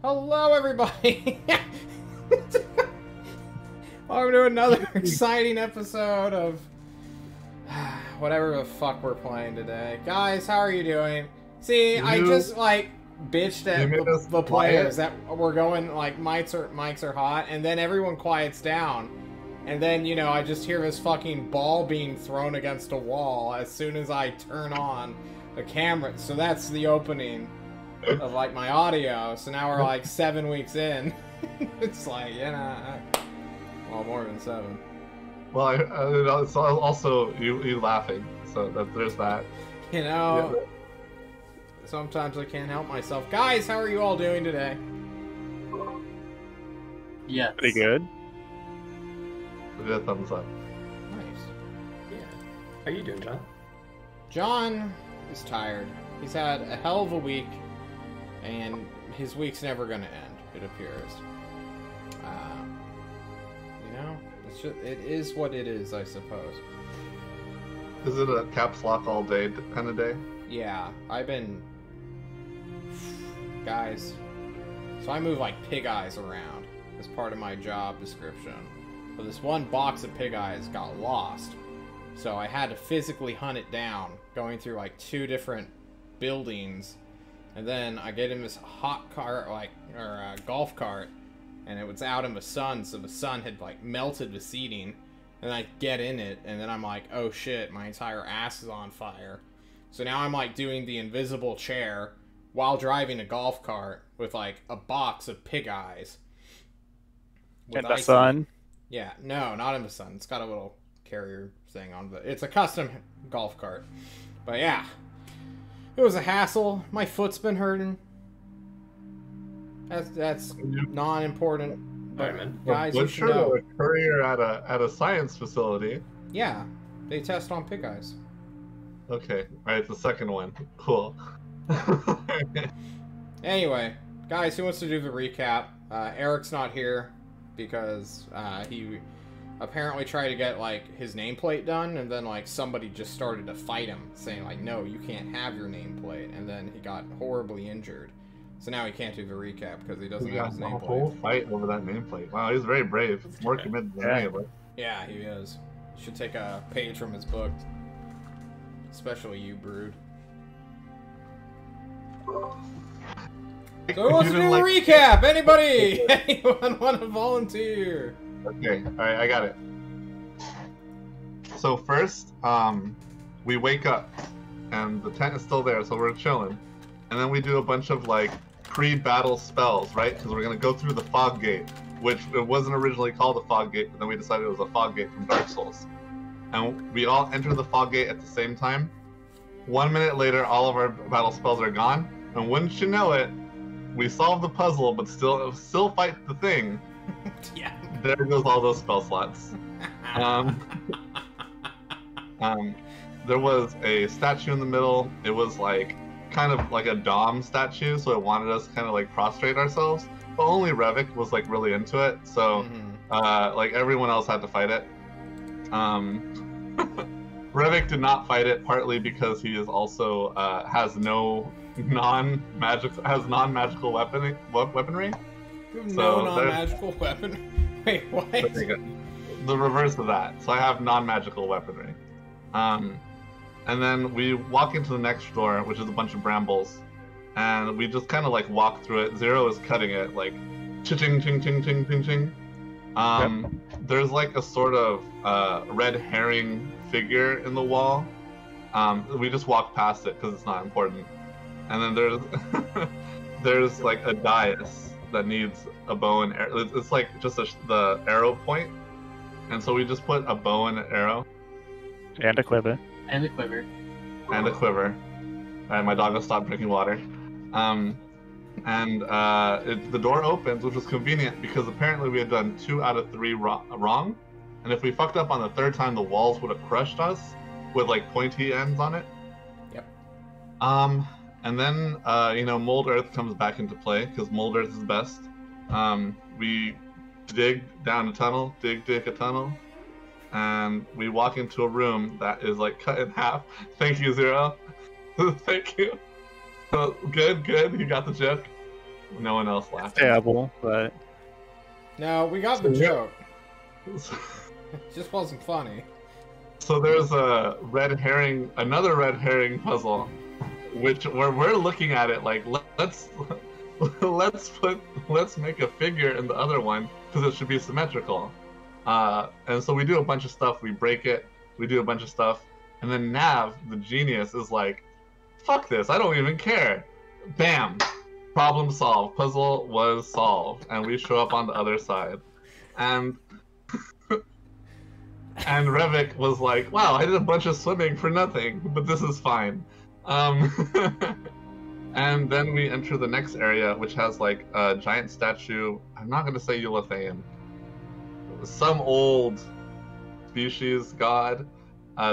Hello, everybody! Welcome to another exciting episode of whatever the fuck we're playing today. Guys, how are you doing? See, I just, like, bitched at the players that were going, like, mics are hot, and then everyone quiets down. And then, you know, I just hear this fucking ball being thrown against a wall as soon as I turn on the camera. So that's the opening of, like, my audio. So now we're, like, 7 weeks in. It's like, you know, well, more than 7. Well, it's also you laughing, so there's that. You know, sometimes I can't help myself. Guys, how are you all doing today? Yeah. Pretty good. Give it a thumbs up. Nice. Yeah. How you doing, John? John is tired. He's had a hell of a week, and his week's never going to end, it appears. You know, it is what it is, I suppose. Is it a caps lock all day kind of day? Yeah, I've been... Guys, so I move like pig eyes around as part of my job description. But this one box of pig eyes got lost, so I had to physically hunt it down, going through like 2 different buildings, and then I get in this hot cart, golf cart, and it was out in the sun, so the sun had like melted the seating, and I get in it, and then I'm like, oh shit, my entire ass is on fire. So now I'm like doing the invisible chair while driving a golf cart with like a box of pig eyes. In the sun? Yeah, no, not in the sun. It's got a little carrier thing on it. It's a custom golf cart. But yeah, it was a hassle. My foot's been hurting. That's non-important. But man. guys, you should know. A courier at a science facility. Yeah, they test on pig eyes. Okay, alright, the second one. Cool. Anyway, guys, who wants to do the recap? Eric's not here because he apparently tried to get like his nameplate done, and then like somebody just started to fight him, saying like, no, you can't have your nameplate, and then he got horribly injured. So now he can't do the recap because he doesn't have his nameplate. A whole fight over that nameplate. Wow, he's very brave. More committed than any of us. Yeah, he is. Should take a page from his book. Especially you, Brood. So who wants to do a recap? Anybody? Anyone want to volunteer? Okay, alright, I got it. So first, we wake up, and the tent is still there, so we're chilling. And then we do a bunch of, like, pre-battle spells, right? Because we're going to go through the fog gate, which it wasn't originally called a fog gate, but then we decided it was a fog gate from Dark Souls. And we all enter the fog gate at the same time. 1 minute later, all of our battle spells are gone. And wouldn't you know it, we solve the puzzle, but still fight the thing. Yeah. There goes all those spell slots. There was a statue in the middle. It was like kind of like a Dom statue, so it wanted us to kind of like prostrate ourselves. But only Revik was like really into it, so like everyone else had to fight it. Revik did not fight it, partly because he is also has non-magical weaponry. No non-magical weapon. Wait, what? The reverse of that. So I have non-magical weaponry. And then we walk into the next door, which is a bunch of brambles, and we just kind of like walk through it. Zero is cutting it, like ching ching ching ching ching ching. There's like a sort of red herring figure in the wall. We just walk past it because it's not important. And then there's like a dais that needs a bow and arrow. It's like just the arrow point, and so we just put a bow and an arrow. And a quiver. And a quiver. And a quiver. Alright, my dog will stop drinking water. The door opens, which was convenient because apparently we had done 2 out of 3 wrong. And if we fucked up on the 3rd time, the walls would have crushed us with like pointy ends on it. Yep. And then, you know, Mold Earth comes back into play because Mold Earth is best. We dig down a tunnel, dig a tunnel. And we walk into a room that is like cut in half. Thank you, Zero. Thank you. Good, you got the joke. No one else laughed. Terrible, but No, we got the joke. It just wasn't funny. So there's a another red herring puzzle, where we're looking at it like let's make a figure in the other one because it should be symmetrical. And so we do a bunch of stuff. We break it. We do a bunch of stuff, and then Nav, the genius, is like, "Fuck this! I don't even care." Bam! Problem solved. Puzzle was solved, and we show up on the other side, and. And Revik was like, "Wow, I did a bunch of swimming for nothing, but this is fine." And then we enter the next area, which has like a giant statue. I'm not gonna say Eulethane. Some old species god.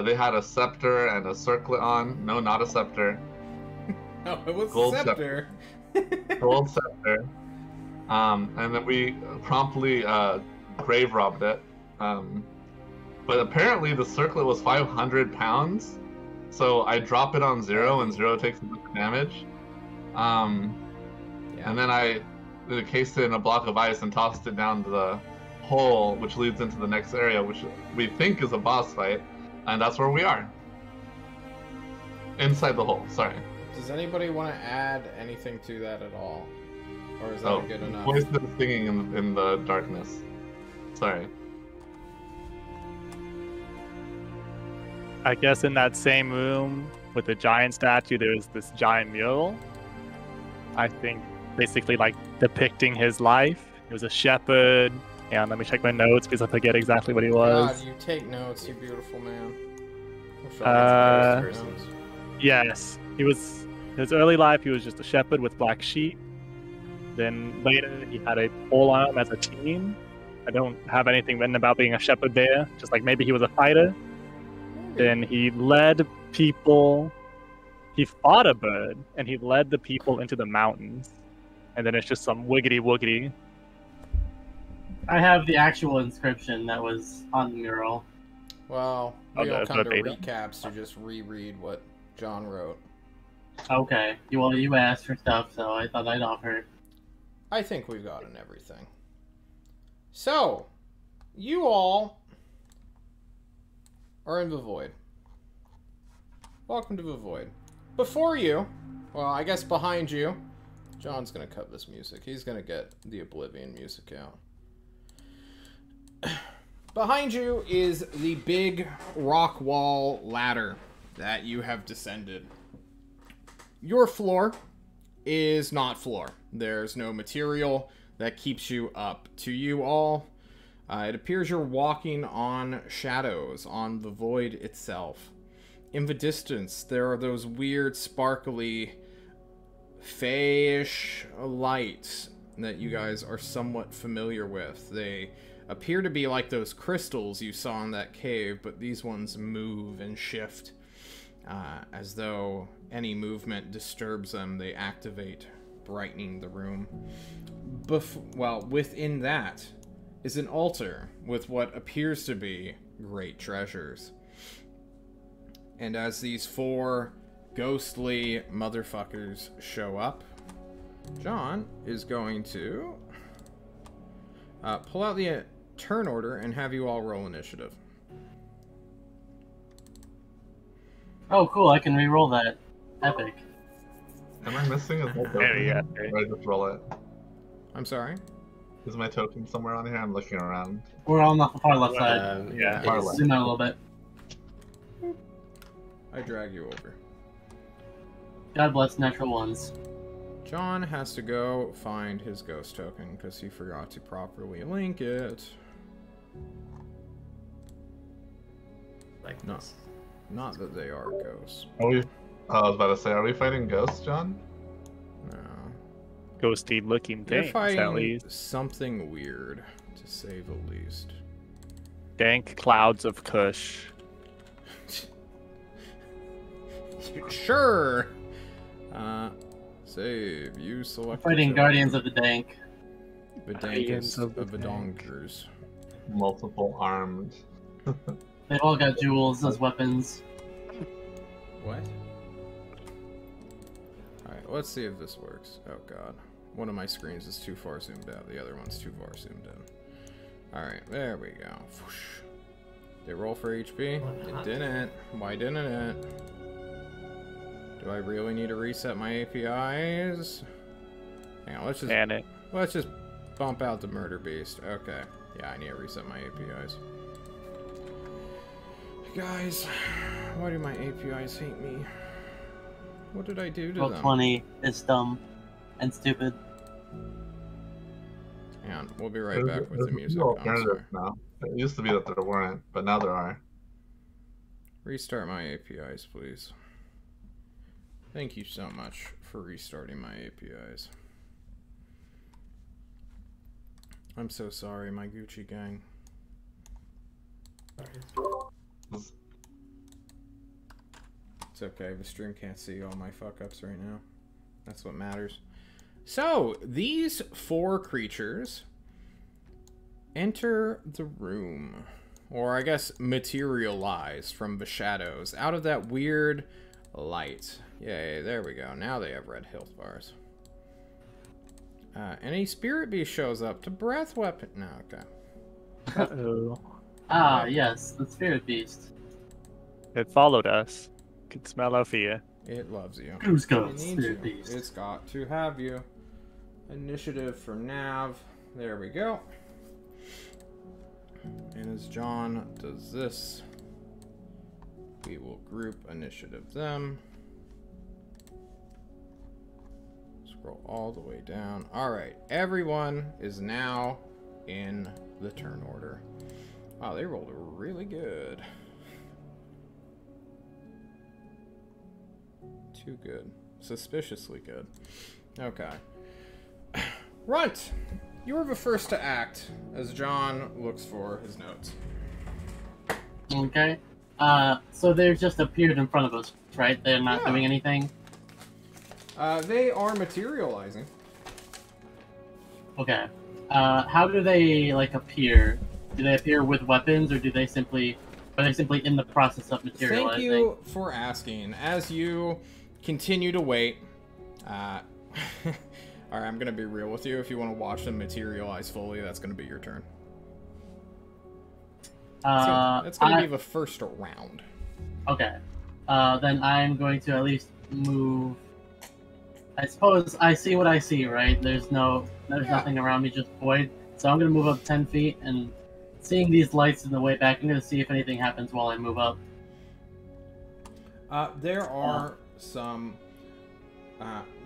They had a scepter and a circlet on. No, not a scepter. No, it was Gold a scepter. Gold scepter. And then we promptly grave robbed it. But apparently the circlet was 500 pounds, so I drop it on Zero, and Zero takes a bunch of damage. And then I encased it in a block of ice and tossed it down the hole, which leads into the next area, which we think is a boss fight, and that's where we are. Inside the hole, sorry. Does anybody want to add anything to that at all? Or is that good enough? Voice is singing in the darkness. Sorry. I guess in that same room with the giant statue, there's this giant mural. I think basically like depicting his life. He was a shepherd. And let me check my notes because I forget exactly what he was. God, you take notes, you beautiful man. Yes, his early life. He was just a shepherd with black sheep. Then later, he had a pole arm as a teen. I don't have anything written about being a shepherd there. Just like maybe he was a fighter. Then he led people, he fought a bird, and he led the people into the mountains. And then it's just some wiggity-woogity. I have the actual inscription that was on the mural. Well, we all kind of recaps to just reread what John wrote. Okay. Well, you asked for stuff, so I thought I'd offer. I think we've gotten everything. So, you all are in the void. Welcome to the void. Before you, well, I guess behind you, John's gonna cut this music. He's gonna get the Oblivion music out. Behind you is the big rock wall ladder that you have descended. Your floor is not floor. There's no material that keeps you up. To you all, it appears you're walking on shadows, on the void itself. In the distance, there are those weird, sparkly, fayish lights that you guys are somewhat familiar with. They appear to be like those crystals you saw in that cave, but these ones move and shift. As though any movement disturbs them, they activate, brightening the room. Within that is an altar with what appears to be great treasures. And as these four ghostly motherfuckers show up, John is going to pull out the turn order and have you all roll initiative. Oh, cool. I can re-roll that. Epic. Am I missing a whole There we go. Or I just roll it? I'm sorry? Is my token somewhere on here? I'm looking around. We're on the far left side. Yeah. Far left. Zoom out a little bit. I drag you over. God bless natural ones. John has to go find his ghost token because he forgot to properly link it. Like No. this. Not that they are ghosts. Are we? I was about to say, are we fighting ghosts, John? No. Ghosty looking They're things, at fighting least. something weird, to say the least. Dank clouds of Kush. Sure! Save. You select. Fighting Guardians of the Dank. The Guardians dankest of of the the Dank. dongers. Multiple armed. They've all got jewels as weapons. What? Alright, let's see if this works. Oh god. One of my screens is too far zoomed out. The other one's too far zoomed in. Alright, there we go. Whoosh. Did it roll for HP? It didn't. Why didn't it? Do I really need to reset my APIs? Hang on, let's just bump out the Murder Beast. Okay. Yeah, I need to reset my APIs. Guys, why do my APIs hate me? What did I do to them? 20 is dumb and stupid. Hang on, we'll be right back with the music. Alternatives now. It used to be that there weren't, but now there are. Restart my APIs, please. Thank you so much for restarting my APIs. I'm so sorry, my Gucci gang. It's okay, the stream can't see all my fuck-ups right now. That's what matters. So, these 4 creatures enter the room. Or, I guess, materialize from the shadows out of that weird light. Yay, there we go. Now they have red health bars. And a spirit beast shows up to breath weapon. No, okay. Uh-oh. Ah, yes, the spirit beast. It followed us. Could smell our fear. It loves you. Who's got It needs spirit you. beast? It's got to have you. Initiative for Nav. There we go. And as John does this, we will group initiative them. Scroll all the way down. Alright, everyone is now in the turn order. Wow, they rolled really good. Too good. Suspiciously good. Okay. Runt! You were the first to act as John looks for his notes. Okay. So they've just appeared in front of us, right? They're not doing anything? They are materializing. Okay. How do they, like, appear? Do they appear with weapons, or are they simply in the process of materializing? Thank you for asking. As you continue to wait, alright, I'm gonna be real with you. If you want to watch them materialize fully, that's gonna be your turn. That's gonna be the first round. Okay. Then I'm going to at least move. I suppose I see what I see, right? There's nothing around me, just void. So I'm gonna move up 10 feet, and seeing these lights in the way back, I'm gonna see if anything happens while I move up. There are some.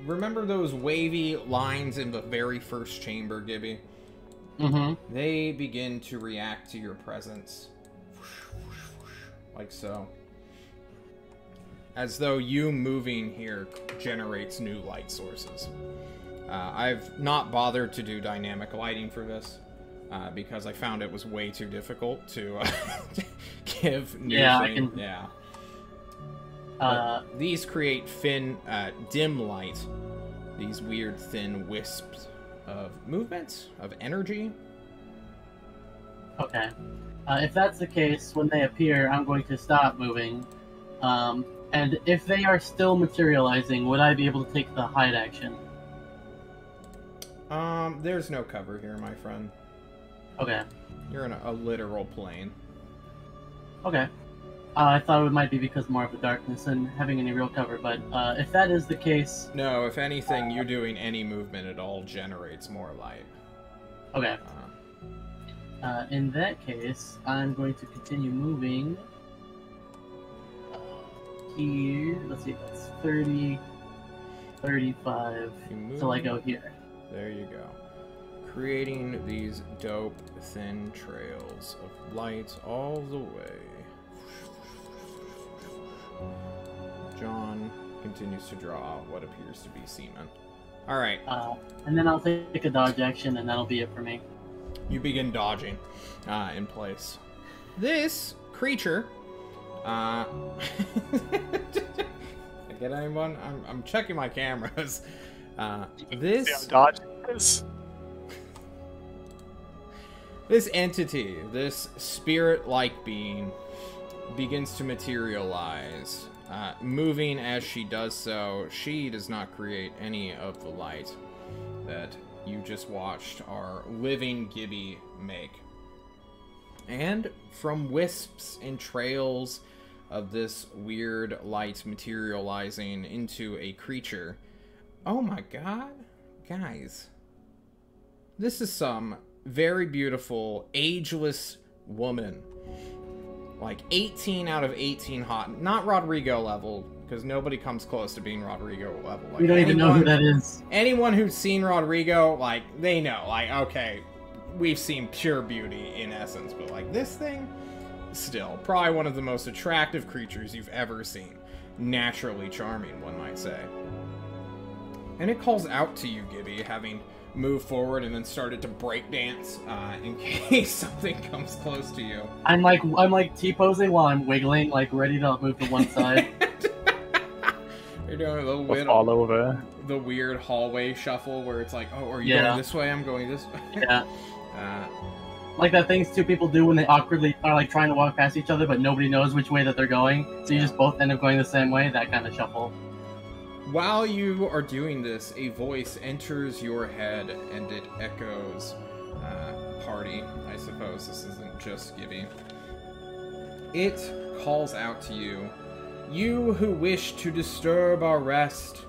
Remember those wavy lines in the very first chamber, Gibby? Mm-hmm. They begin to react to your presence. Like so. As though you moving here generates new light sources. I've not bothered to do dynamic lighting for this, because I found it was way too difficult to give new things. Yeah. These create dim light. These weird thin wisps of movement, of energy. Okay. If that's the case, when they appear, I'm going to stop moving. And if they are still materializing, would I be able to take the hide action? There's no cover here, my friend. Okay. You're in a literal plane. Okay. I thought it might be because more of the darkness than having any real cover, but if that is the case... No, if anything, you doing any movement at all generates more light. Okay. In that case, I'm going to continue moving. Here, let's see, that's 30, 35, till I go here. There you go. Creating these dope, thin trails of light all the way. John continues to draw what appears to be semen. Alright. And then I'll take a dodge action, and that'll be it for me. You begin dodging in place. This creature... Get anyone? I'm checking my cameras. This entity, this spirit-like being, begins to materialize. Moving as she does so, she does not create any of the light. that you just watched our living Gibby make. And from wisps and trails of this weird light materializing into a creature. Oh my god, guys. This is some very beautiful, ageless woman. Like 18 out of 18 hot. Not Rodrigo level, because nobody comes close to being Rodrigo level. Like, We don't even know who that is. Anyone who's seen Rodrigo, like, they know. Like, okay, we've seen pure beauty in essence, but like this thing, still, probably one of the most attractive creatures you've ever seen. Naturally charming, one might say. And it calls out to you, Gibby, having moved forward and then started to break dance in case something comes close to you. I'm like T-posing while I'm wiggling, like ready to move to one side. You're doing a little bit all over. The weird hallway shuffle where it's like, oh, are you going this way? I'm going this way. Yeah. Like that things two people do when they awkwardly are like trying to walk past each other, but nobody knows which way that they're going. So you just both end up going the same way. That kind of shuffle. While you are doing this, a voice enters your head and it echoes, party, I suppose. This isn't just Gibby. It calls out to you, you who wish to disturb our rest,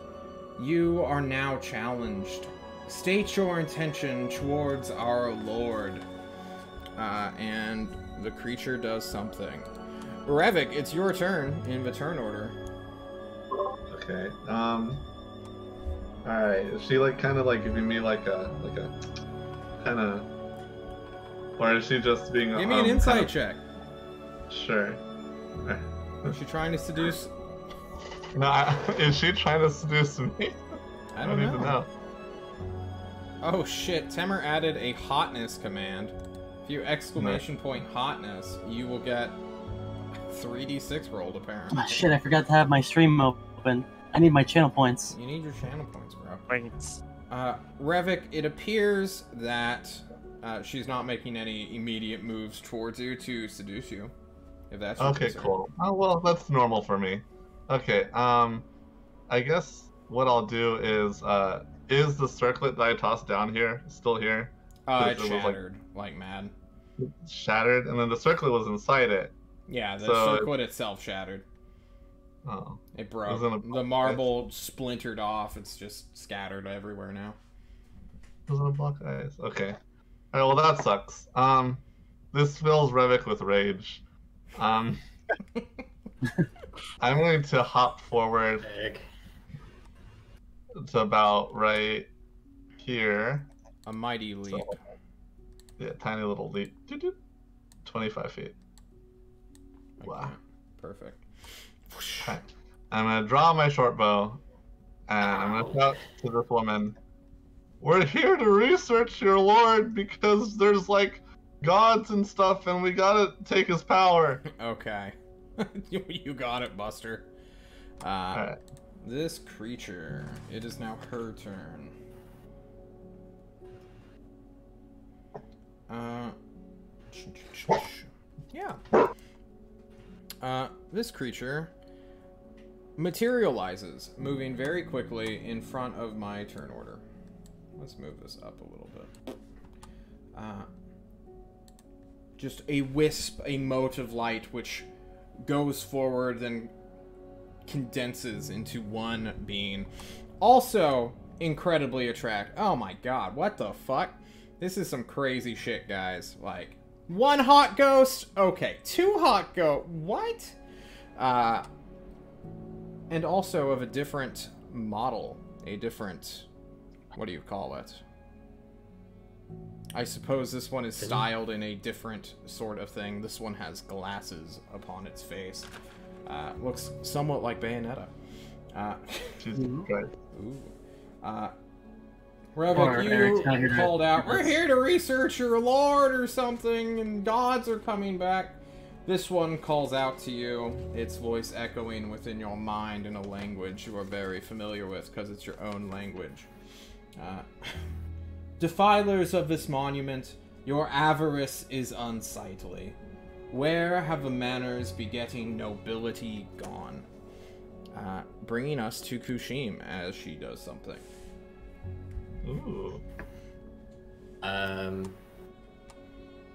you are now challenged. State your intention towards our Lord. And the creature does something. Revik, it's your turn in the turn order. Okay. Alright. Is she like kind of like giving me like a kind of, or is she just being? Give me an insight check. Sure. Is she trying to seduce? No, is she trying to seduce me? I don't even know. Oh shit! Temer added a hotness command. If you exclamation point hotness, you will get 3d6 rolled apparently. Oh shit! I forgot to have my stream open. I need my channel points. You need your channel points, bro. Points. Revik, it appears that she's not making any immediate moves towards you to seduce you. If that's your okay, concern. cool. Oh well, that's normal for me. Okay. I guess what I'll do is the circlet that I tossed down here still here? It shattered like mad. Shattered, and then the circlet was inside it. Yeah, the circlet itself shattered. Oh. It broke. The marble splintered off. It's just scattered everywhere now. Doesn't it block eyes? Okay. Alright, well that sucks. This fills Revik with rage. I'm going to hop forward to about right here. A mighty leap. So, yeah, tiny little leap. 25 feet. Wow. Okay. Perfect. Okay. I'm going to draw my short bow, and I'm going to shout to this woman, we're here to research your lord because there's like gods and stuff and we gotta take his power. Okay. You got it, Buster. Right. This creature, it is now her turn. Yeah. This creature materializes, moving very quickly in front of my turn order. Let's move this up a little bit. Just a wisp, a mote of light, which goes forward, then condenses into one being. Also, incredibly attractive. Oh my god, what the fuck? This is some crazy shit, guys. Like, one hot ghost? Okay, two hot what? And also of a different model. A different... what do you call it? I suppose this one is styled in a different sort of thing. This one has glasses upon its face. Looks somewhat like Bayonetta. Jesus Christ. Ooh. Revik, you called out, we're here to research your lord or something, and gods are coming back. This one calls out to you, its voice echoing within your mind in a language you are very familiar with, because it's your own language. Defilers of this monument, your avarice is unsightly. Where have the manners begetting nobility gone? Bringing us to Kushim as she does something. Ooh.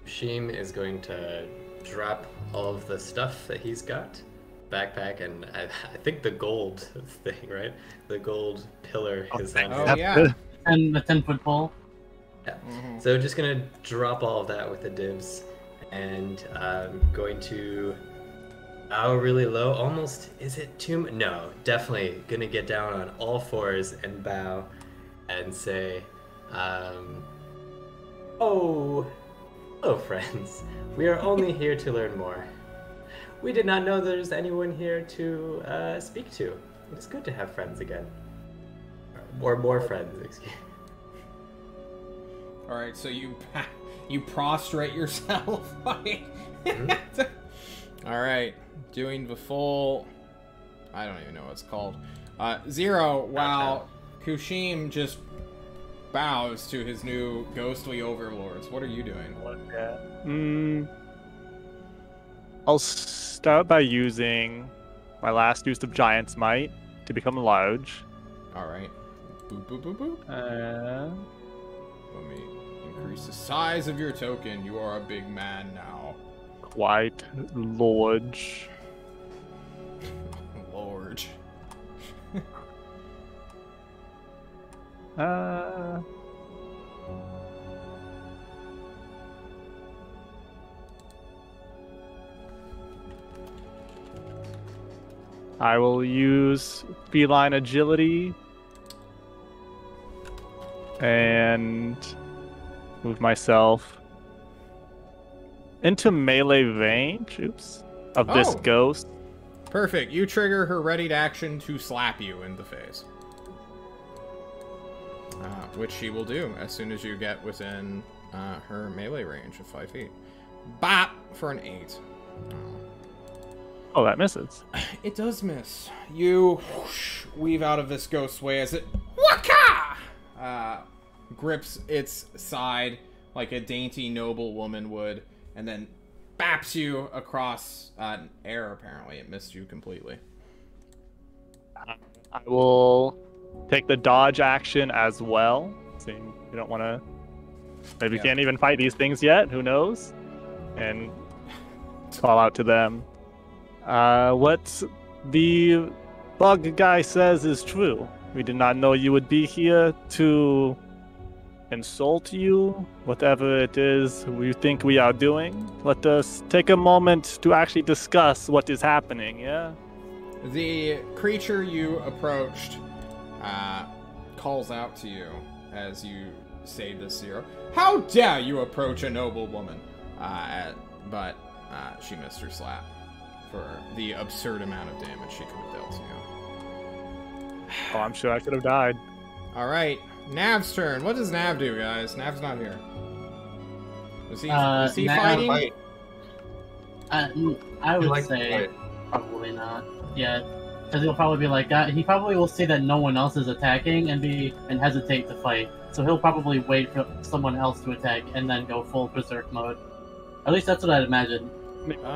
Sheem is going to drop all of the stuff that he's got. Backpack and I think the gold thing, right? The gold pillar is on Oh his- yeah. And the 10-foot pole. Yeah. Mhm. So just gonna drop all of that with the dibs, and I'm going to bow really low. Almost, is it too? No, definitely gonna get down on all fours and bow, and say, "Oh, hello, friends. We are only here to learn more. We did not know there's anyone here to speak to. It is good to have friends again, or more friends. Excuse." All right, so you prostrate yourself. Like... All right, doing the full. I don't even know what it's called. Zero. While Kushim just bows to his new ghostly overlords. What are you doing? I'll start by using my last use of Giant's Might to become large. All right. Boop boop boop boop. Let me increase the size of your token. You are a big man now. Quite large. Lord. I will use feline agility and move myself into melee range, of this Oh. ghost. Perfect. You trigger her readied action to slap you in the face. Which she will do as soon as you get within her melee range of 5 feet. Bop for an 8. Oh, that misses. It does miss. You whoosh, weave out of this ghost's way as it waka grips its side like a dainty noble woman would, and then baps you across air. Apparently, it missed you completely. I will take the dodge action as well. Seeing you don't want to. Maybe you Yeah. can't even fight these things yet. Who knows? And call out to them. What the bug guy says is true. We did not know you would be here to insult you, whatever it is we think we are doing. Let us take a moment to actually discuss what is happening, yeah? The creature you approached calls out to you as you say this, Zero. How dare you approach a noble woman? But she missed her slap for the absurd amount of damage she could have dealt to you. Oh, I'm sure I could have died. All right, Nav's turn. What does Nav do, guys? Nav's not here. Was he Nav- fighting? Fight. I You would like to say fight. probably not. Yeah, because he'll probably be like, he probably will see that no one else is attacking and hesitate to fight. So he'll probably wait for someone else to attack and then go full berserk mode. At least that's what I'd imagine.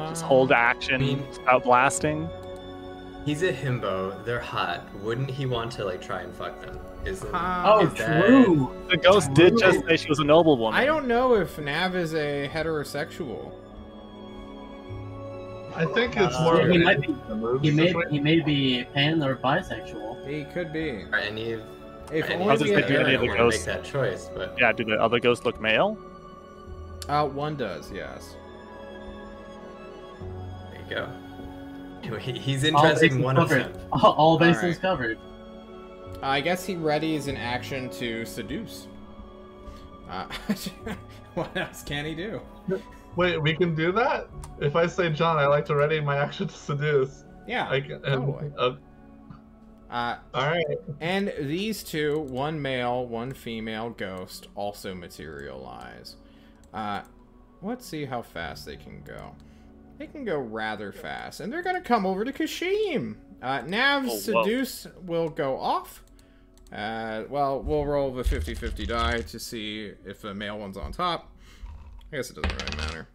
Just hold action, I mean- without blasting. He's a himbo. They're hot. Wouldn't he want to like try and fuck them? Oh, Is that- true. The ghost did just say she was a noble woman. I don't know if Nav is a heterosexual. I think it's more he of a might be- move He may situation. be pan or bisexual. He could be. Are any of If any only of the these the do any I of don't the want to ghosts- make that choice, but Yeah, do the other ghosts look male? One does, yes. there you go. He's interested in one of them. All bases Alright. covered. I guess he readies an action to seduce. What else can he do? Wait, we can do that? If I say, John, I like to ready my action to seduce. Yeah. I can. Totally. All right. And these two, one male, one female ghost, also materialize. Let's see how fast they can go. They can go rather fast. And they're going to come over to Kashim. Nav's Oh, whoa. seduce will go off. Well, we'll roll the 50-50 die to see if the male one's on top. I guess it doesn't really matter.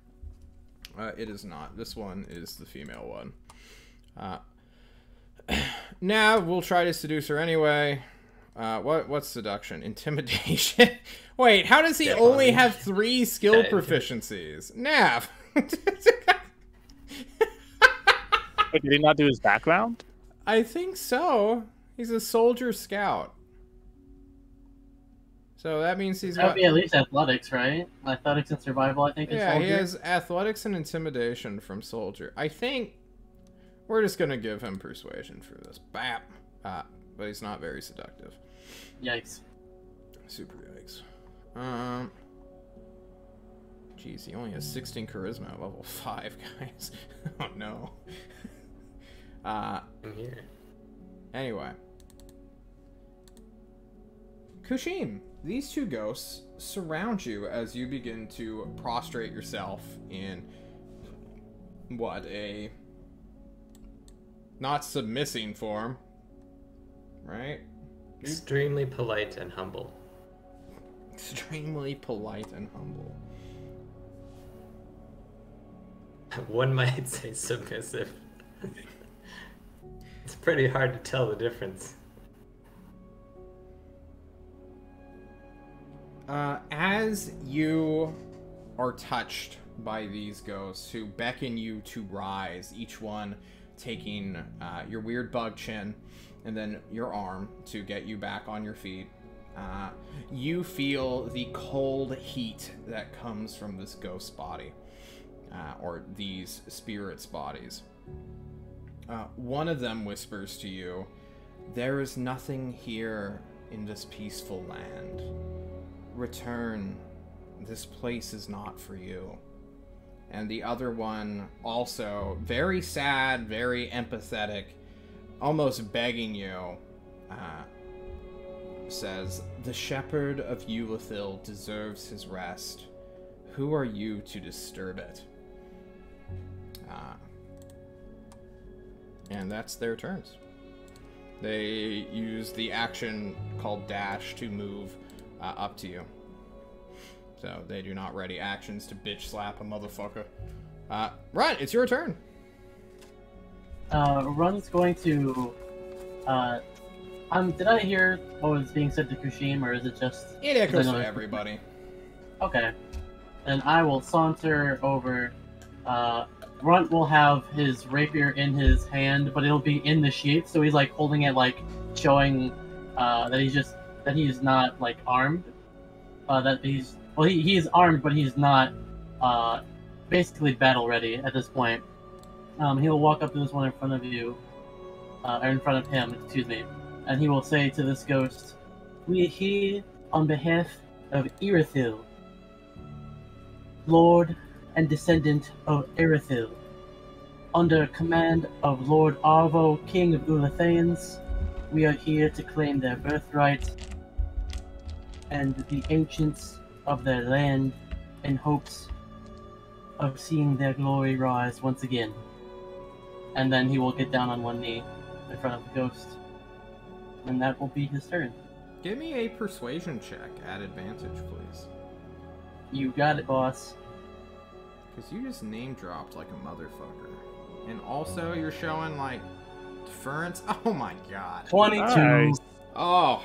It is not. This one is the female one. Nav will try to seduce her anyway. What's seduction? Intimidation? Wait, how does he Yeah, only fine. have 3 skill Okay. proficiencies? Nav! Wait, did he not do his background? I think so. He's a soldier scout. So that means he's That got... would be at least athletics, right? Athletics and survival, I think, is Yeah, he soldier. has athletics and intimidation from soldier. I think we're just gonna give him persuasion for this. Bap! But he's not very seductive. Yikes. Super yikes. Jeez, he only has 16 charisma at level 5, guys. Oh no. I'm here. Anyway. Kushim, these 2 ghosts surround you as you begin to prostrate yourself in what, a not submissing form, right? Extremely polite and humble. Extremely polite and humble. One might say submissive. It's pretty hard to tell the difference. As you are touched by these ghosts who beckon you to rise, each one taking your weird bug chin and then your arm to get you back on your feet, you feel the cold heat that comes from this ghost's body, or these spirits' bodies. One of them whispers to you, "There is nothing here in this peaceful land. Return. This place is not for you." And the other one, also very sad, very empathetic, almost begging you, says, "The shepherd of Eulithil deserves his rest. Who are you to disturb it?" And that's their turns. They use the action called dash to move up to you. So they do not ready actions to bitch slap a motherfucker. Run, it's your turn. Run's going to. Did I hear what was being said to Kushim, or is it just? It echoes I to know- everybody. Okay. Then I will saunter over. Runt will have his rapier in his hand, but it'll be in the sheath, so he's like holding it, like showing that he's not like armed. He's armed, but he's not basically battle ready at this point. He'll walk up to this one in front of you, or in front of him, excuse me, and he will say to this ghost, "We are here on behalf of Irithil, Lord and descendant of Irithil. Under command of Lord Arvo, King of Ulathaeans, we are here to claim their birthright and the ancients of their land in hopes of seeing their glory rise once again." And then he will get down on one knee in front of the ghost. And that will be his turn. Give me a persuasion check at advantage, please. You got it, boss. Because you just name dropped like a motherfucker. And also, you're showing, like, deference. Oh my god. 22. Nice. Oh.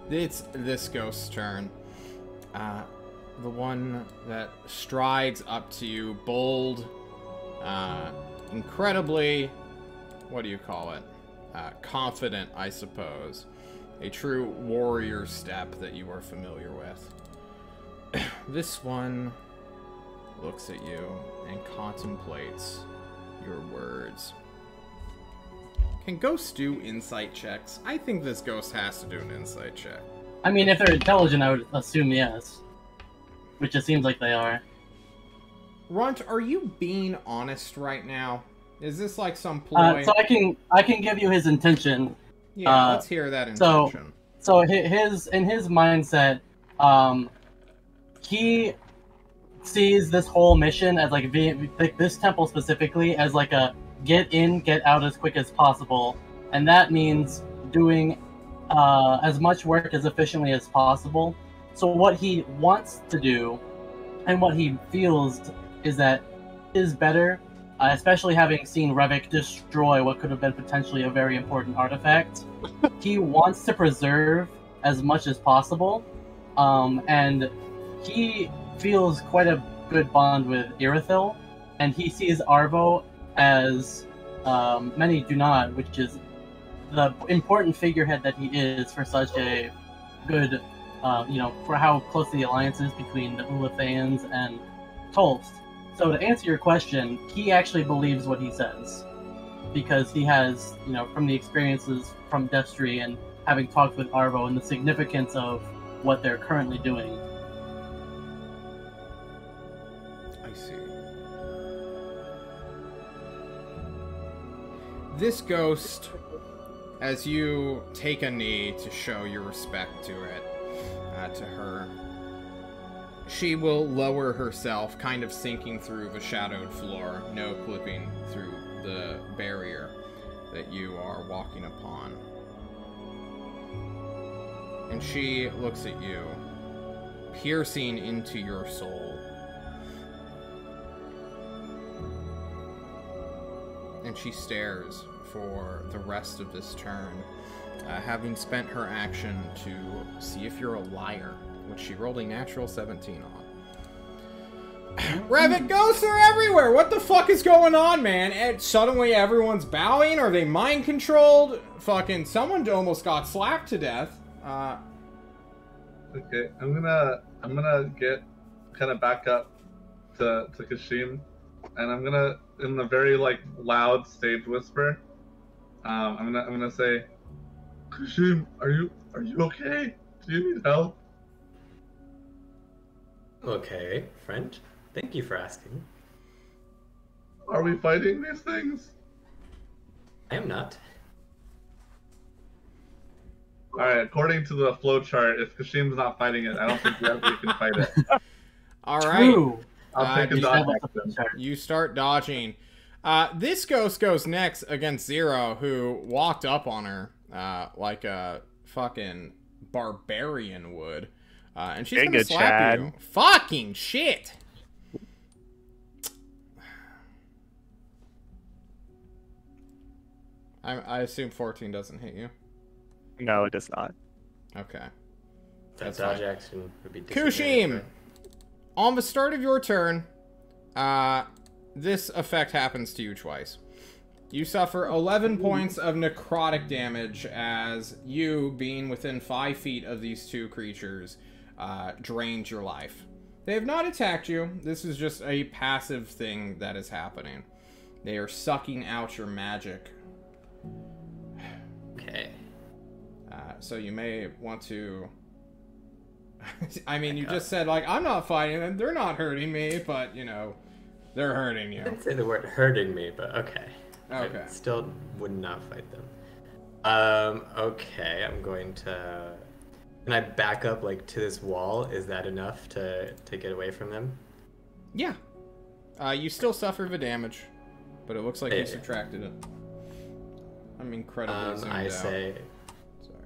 It's this ghost's turn. The one that strides up to you, bold, incredibly, what do you call it? Confident, I suppose. A true warrior step that you are familiar with. This one looks at you and contemplates your words. Can ghosts do insight checks? I think this ghost has to do an insight check. I mean, if they're intelligent, I would assume yes. Which it seems like they are. Runt, are you being honest right now? Is this like some ploy? So I can give you his intention. Yeah, let's hear that so- intention. So in his mindset, he sees this whole mission as like this temple specifically as like a get in, get out as quick as possible, and that means doing as much work as efficiently as possible. So what he wants to do, and what he feels, is that it is better especially having seen Revik destroy what could have been potentially a very important artifact. He wants to preserve as much as possible, and he feels quite a good bond with Irithyll, and he sees Arvo as many do not, which is the important figurehead that he is for such a good, for how close the alliance is between the Ulathans and Tolst. So to answer your question, he actually believes what he says, because he has, from the experiences from Destry and having talked with Arvo and the significance of what they're currently doing. I see. This ghost, as you take a knee to show your respect to it, to her, she will lower herself, kind of sinking through the shadowed floor, no clipping through the barrier that you are walking upon. And she looks at you, piercing into your soul. And she stares for the rest of this turn, having spent her action to see if you're a liar, which she rolled a natural 17 on. Revit, ghosts are everywhere! What the fuck is going on, man? And suddenly everyone's bowing? Are they mind controlled? Fucking someone almost got slapped to death. Okay, I'm gonna get kind of back up to Kashim, and I'm gonna, in a very loud stage whisper, I'm gonna say, Kashim, are you okay? Do you need help? Okay, friend. Thank you for asking. Are we fighting these things? I am not. Alright, according to the flowchart, if Kashim's not fighting it, I don't think we can fight it. Alright. I'll take a dodge action. You start dodging. This ghost goes next against Zero, who walked up on her like a fucking barbarian would. And she's gonna slap you. Fucking shit! I assume 14 doesn't hit you. No, it does not. Okay. That dodge action would be Kushim! On the start of your turn, this effect happens to you twice. You suffer 11 points of necrotic damage as you, being within 5 feet of these two creatures, drains your life. They have not attacked you. This is just a passive thing that is happening. They are sucking out your magic. Okay. So you may want to... I mean, you just said, I'm not fighting them. They're not hurting me, but, they're hurting you. I didn't say the word hurting me, but okay. Okay. I still would not fight them. Okay, I'm going to... Can I back up, to this wall? Is that enough to get away from them? Yeah. You still suffer the damage, but it looks like you subtracted it. I'm incredibly zoomed I out. say... Sorry.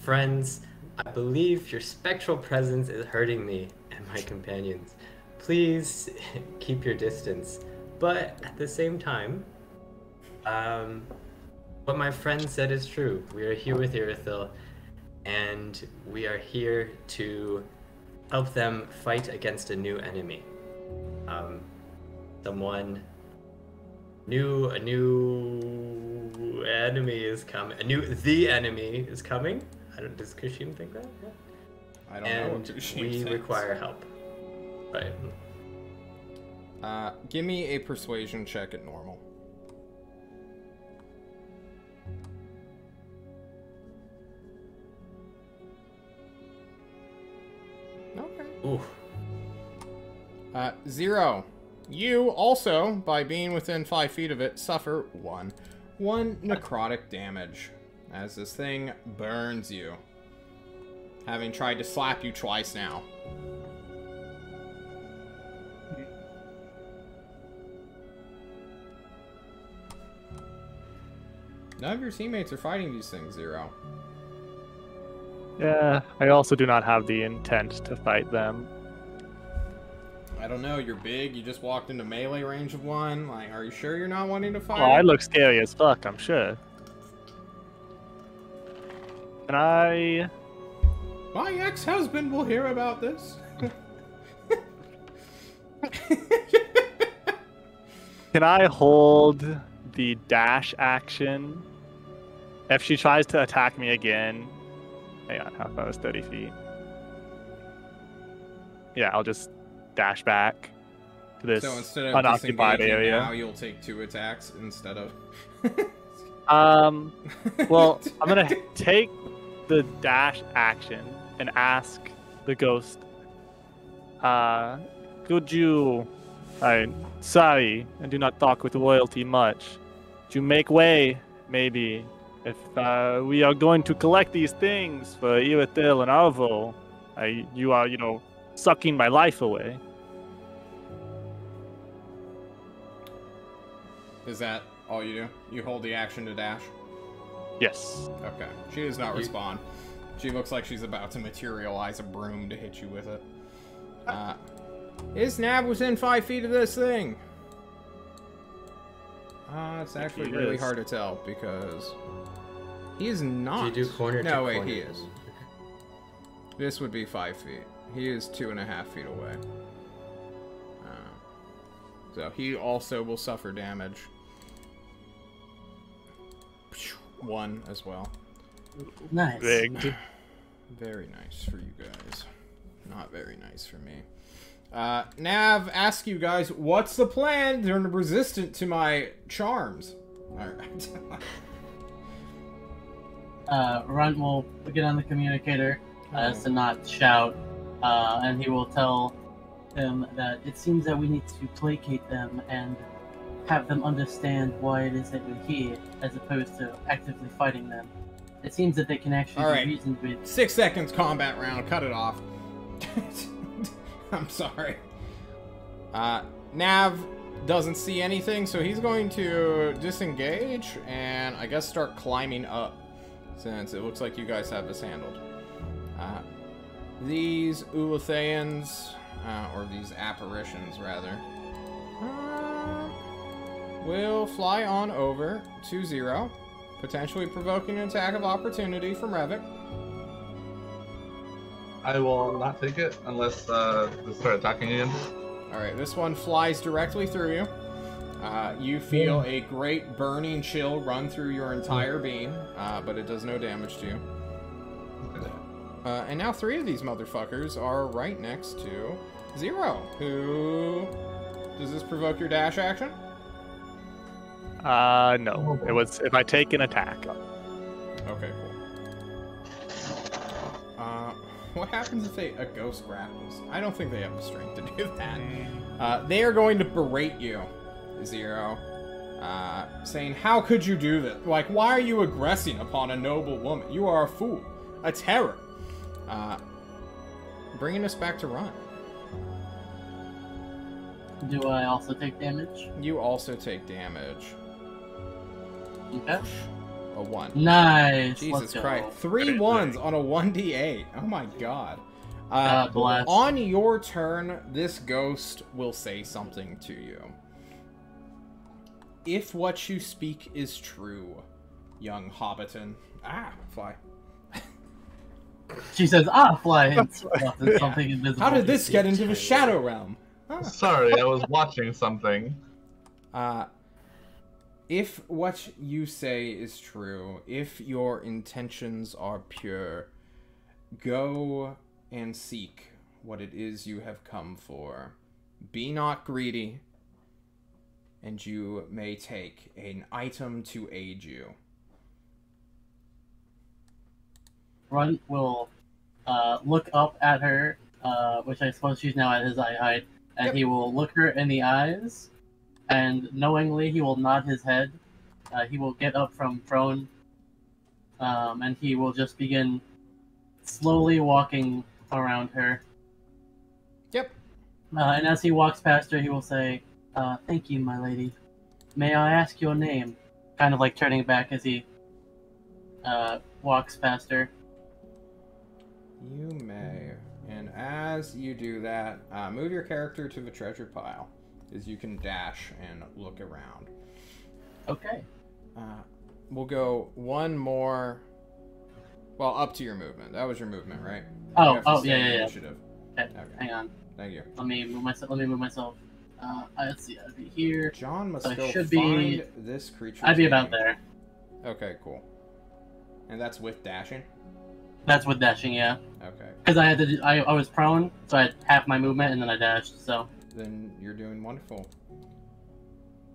Friends, I believe your spectral presence is hurting me and my companions. Please keep your distance. But at the same time, what my friend said is true. We are here with Irithyll, and we are here to help them fight against a new enemy. A new enemy is coming. The enemy is coming. Does Kushim think that? Yeah. I don't know what Kushim we thinks. require help. Right. Give me a persuasion check at normal. Okay. Ooh. Zero. You also, by being within 5 feet of it, suffer one necrotic damage as this thing burns you, having tried to slap you twice now. None of your teammates are fighting these things, Zero. Yeah, I also do not have the intent to fight them. I don't know, you're big, you just walked into melee range of one. Like, are you sure you're not wanting to fight? Oh, I look scary as fuck, I'm sure. Can I... My ex-husband will hear about this. Can I hold the dash action? If she tries to attack me again... Hang on, how far is 30 feet? Yeah, I'll just dash back to this So instead of unoccupied disengaging area. now, you'll take 2 attacks instead of... Well, I'm gonna take the dash action and ask the ghost, could you, sorry, I do not talk with royalty much. Could you make way, maybe, if we are going to collect these things for Iratil and Arvo? You are, sucking my life away. Is that all you do? You hold the action to dash? Yes. Okay. She does not respond. She looks like she's about to materialize a broom to hit you with it. Is Nav within 5 feet of this thing? It's actually he really is. hard to tell because he is not. Do you do corner to No, wait, corner? he is. This would be 5 feet. He is 2.5 feet away. So he also will suffer damage. 1 as well. Nice. Rigged. Very nice for you guys. Not very nice for me. Nav, ask you guys, what's the plan? They're resistant to my charms. Alright. Runt will get on the communicator as to not shout, and he will tell them that it seems that we need to placate them and have them understand why it is that we're here, as opposed to actively fighting them. It seems that they can actually Alright. be reasoned with. 6 seconds combat round. Cut it off. I'm sorry. Nav doesn't see anything, so he's going to disengage and I guess start climbing up, since it looks like you guys have this handled. These Ulatheans, or these apparitions rather, will fly on over to 0, potentially provoking an attack of opportunity from Revik. I will not take it unless they start attacking again. Alright, this one flies directly through you. You feel a great burning chill run through your entire being, but it does no damage to you. And now 3 of these motherfuckers are right next to 0, who... Does this provoke your dash action? No. It was if I take an attack. Okay, cool. What happens if a ghost grapples? I don't think they have the strength to do that. They are going to berate you, 0, saying, how could you do this? Like, why are you aggressing upon a noble woman? You are a fool, a terror. Bringing us back to Run. Do I also take damage? You also take damage. Okay. A 1. Nice. Jesus Let's go. Christ. 3 ones on a 1d8. Oh my god. God bless. On your turn, this ghost will say something to you. If what you speak is true, young Hobbiton. Fly. She says, fly, and something invisible. How did this just get hits into the her. Shadow Realm? Sorry, I was watching something. If what you say is true, if your intentions are pure, go and seek what it is you have come for. Be not greedy, and you may take an item to aid you. Runt will look up at her, which I suppose she's now at his eye height, and Yep. he will look her in the eyes, and knowingly he will nod his head. He will get up from prone, and he will just begin slowly walking around her. Yep. And as he walks past her, he will say, thank you, my lady. May I ask your name? Kind of like turning back as he walks past her. You may. And as you do that, move your character to the treasure pile, as you can dash and look around. Okay. We'll go one more. Well, up to your movement. That was your movement, right? Oh, You have to stay in yeah. Initiative. Okay. Okay. Hang on. Thank you. Let me move myself. Let's see. I'd be here. John must So I go should find be- this creature. I'd be about there. Okay, cool. And that's with dashing? That's with dashing, yeah. Okay. Because I had to. I was prone, so I had half my movement, and then I dashed. So. Then you're doing wonderful.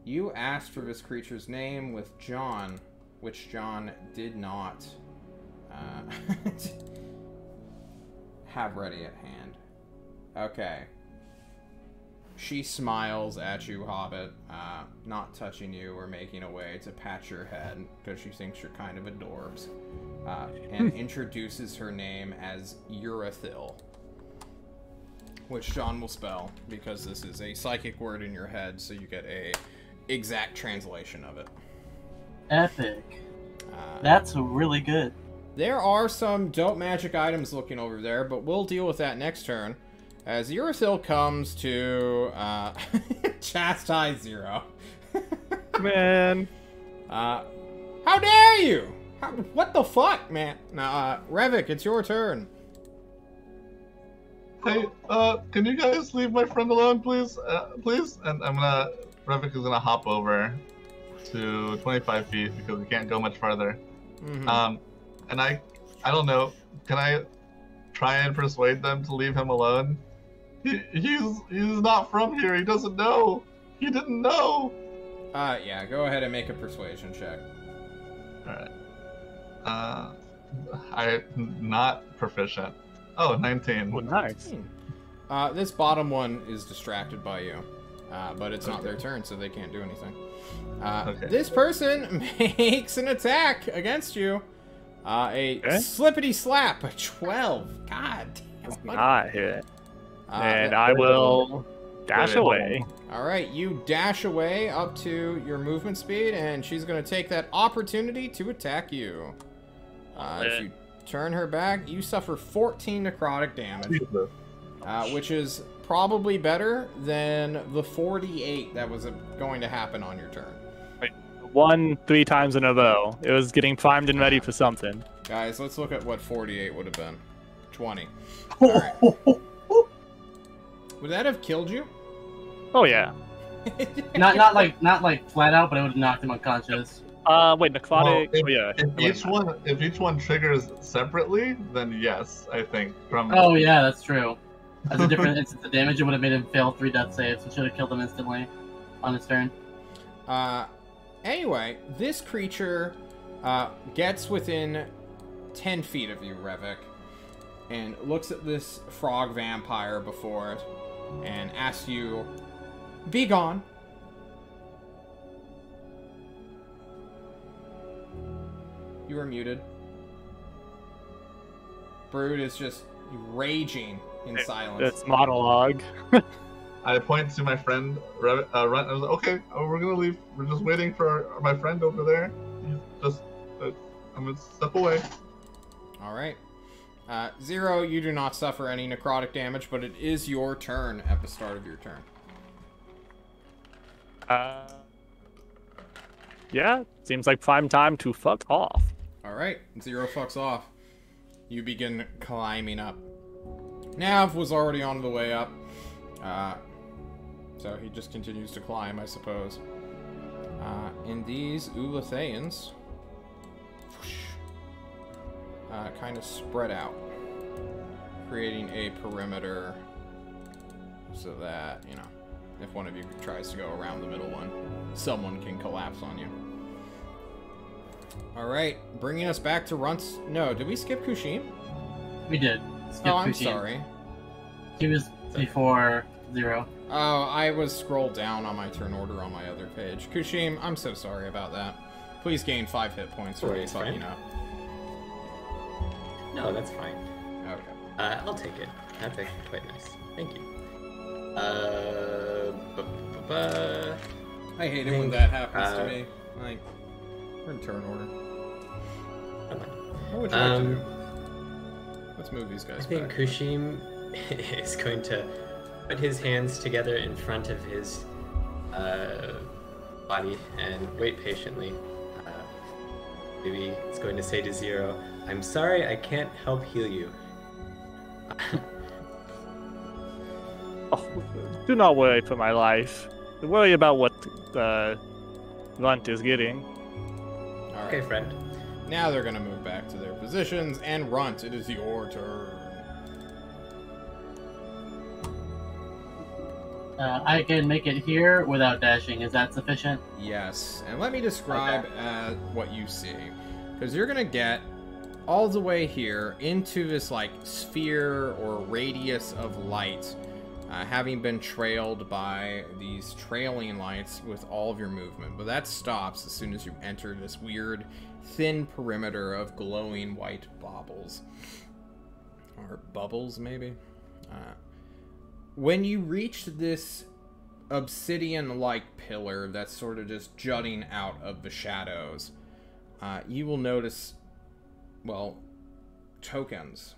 You asked for this creature's name with John, which John did not have ready at hand. Okay. She smiles at you, Hobbit, not touching you or making a way to pat your head because she thinks you're kind of adorbs, and introduces her name as Urethil, which John will spell because this is a psychic word in your head, so you get a exact translation of it. Epic. That's really good. There are some dope magic items looking over there, but we'll deal with that next turn. As Urethil comes to chastise Zero. Man. How dare you? What the fuck, man? Now, Revik, it's your turn. Hey, can you guys leave my friend alone, please? Please? And Revik is gonna hop over to 25 feet because we can't go much farther. Mm-hmm. And I don't know, can I try and persuade them to leave him alone? He's not from here, he doesn't know. He didn't know. Yeah, go ahead and make a persuasion check. Alright. I'm not proficient. Oh, 19. Well, nice. This bottom one is distracted by you, but it's not their turn, so they can't do anything. Okay. This person makes an attack against you. Slippity slap, a 12. God damn. Not hit. And Uh, I will dash Wait, hold away. Alright, you dash away up to your movement speed, and she's going to take that opportunity to attack you. If you turn her back, you suffer 14 necrotic damage, which is probably better than the 48 that was going to happen on your turn. Won 3 times in a row. It was getting primed and ready for something. Guys, let's look at what 48 would have been. 20. Alright. Would that have killed you? Oh yeah. not like flat out, but it would have knocked him unconscious. Wait, necrotic. Well, oh yeah. If each one triggers separately, then yes, I think. Oh yeah, that's true. As a different instance of damage, it would have made him fail 3 death saves. It should have killed him instantly on his turn. Anyway, this creature gets within 10 feet of you, Revik, and looks at this frog vampire before it and asks you, "Be gone." You are muted. Brood is just raging in silence. It's monologue. I point to my friend, Run. I was like, okay, we're gonna leave. We're just waiting for my friend over there. He's just, I'm gonna step away. All right. Zero, you do not suffer any necrotic damage, but it is your turn at the start of your turn. Yeah, seems like prime time to fuck off. All right, Zero fucks off. You begin climbing up. Nav was already on the way up, so he just continues to climb, I suppose. And these Ulatheans kind of spread out, creating a perimeter so that, you know, if one of you tries to go around the middle one, someone can collapse on you. Alright, bringing us back to Runts. No, did we skip Kushim? We did. Skip Oh, I'm Kushim. sorry. He was before Zero. Oh, I was scrolled down on my turn order on my other page. Kushim, I'm so sorry about that. Please gain 5 hit points for me It's fucking fine. up. No, that's fine. Okay. I'll take it. That's actually quite nice. Thank you. I hate it when that happens to Uh, me. Like, we're in turn order. Come on. What would you like to do? Let's move these I guys think back. Kushim is going to put his hands together in front of his body and wait patiently. Maybe it's going to say to Zero, "I'm sorry, I can't help heal you." Oh, do not worry for my life. Worry about what Runt is getting. All Okay, right. friend. Now they're gonna move back to their positions, and Runt, it is your turn. I can make it here without dashing. Is that sufficient? Yes, and let me describe what you see, because you're gonna get all the way here into this like sphere or radius of light, having been trailed by these trailing lights with all of your movement. But that stops as soon as you enter this weird, thin perimeter of glowing white baubles. Or bubbles, maybe? When you reach this obsidian-like pillar that's sort of just jutting out of the shadows, you will notice, well, tokens,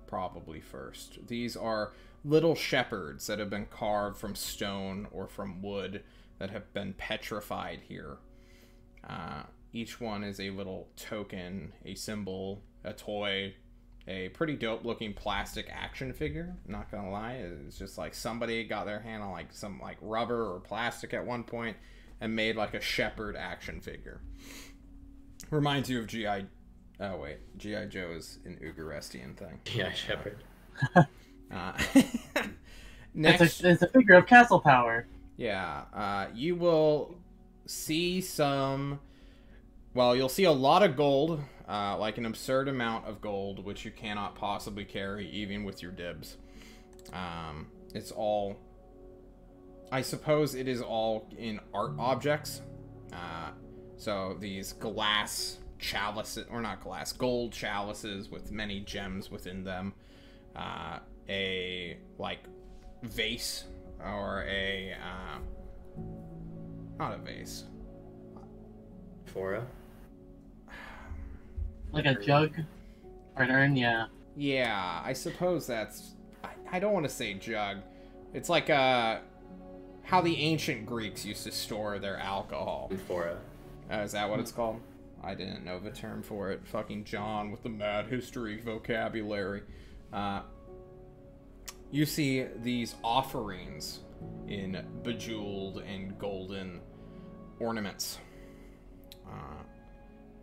probably first. These are little shepherds that have been carved from stone or from wood that have been petrified here. Each one is a little token, a symbol, a toy, a pretty dope looking plastic action figure. Not gonna lie, it's just like somebody got their hand on like some like rubber or plastic at one point and made like a shepherd action figure. Reminds you of G.I. Joe's an Ugarestian thing. Yeah, Shepherd. Next, It's a figure of castle power. yeah, you will see some. Well, you'll see a lot of gold, like an absurd amount of gold, which you cannot possibly carry even with your dibs. It's all, I suppose it is all in art objects. So these glass chalices, or not glass, gold chalices with many gems within them. A, like, vase, or a, not a vase. Fora. Like a jug or an urn, yeah. Yeah, I suppose that's... I don't want to say jug. It's like how the ancient Greeks used to store their alcohol. Fora. Is that what it's called? I didn't know the term for it. Fucking John with the mad history vocabulary. You see these offerings in bejeweled and golden ornaments.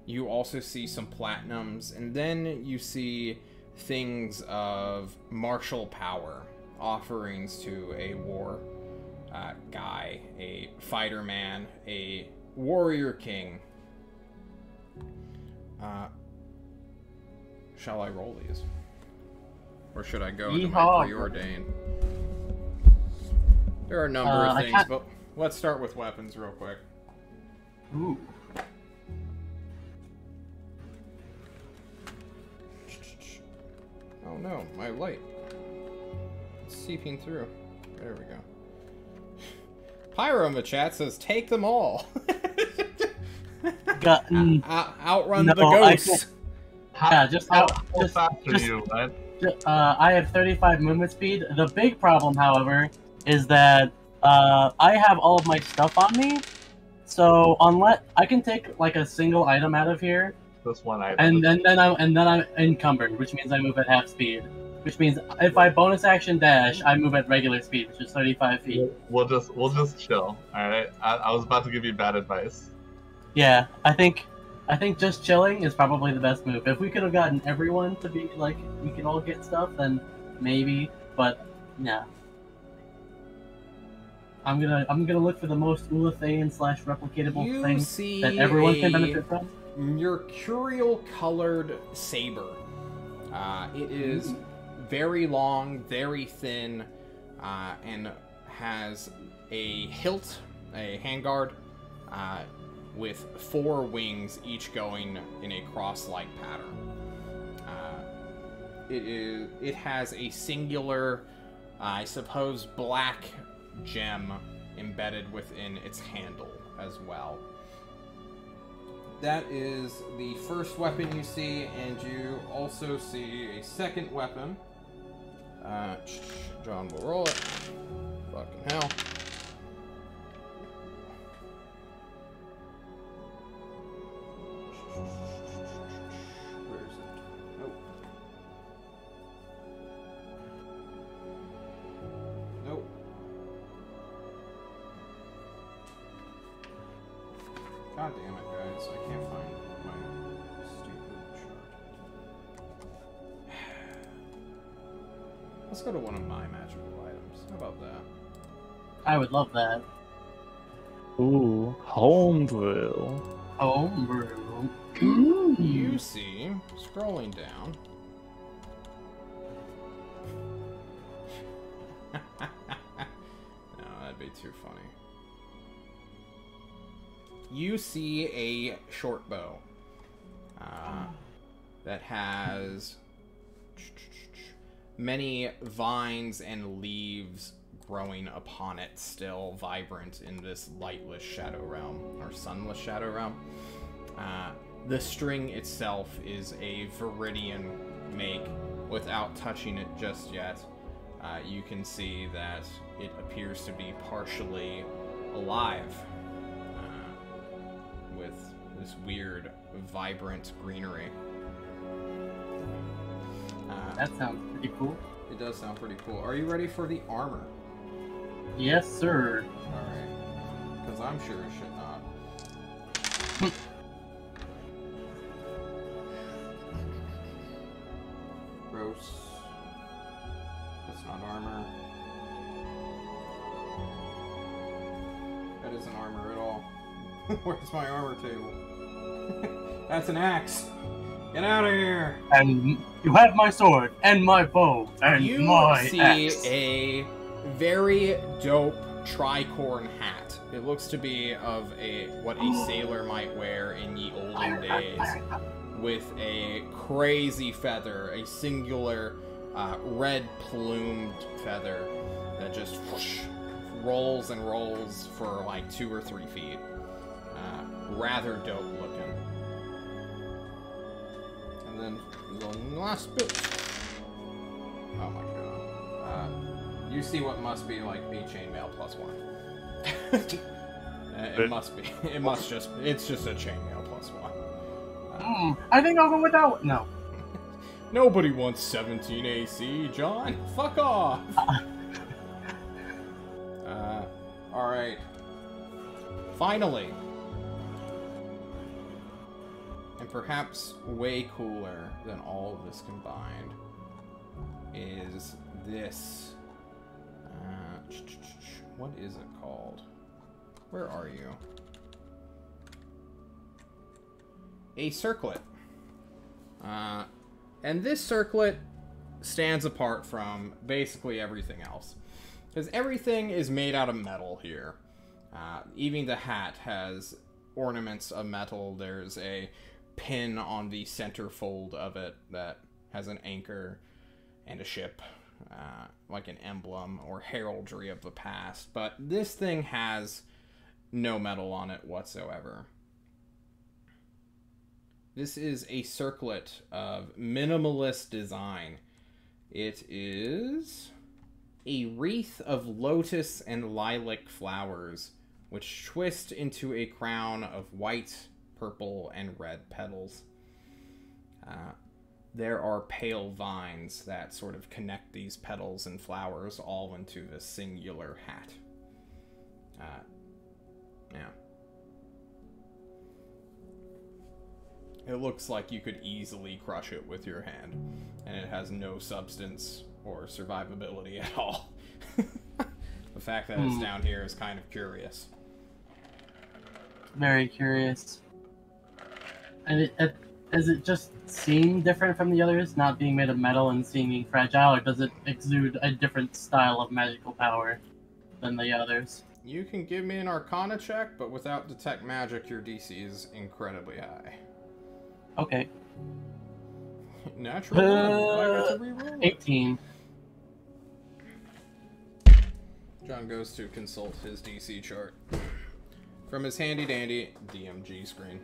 You also see some platinums, and then you see things of martial power, offerings to a war guy, a fighter man, a warrior king. Shall I roll these? Or should I go into my Yeehaw. preordained? There are a number of things, but let's start with weapons real quick. Ooh. Oh no, my light. It's seeping through. There we go. Pyro in the chat says, take them all. Outrun the ghosts. Yeah, just How just fast are just- you, bud? I have 35 movement speed. The big problem, however, is that I have all of my stuff on me. So unless I can take like a single item out of here, This one item. and then I'm encumbered, which means I move at half speed. Which means if I bonus action dash, I move at regular speed, which is 35 feet. We'll just chill. All right. I was about to give you bad advice. Yeah, I think just chilling is probably the best move. If we could have gotten everyone to be like we can all get stuff, then maybe. But yeah, I'm gonna look for the most Ulathane / replicatable You thing see that everyone can a benefit from. mercurial colored saber. It is very long, very thin, and has a hilt, a handguard, with 4 wings, each going in a cross-like pattern. It has a singular, I suppose, black gem embedded within its handle as well. That is the first weapon you see, and you also see a second weapon John will roll it. Fucking hell. Where is it? Nope. Nope. God damn it, guys. I can't find my stupid chart. Let's go to one of my magical items. How about that? I would love that. Ooh, homebrew. Homebrew. You see, scrolling down. No, that'd be too funny. You see a short bow that has many vines and leaves growing upon it, still vibrant in this lightless shadow realm, or sunless shadow realm. The string itself is a Viridian make. Without touching it just yet, you can see that it appears to be partially alive, with this weird, vibrant greenery. That sounds pretty cool. It does sound pretty cool. Are you ready for the armor? Yes, sir. Alright. Because I'm sure it should not. Gross. That's not armor. That isn't armor at all. Where's my armor table? That's an axe! Get out of here! And you have my sword, and my bow, and You my see axe. a very dope tricorn hat. It looks to be of what a sailor might wear in ye olden days, with a crazy feather, a singular red plumed feather that just whoosh, rolls and rolls for like 2 or 3 feet. Rather dope looking. And then the last bit. Oh my god. You see what must be like a chainmail +1. It must be. It's just a chainmail +1. I think I'll go with that one. No. Nobody wants 17 AC, John. Fuck off. Alright. Finally. And perhaps way cooler than all of this combined is this. What is it called? Where are you? A circlet. And this circlet stands apart from basically everything else. Because everything is made out of metal here. Even the hat has ornaments of metal. There's a pin on the center fold of it that has an anchor and a ship, like an emblem or heraldry of the past. But this thing has no metal on it whatsoever. This is a circlet of minimalist design. It is a wreath of lotus and lilac flowers, which twist into a crown of white, purple, and red petals. There are pale vines that sort of connect these petals and flowers all into this singular hat. Yeah. It looks like you could easily crush it with your hand, and it has no substance or survivability at all. The fact that it's down here is kind of curious. Very curious. And does it just seem different from the others, not being made of metal and seeming fragile, or does it exude a different style of magical power than the others? You can give me an Arcana check, but without Detect Magic, your DC is incredibly high. Okay. Natural one. I got to reroll it. 18. John goes to consult his DC chart from his handy-dandy DMG screen.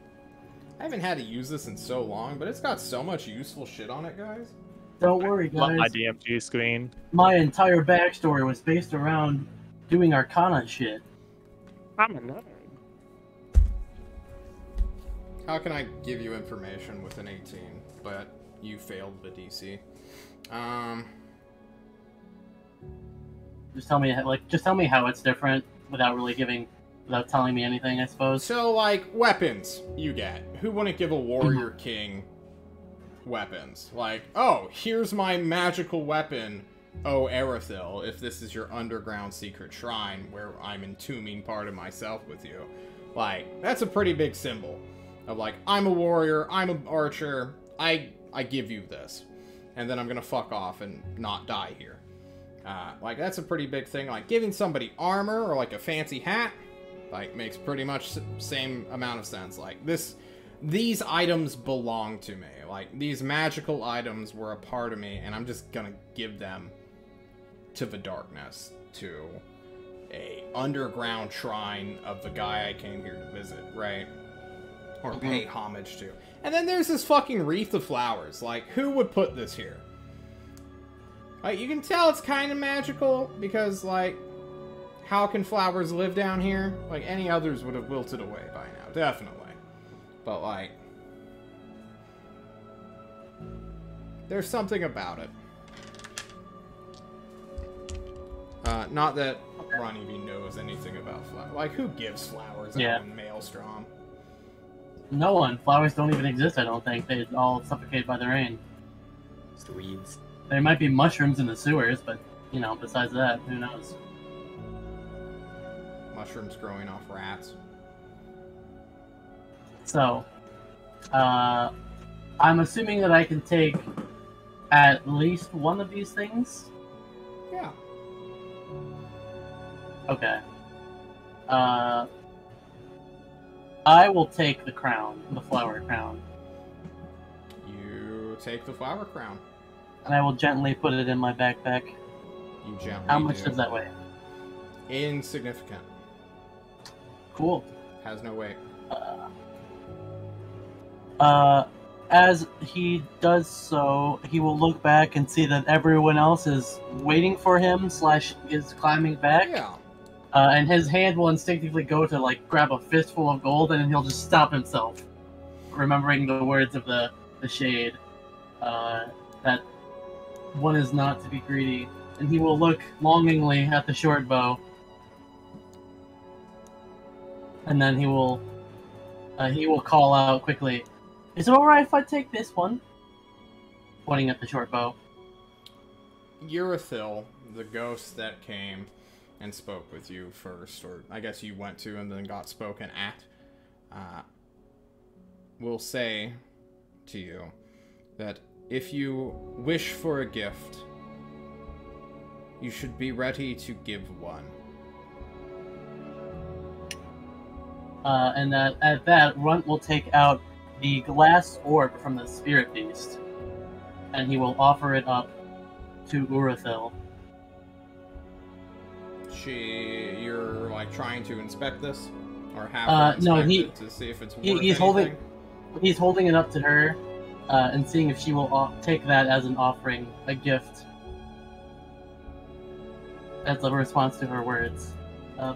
I haven't had to use this in so long, but it's got so much useful shit on it, guys. Don't worry, Love my guys. DMG screen. My entire backstory was based around doing Arcana shit. I'm a nerd. How can I give you information with an 18, but you failed the DC? Just tell me how it's different without telling me anything, I suppose. So, like, weapons you get. Who wouldn't give a warrior king weapons? Like, oh, here's my magical weapon, oh Erithil, if this is your underground secret shrine where I'm entombing part of myself with you. Like, that's a pretty big symbol of, like, I'm a warrior, I'm an archer, I give you this. And then I'm gonna fuck off and not die here. Like, that's a pretty big thing. Like, giving somebody armor or, like, a fancy hat, like, makes pretty much same amount of sense. Like, these items belong to me. Like, these magical items were a part of me, and I'm just gonna give them to the darkness, to a underground shrine of the guy I came here to visit, right? Or pay homage to. And then there's this fucking wreath of flowers. Like, who would put this here? Like, you can tell it's kind of magical, because, like, how can flowers live down here? Like, any others would have wilted away by now, definitely. But, like, there's something about it. Not that Ron even knows anything about flowers. Like, who gives flowers out in Maelstrom? No one. Flowers don't even exist, I don't think. They all suffocate by the rain. Just weeds. There might be mushrooms in the sewers, but, you know, besides that, who knows? Mushrooms growing off rats. So, I'm assuming that I can take at least one of these things? Yeah. Okay. I will take the crown, the flower crown. You take the flower crown. And I will gently put it in my backpack. You gently How much do. does that weigh? Insignificant. Cool. Has no weight. As he does so, he will look back and see that everyone else is waiting for him / is climbing back. Yeah. And his hand will instinctively go to, like, grab a fistful of gold, and then he'll just stop himself, remembering the words of the shade, that one is not to be greedy. And he will look longingly at the short bow, and then he will call out quickly, "Is it alright if I take this one?" Pointing at the short bow. Urithil, the ghost that came and spoke with you first, or I guess you went to and then got spoken at, will say to you that if you wish for a gift, you should be ready to give one. And that at that, Runt will take out the glass orb from the spirit beast, and he will offer it up to Urithil. You're like trying to inspect this, or have her no, inspect it to see if it's worth anything? He's holding it up to her, and seeing if she will take that as an offering, a gift, as a response to her words.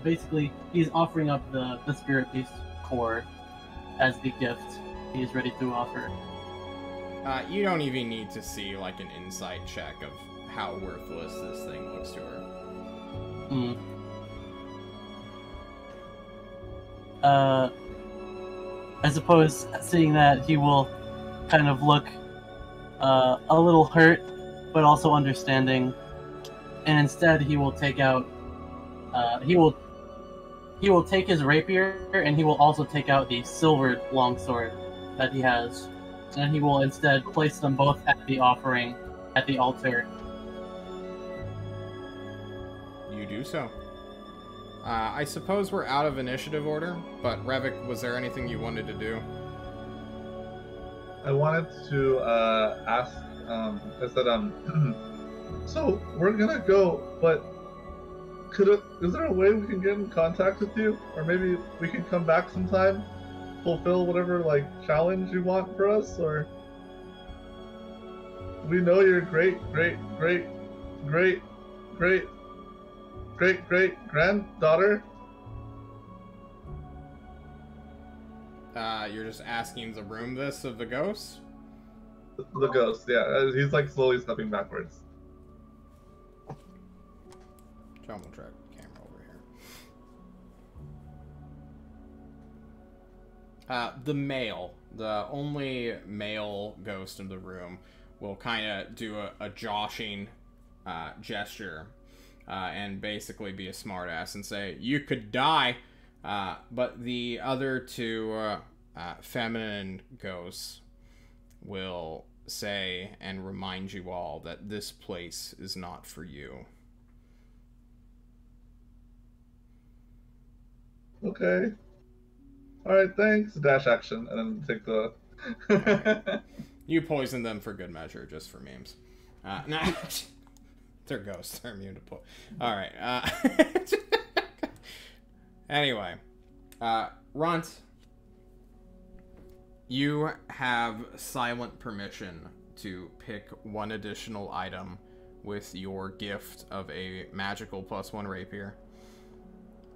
Basically, he's offering up the spirit beast core as the gift he is ready to offer. You don't even need to see like an insight check of how worthless this thing looks to her. I suppose seeing that, he will kind of look a little hurt, but also understanding, and instead he will take out he will take his rapier, and he will also take out the silvered longsword that he has, and he will instead place them both at the offering at the altar. You do so. I suppose we're out of initiative order, but Revik, was there anything you wanted to do? I wanted to ask, I said, so we're gonna go, but is there a way we can get in contact with you? Or maybe we can come back sometime, fulfill whatever, like, challenge you want for us, or... We know your great granddaughter. You're just asking the room this of the ghost? The ghost, yeah. He's like slowly stepping backwards. John will drag the camera over here. The male, the only male ghost in the room, will kind of do a joshing gesture and basically be a smartass and say, "You could die," but the other two feminine ghosts will say and remind you all that this place is not for you. Okay. Alright, thanks. Dash action, and then take the... You poison them for good measure, just for memes. Nah, they're ghosts. They're immune to poison. Alright, anyway. Runt, you have silent permission to pick one additional item with your gift of a magical +1 rapier,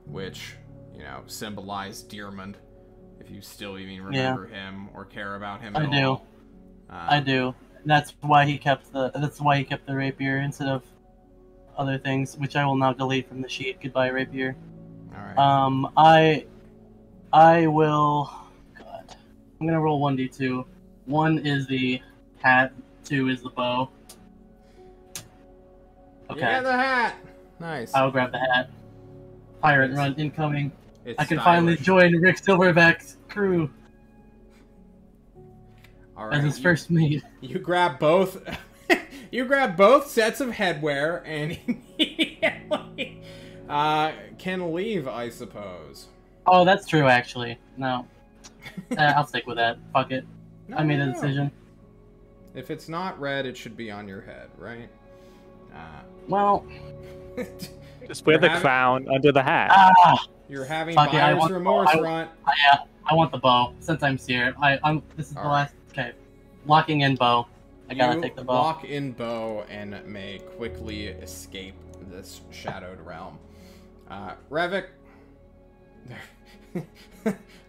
which, you know, symbolize Dearmond, if you still even remember him or care about him at all. I do. That's why he kept the rapier instead of other things, which I will now delete from the sheet. Goodbye, rapier. All right. I will. God, I'm gonna roll 1d2. 1 is the hat. 2 is the bow. Okay. You got the hat. Nice. I'll grab the hat. Pirate run incoming. It's I can stylish. finally join Rick Silverback's crew All right, as his first mate. You grab both. You grab both sets of headwear and immediately can leave, I suppose. Oh, that's true, actually. No. I'll stick with that. Fuck it. No, I made a no. decision. If it's not red, it should be on your head, right? Well, Just wear the having- crown under the hat. You're having Fuck it, I buyer's want- remorse, I- Runt. I want the bow. Since I'm here, this is the All last. Okay, locking in bow. I gotta You take the bow. lock in bow and may quickly escape this shadowed realm. Revik,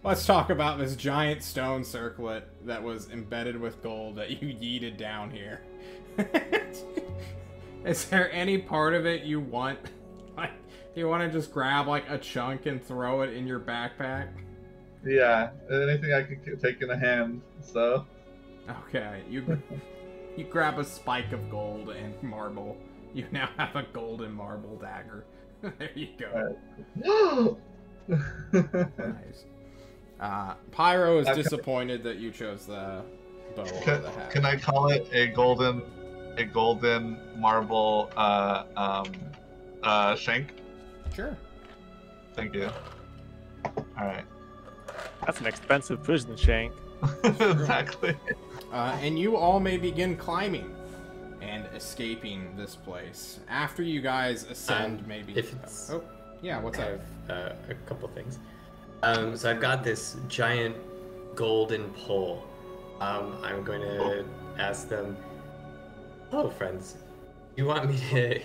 let's talk about this giant stone circlet that was embedded with gold that you yeeted down here. Is there any part of it you want? Like, do you want to just grab like a chunk and throw it in your backpack? Yeah, anything I can take in a hand, so... Okay, you grab a spike of gold and marble. You now have a golden marble dagger. There you go. Nice. Pyro is disappointed that you chose the bow over the hat. Can I call it a golden marble shank? Sure. Thank you. Alright. That's an expensive prison shank. Exactly. And you all may begin climbing and escaping this place. After you guys ascend, maybe... if it's- Oh, yeah, what's I up? have a couple things. So I've got this giant golden pole. I'm going to ask them, "Hello, friends. You want me to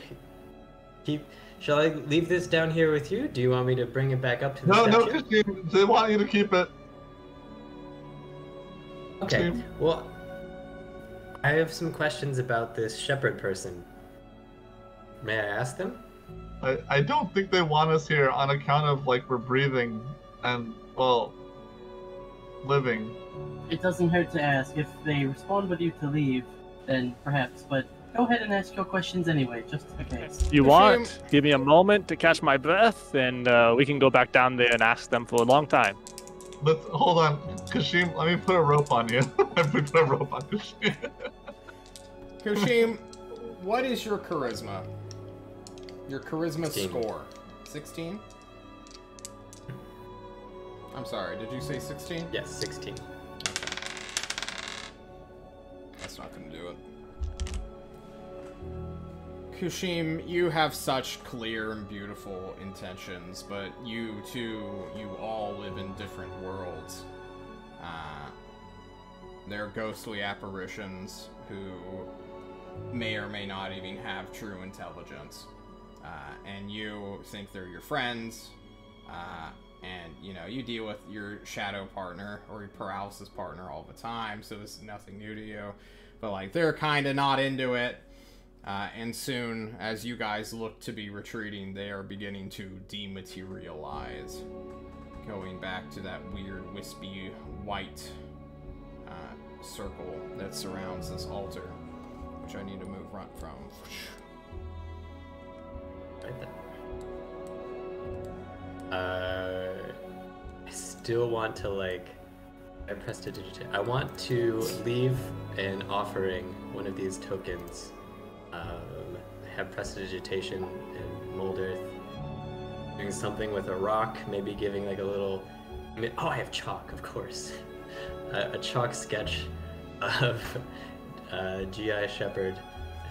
keep? Shall I leave this down here with you? Do you want me to bring it back up to the No, statue?" they want you to keep it. Okay. Well, I have some questions about this shepherd person. May I ask them? I don't think they want us here on account of, like, we're breathing and, well, living. It doesn't hurt to ask. If they respond with you to leave, then perhaps. But go ahead and ask your questions anyway, just in case. If you want, give me a moment to catch my breath, and we can go back down there and ask them for a long time. Let's hold on, Kashim. Let me put a rope on you. Let me put a rope on Kashim. Kushim, what is your charisma? Your charisma 16. score? 16? I'm sorry, did you say 16? Yes, 16. That's not gonna do it. Kushim, you have such clear and beautiful intentions, but you all live in different worlds. They're ghostly apparitions who may or may not even have true intelligence. And you think they're your friends, and, you know, you deal with your shadow partner or your paralysis partner all the time, so this is nothing new to you. But, like, they're kind of not into it. And soon, as you guys look to be retreating, they are beginning to dematerialize. Going back to that weird, wispy, white circle that surrounds this altar, which I need to move right from. Right there. I still want to, like, I prestidigitate. I want to leave an offering, one of these tokens. Have prestidigitation and mold earth. Doing something with a rock, maybe giving like a little. Oh, I have chalk, of course. A chalk sketch of GI Shepherd,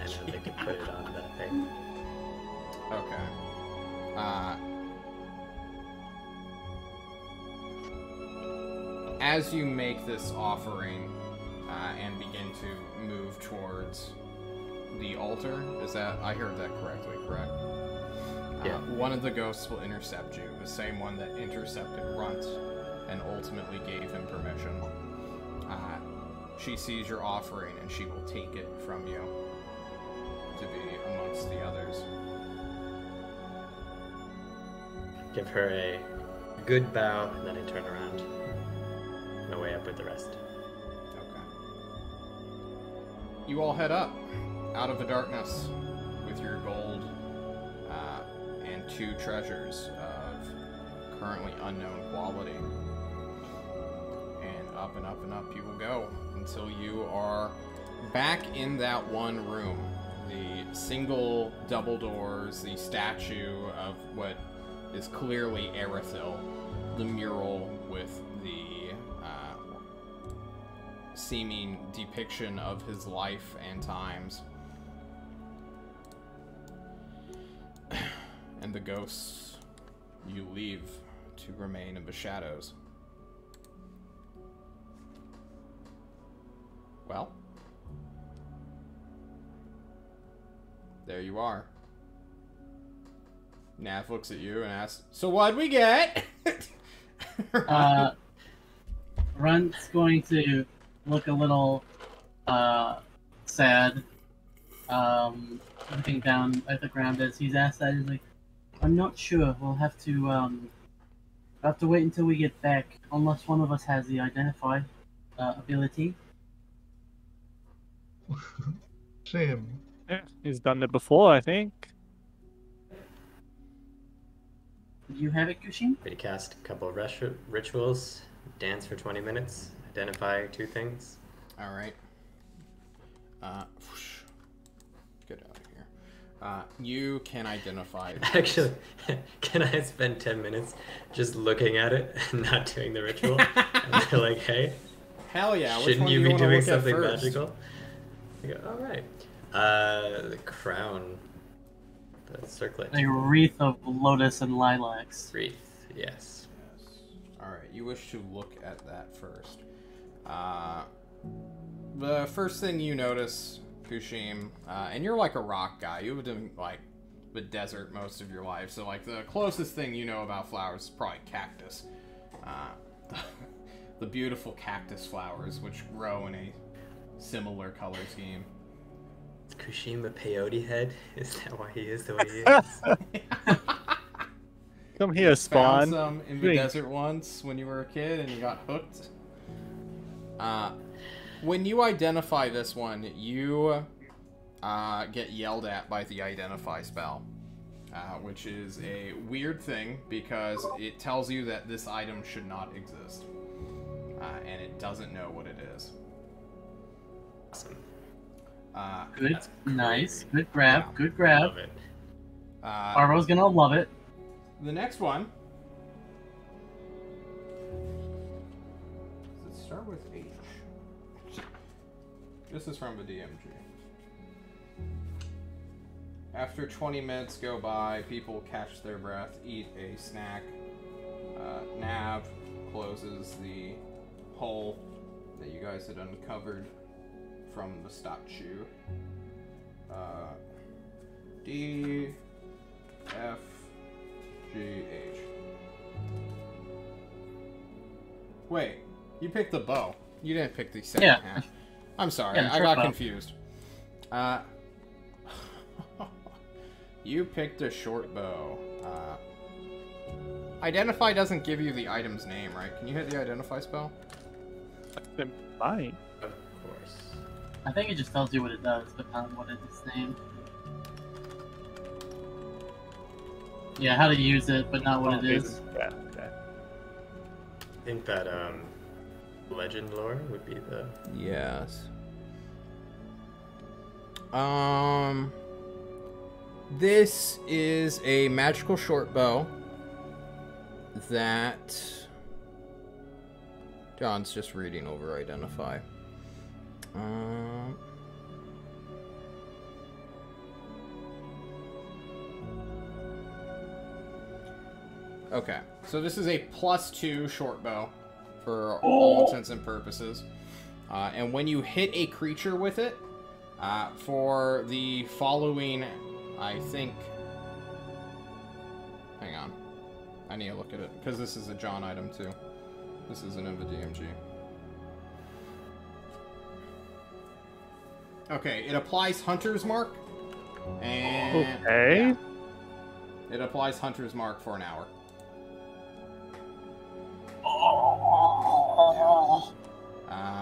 and they can put it on that thing. Okay. As you make this offering and begin to move towards the altar, is that, I heard that correctly, correct? Yeah. One of the ghosts will intercept you, the same one that intercepted Runt and ultimately gave him permission. She sees your offering and she will take it from you to be amongst the others. Give her a good bow, and then I turn around. My way up with the rest. Okay. You all head up out of the darkness with your gold and 2 treasures of currently unknown quality. And up and up and up you will go until you are back in that one room. The single double doors, the statue of what is clearly Erithil, the mural with the seeming depiction of his life and times, and the ghosts you leave to remain in the shadows. Well, there you are. Nav looks at you and asks, "So what'd we get?" Runt's going to look a little sad, looking down at the ground as he's asked that. He's like, "I'm not sure. We'll have to wait until we get back, unless one of us has the identify ability." Shame. Yeah, he's done it before, I think. Do you have it, Kushin? We cast a couple of rituals, dance for 20 minutes, identify 2 things. All right. Get out of here. You can identify. Actually, can I spend 10 minutes just looking at it and not doing the ritual? And they're like, hey, Hell yeah! Which shouldn't one you do be wanna doing look at something first? magical? I go, all right. The crown. The circlet. A wreath of lotus and lilacs. Wreath, yes. Alright, you wish to look at that first. The first thing you notice, Kushim, and you're like a rock guy. You've been doing, like, the desert most of your life, so, like, the closest thing you know about flowers is probably cactus. The beautiful cactus flowers, which grow in a similar color scheme. Is Kushima peyote head? Is that why he is the way he is? Come here, Found Spawn. some in the Drink. desert once when you were a kid and you got hooked. When you identify this one, you get yelled at by the identify spell, which is a weird thing because it tells you that this item should not exist, and it doesn't know what it is. Awesome. Good, That's nice, crazy. good grab, Yeah. good grab. Love it. Arvo's gonna love it. The next one. Does it start with H? This is from the DMG. After 20 minutes go by, people catch their breath, eat a snack. Nav closes the hole that you guys had uncovered from the statue D, F, G, H. Wait, you picked the bow. You didn't pick the second half. I'm sorry, Yeah, I got bow. confused. You picked a short bow. Identify doesn't give you the item's name, right? Can you hit the identify spell? Fine. Of course. I think it just tells you what it does, but not what it's named. Yeah, how to use it, but not what it is. Yeah, okay. I think that legend lore would be the. Yes. This is a magical short bow that John's just reading over identify. Okay, so this is a +2 short bow for all intents and purposes. And when you hit a creature with it, for the following, I think... Hang on. I need to look at it, because this is a John item too. This isn't in the DMG. Okay, it applies Hunter's Mark. And... Okay. yeah. It applies Hunter's Mark for an hour.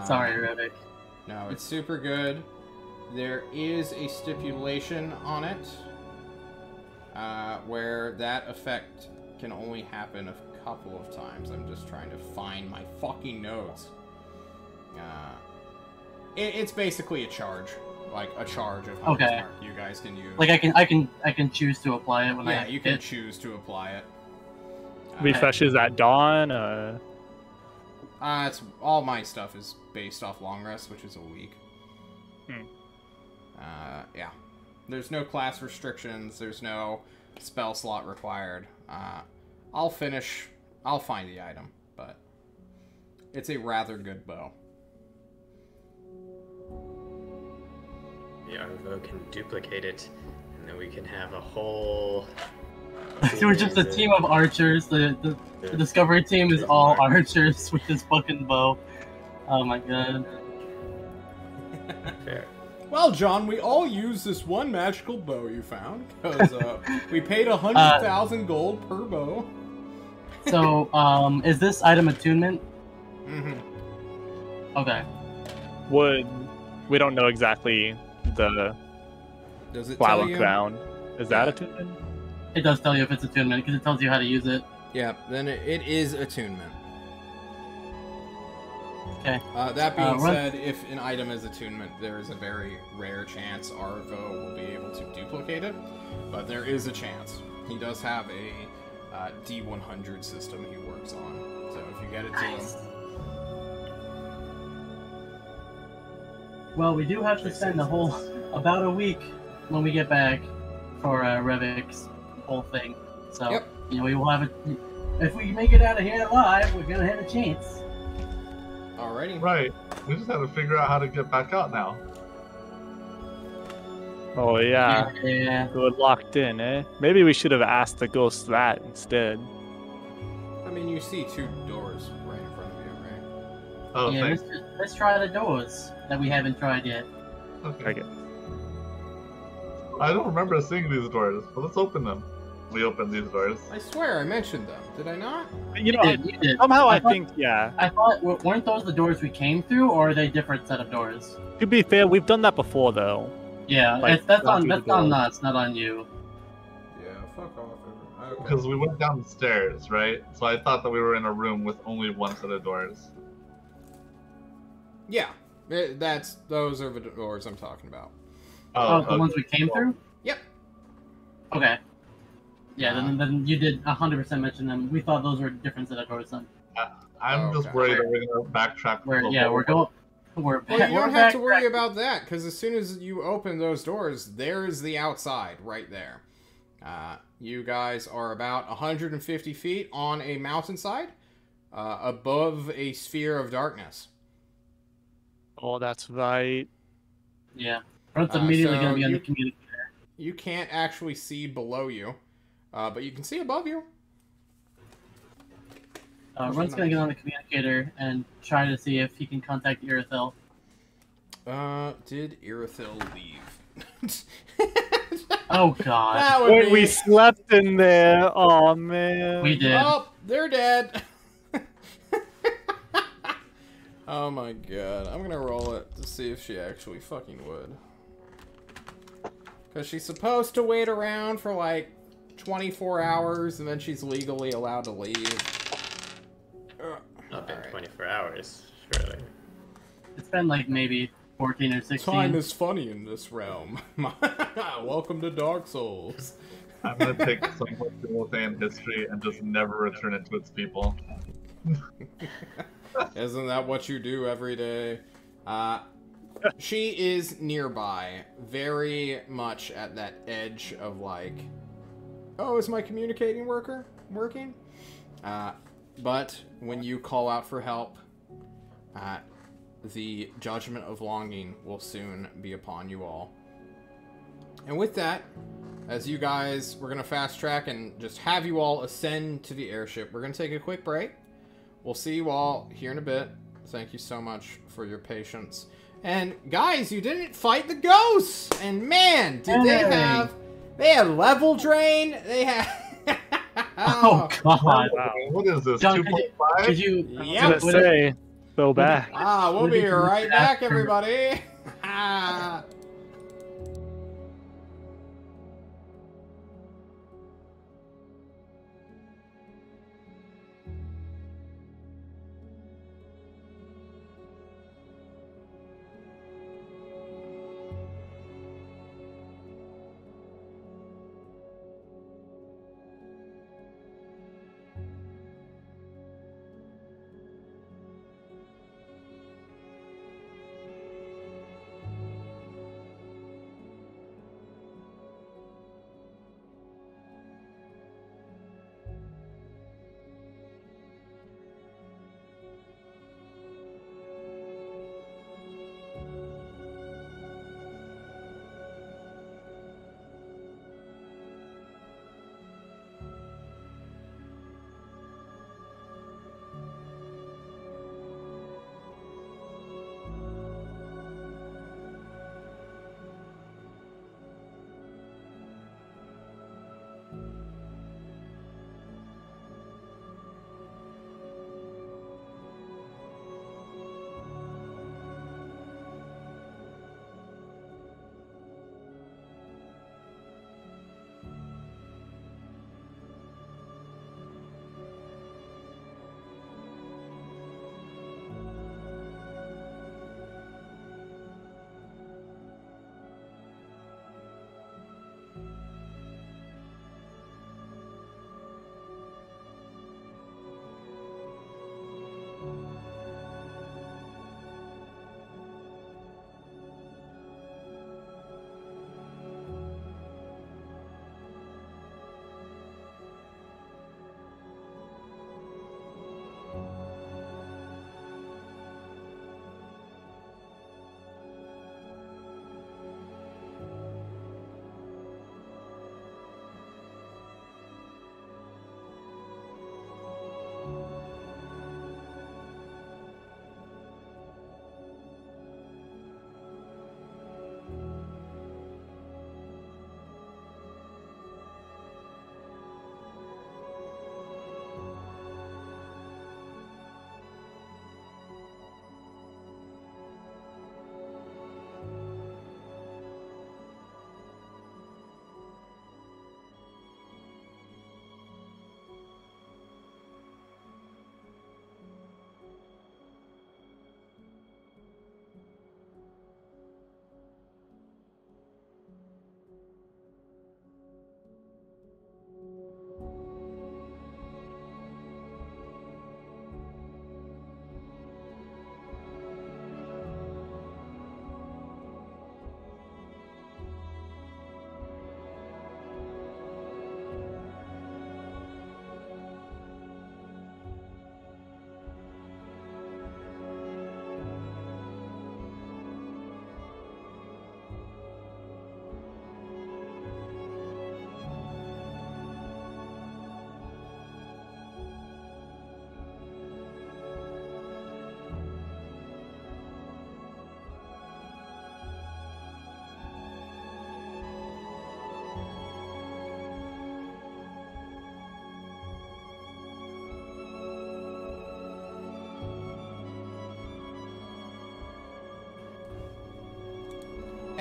Sorry, Revik. No, it's super good. There is a stipulation on it where that effect can only happen a couple of times. I'm just trying to find my fucking notes. It's basically a charge, like a charge of Hunter's Okay. Mark you guys can use. Like I can choose to apply it when I yeah, you can hit. choose to apply it. Refreshes at dawn. It's all my stuff is based off long rest, which is a week. Yeah. There's no class restrictions. There's no spell slot required. I'll find the item, but it's a rather good bow. The Arvo can duplicate it, and then we can have a whole. So we're just a team of archers. The Discovery team is all archers with this fucking bow. Oh my god. Fair. Well, John, we all use this one magical bow you found because we paid 100,000 gold per bow. So, is this item attunement? Mm-hmm. Okay. We don't know exactly the Does it flower tell you? crown. Is that attunement? It does tell you if it's attunement because it tells you how to use it. Yeah, then it is attunement. Okay. That being run- said, if an item is attunement, there is a very rare chance Arvo will be able to duplicate it, but there is a chance. He does have a D100 system he works on, so if you get it to him... Well, we do have to spend about a week when we get back for Revik's whole thing. So, Yep. we will have it. If we make it out of here alive, we're gonna have a chance. Alrighty. Right. We just have to figure out how to get back out now. Oh yeah. Yeah. We were locked in, eh? Maybe we should have asked the ghost that instead. I mean, you see two doors right in front of you, right? Oh, Yeah, thanks. let's try the doors that we haven't tried yet. Okay. Okay. I don't remember seeing these doors, but let's open them. We open these doors. I swear I mentioned them. Did I not? You know, You did. somehow I thought- think, yeah. I thought, weren't those the doors we came through, or are they different set of doors? To be fair, we've done that before, though. Yeah, Like, that's not on through the that's on door. us, not on you. Yeah, fuck off. Okay. Because we went down the stairs, right? So I thought that we were in a room with only one set of doors. Yeah, those are the doors I'm talking about. Oh, the okay. ones we came through? Yep. Okay. Yeah, then you did 100% mention them. We thought those were different set of doors then. I'm just Okay. worried that we're gonna backtrack. We're the whole- we're going. We're Well, you we're don't have to back- worry about that, because as soon as you open those doors, there's the outside right there. You guys are about 150 feet on a mountainside above a sphere of darkness. Oh, that's right. Yeah. Runt's immediately so going to be on you- the communicator. You can't actually see below you, but you can see above you. Runt's going to get on the communicator and try to see if he can contact Irithel. Did Irithel leave? Oh god. That would Wait, be... we slept in there. Oh man. We did. Oh, they're dead. Oh my god. I'm gonna roll it to see if she actually fucking would. Because she's supposed to wait around for like 24 hours and then she's legally allowed to leave. Not been Alright. 24 hours, surely. It's been like maybe 14 or 16. Time is funny in this realm. Welcome to Dark Souls. I'm gonna take some European history and just never return it to its people. Isn't that what you do every day? She is nearby, very much at that edge of like, oh, is my communicating worker working? But when you call out for help, the judgment of longing will soon be upon you all. And with that, as you guys, we're going to fast track and just have you all ascend to the airship. We're going to take a quick break. We'll see you all here in a bit. Thank you so much for your patience. And guys, you didn't fight the ghosts! And man, did they have... They had level drain. They had... Oh god. Wow. What is this? John, 2.5? Could you? Yeah. I was gonna say, go back. We'll What be did you right back, after- everybody.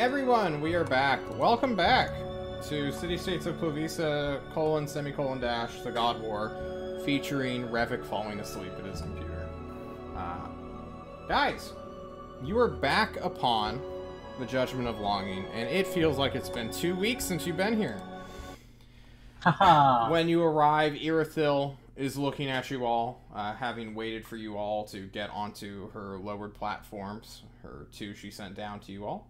Everyone, we are back. Welcome back to City States of Klovisa, ; the God War, featuring Revik falling asleep at his computer. Guys, you are back upon the Judgment of Longing, and it feels like it's been 2 weeks since you've been here. When you arrive, Irithil is looking at you all, having waited for you all to get onto her lowered platforms, her 2 she sent down to you all.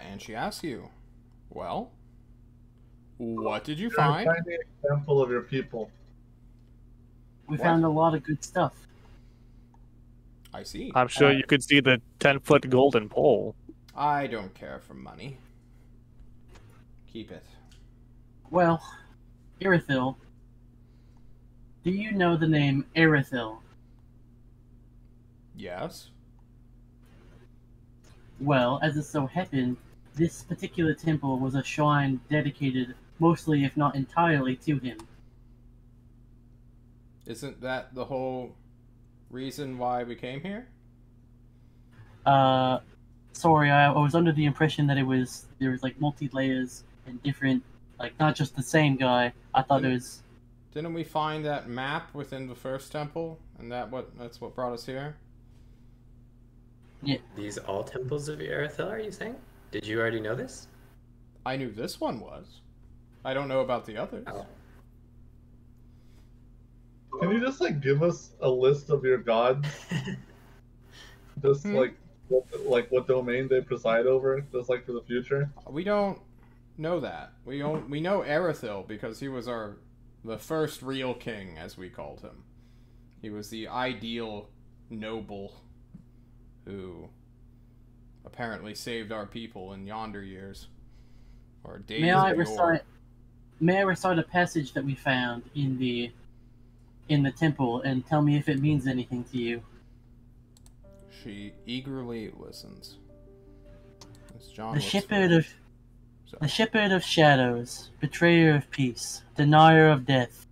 And she asks you, well, what did you find? Find the example of your people. We found a lot of good stuff. I see. I'm sure you could see the 10-foot golden pole. I don't care for money. Keep it. Well, Irithil, do you know the name Irithil? Yes. Well, as it so happened, this particular temple was a shrine dedicated mostly, if not entirely, to him. Isn't that the whole reason why we came here? Sorry, I was under the impression that there was like multi-layers and different, like not just the same guy. I thought it was... Didn't we find that map within the first temple, and that's what brought us here? Yeah. These all temples of Irithil, are you saying? Did you already know this? I knew this one was. I don't know about the others. Oh. Can you just give us a list of your gods? Just what domain they preside over, just for the future? We don't know that. We know Irithil because he was the first real king, as we called him. He was the ideal noble who apparently saved our people in yonder years, or days May I of yore. recite a passage that we found in the temple, and tell me if it means anything to you? She eagerly listens. As John The looks shepherd of shadows, betrayer of peace, denier of death.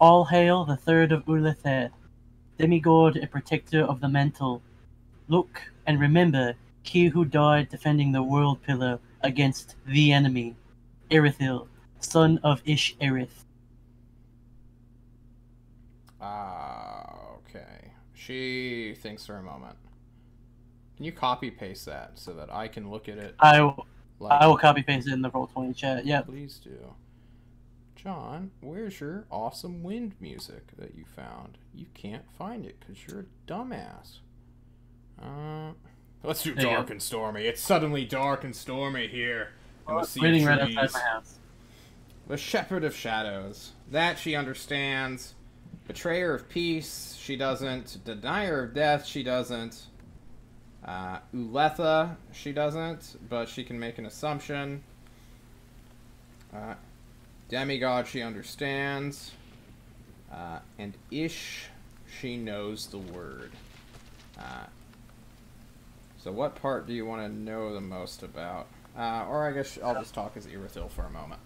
All hail the third of Ulether, demigod and protector of the mental. Look and remember he who died defending the world pillar against the enemy, Irithil, son of Ish-Erith. Okay. She thinks for a moment. Can you copy paste that so that I can look at it? I will copy paste it in the Roll20 chat. Yep. Please do. John, where's your awesome wind music that you found? You can't find it because you're a dumbass. Let's do dark and stormy. It's suddenly dark and stormy here in the sea Waiting of right trees. outside my house. The shepherd of shadows. That she understands. Betrayer of peace, she doesn't. Denier of death, she doesn't. Uletha, she doesn't, but she can make an assumption. Demigod, she understands. And Ish, she knows the word. So what part do you want to know the most about? Or I guess I'll just talk as Irithil for a moment.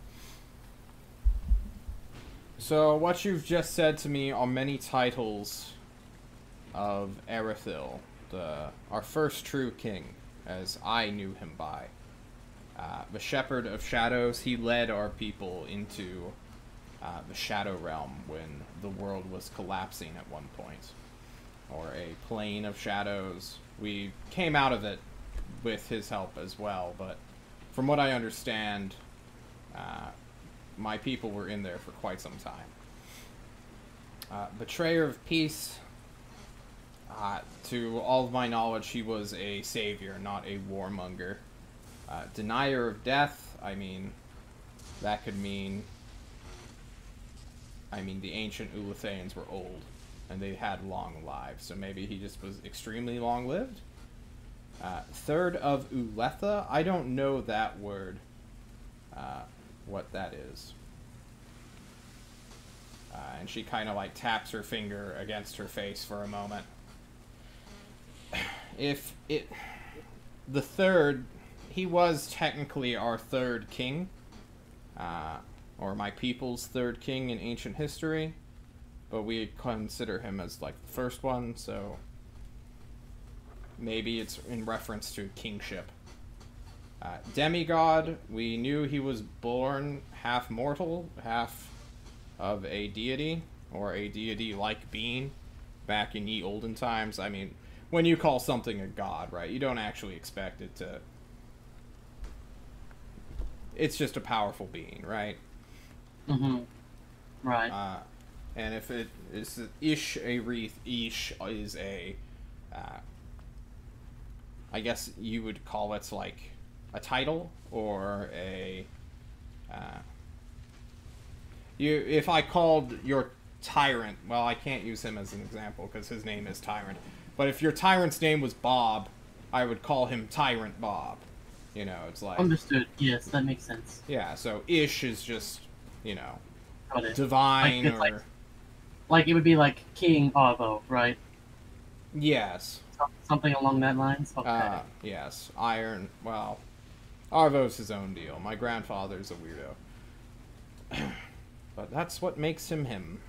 So what you've just said to me are many titles of Irithil, our first true king, as I knew him by. The Shepherd of Shadows, he led our people into the Shadow Realm when the world was collapsing at one point. Or a plane of shadows. We came out of it with his help as well, but from what I understand, my people were in there for quite some time. Betrayer of Peace, to all of my knowledge, he was a savior, not a warmonger. Denier of Death, I mean, that could mean... the ancient Ulethaeans were old, and they had long lives, so maybe he just was extremely long-lived. Third of Uletha, I don't know that word, what that is. And she kind of taps her finger against her face for a moment. The third, he was technically our third king, or my people's third king in ancient history, but we consider him as the first one, so maybe it's in reference to kingship. Demigod, we knew he was born half mortal, half of a deity, or a deity-like being, back in ye olden times. I mean, when you call something a god, right, you don't actually expect it to... It's just a powerful being, right? Mm-hmm. Right. And if it is Ish a wreath, Ish is a... I guess you would call it, like, a title, or a... if I called your tyrant, well, I can't use him as an example because his name is Tyrant. But if your tyrant's name was Bob, I would call him Tyrant Bob. You know, it's like... Understood. Yes, that makes sense. Yeah, so Ish is just, you know, Got it. divine, like, or... Like, it would be like King Arvo, right? Yes. Something along that lines? Okay. Yes. Iron... Well, Arvo's his own deal. My grandfather's a weirdo. But that's what makes him him.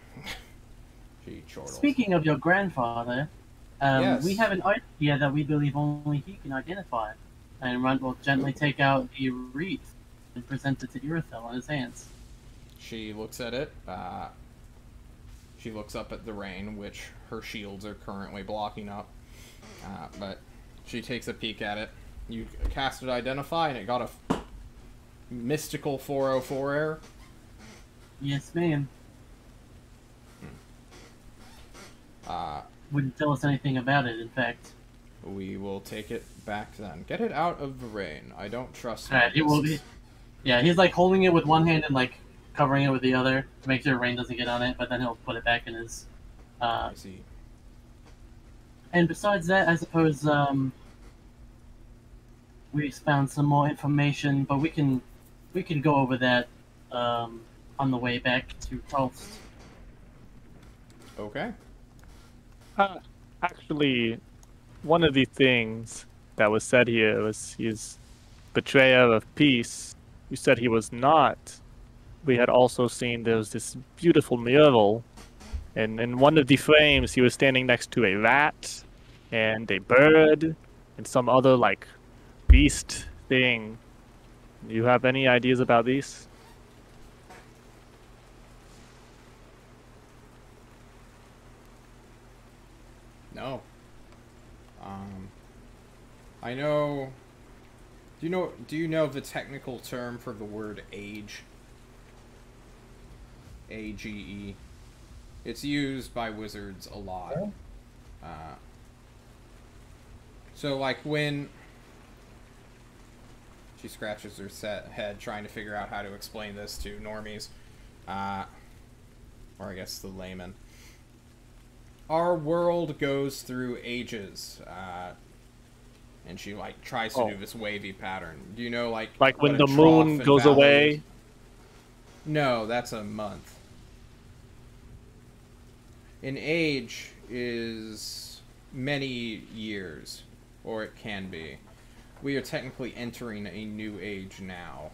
Gee, chortles. Speaking of your grandfather, Yes. we have an idea that we believe only he can identify. And Runt will gently take out the wreath and present it to Irithel in his hands. She looks at it. She looks up at the rain, which her shields are currently blocking up. But she takes a peek at it. You casted Identify, and it got a mystical 404 error. Yes, ma'am. Wouldn't tell us anything about it, in fact. We will take it back then. Get it out of the rain. I don't trust Alright, it will be. Yeah, he's like holding it with one hand and like covering it with the other to make sure rain doesn't get on it, but then he'll put it back in his. I see. And besides that, I suppose we found some more information, but we can go over that on the way back to Tulst. Okay. Actually, one of the things that was said here was he's betrayer of peace. You said he was not. We had also seen there was this beautiful mural, and in one of the frames he was standing next to a rat and a bird and some other like beast thing. Do you have any ideas about these? No. I know... Do you know the technical term for the word age? AGE. It's used by wizards a lot. So, like, when... She scratches her head trying to figure out how to explain this to normies. Or I guess the layman. Our world goes through ages. And she, like, tries to do this wavy pattern. Do you know, like when the moon goes away? No, that's a month. An age is many years, or it can be. We are technically entering a new age now.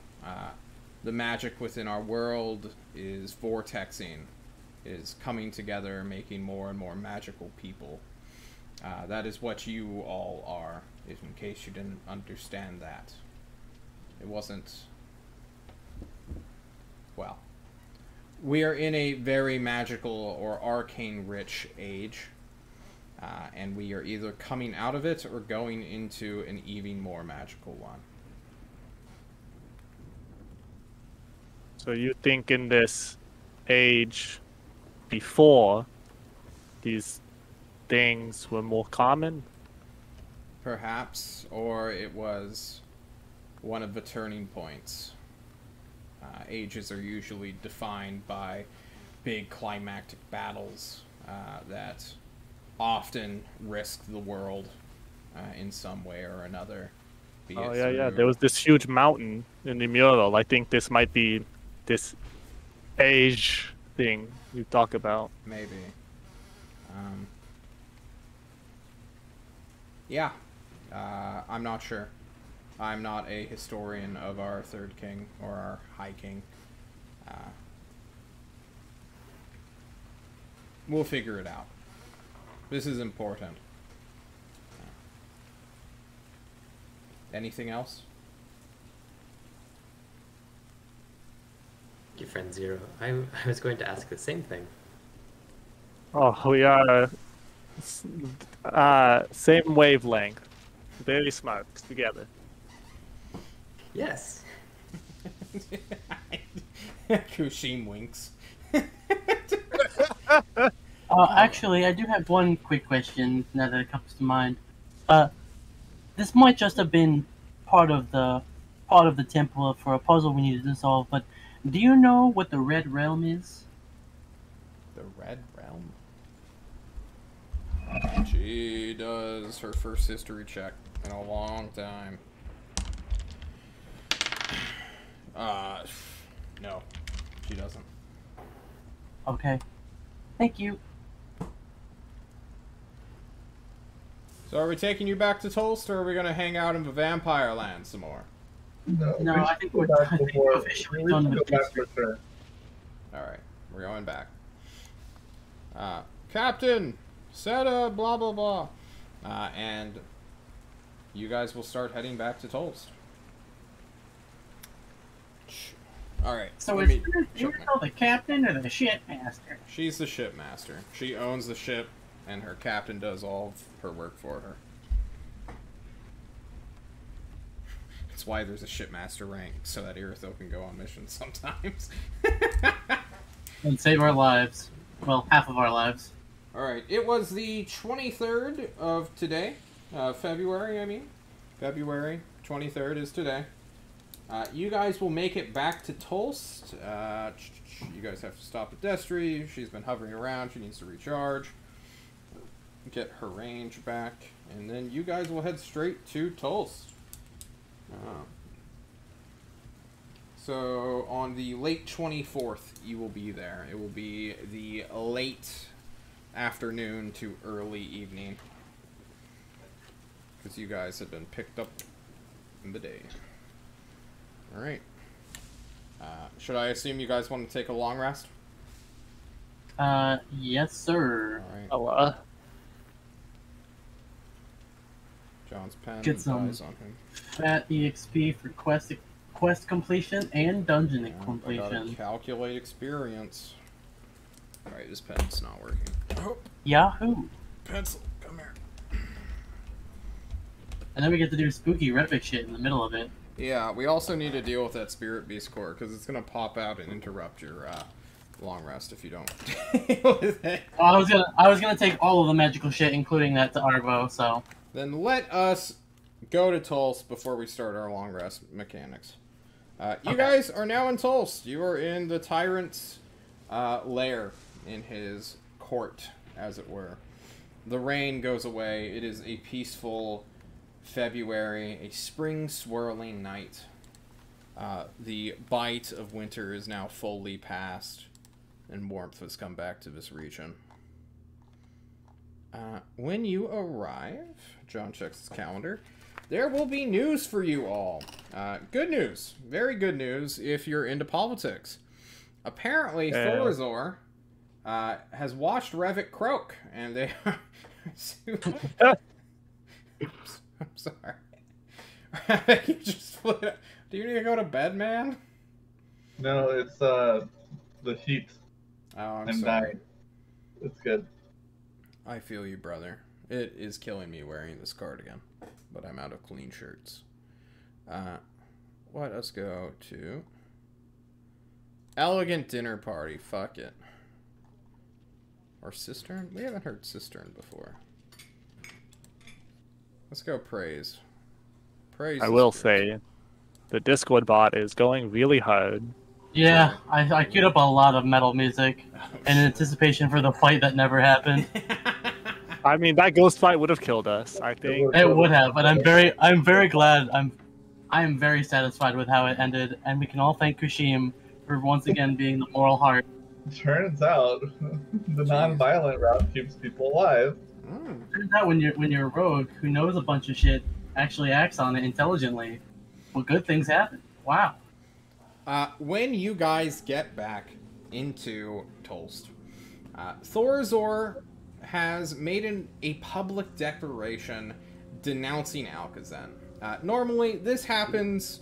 The magic within our world is vortexing, is coming together, making more and more magical people. That is what you all are, in case you didn't understand that. It wasn't... Well, we are in a very magical or arcane-rich age, and we are either coming out of it or going into an even more magical one. So you think in this age before, these things were more common? Perhaps, or it was one of the turning points. Ages are usually defined by big climactic battles that often risk the world in some way or another. Oh, yeah. There was this huge mountain in the mural. I think this might be this age thing you talk about. Maybe. Yeah. I'm not sure. I'm not a historian of our third king or our high king. We'll figure it out. This is important. Anything else? your friend Zero. I was going to ask the same thing. Oh, we are same wavelength. Very smart together. Yes. Kushim winks. Actually, I do have one quick question now that it comes to mind. This might just have been part of the temple for a puzzle we needed to solve, but do you know what the Red Realm is? The Red Realm? She does her first history check in a long time. No, she doesn't. Okay. Thank you. So are we taking you back to Tolst, or are we gonna hang out in the Vampire Land some more? No, No, we I should think go we're back I think before. we're officially We done should go with back this. for sure. Alright, we're going back. Captain! Seta, blah blah blah. And you guys will start heading back to Tolst. Alright, So let is me... you the captain or the shipmaster? She's the shipmaster. She owns the ship, and her captain does all of her work for her. That's why there's a shipmaster rank, so that Iritho can go on missions sometimes. And save our lives. Well, half of our lives. Alright, it was the 23rd of today. February, I mean. February 23rd is today. You guys will make it back to Tolst. You guys have to stop at Destry. She's been hovering around. She needs to recharge. Get her range back. And then you guys will head straight to Tolst. So on the late 24th, you will be there. It will be the late afternoon to early evening. Because you guys have been picked up in the day. Alright. Should I assume you guys want to take a long rest? Yes, sir. Alright. John's pen Get some dies on him. fat EXP for quest completion and dungeon I gotta completion. calculate experience. Alright, this pen's not working. Oh, Yahoo! pencil, come here. And then we get to do spooky epic shit in the middle of it. Yeah, we also need to deal with that Spirit Beast core, because it's going to pop out and interrupt your long rest if you don't deal with it. I was gonna take all of the magical shit, including that to Arvo, so. Then let us go to Tulst before we start our long rest mechanics. You guys are now in Tulst. You are in the Tyrant's lair, in his court, as it were. The rain goes away. It is a peaceful February, a spring swirling night. The bite of winter is now fully past, and warmth has come back to this region. When you arrive, John checks his calendar, there will be news for you all. Good news. Very good news if you're into politics. Apparently, Thorazor has watched Revit croak, and they are... Oops, I'm sorry. You just split up. Do you need to go to bed, man? No, it's the heat. Oh, I'm I'm sorry. dying. It's good. I feel you, brother. It is killing me wearing this cardigan, but I'm out of clean shirts. Let us go to Elegant Dinner Party. Fuck it. Or Cistern? We haven't heard Cistern before. Let's go Praise. Praise. I will say, the Discord bot is going really hard. Yeah, I queued up a lot of metal music in anticipation for the fight that never happened. I mean, that ghost fight would have killed us, I think. It would have, but I'm very glad. I am very satisfied with how it ended, and we can all thank Kushim for once again being the moral heart. Turns out, the non-violent route keeps people alive. Turns out when you're a rogue who knows a bunch of shit actually acts on it intelligently, well, good things happen. Wow. When you guys get back into Tolst, Thorazor has made a public declaration denouncing Alcazan. Normally, this happens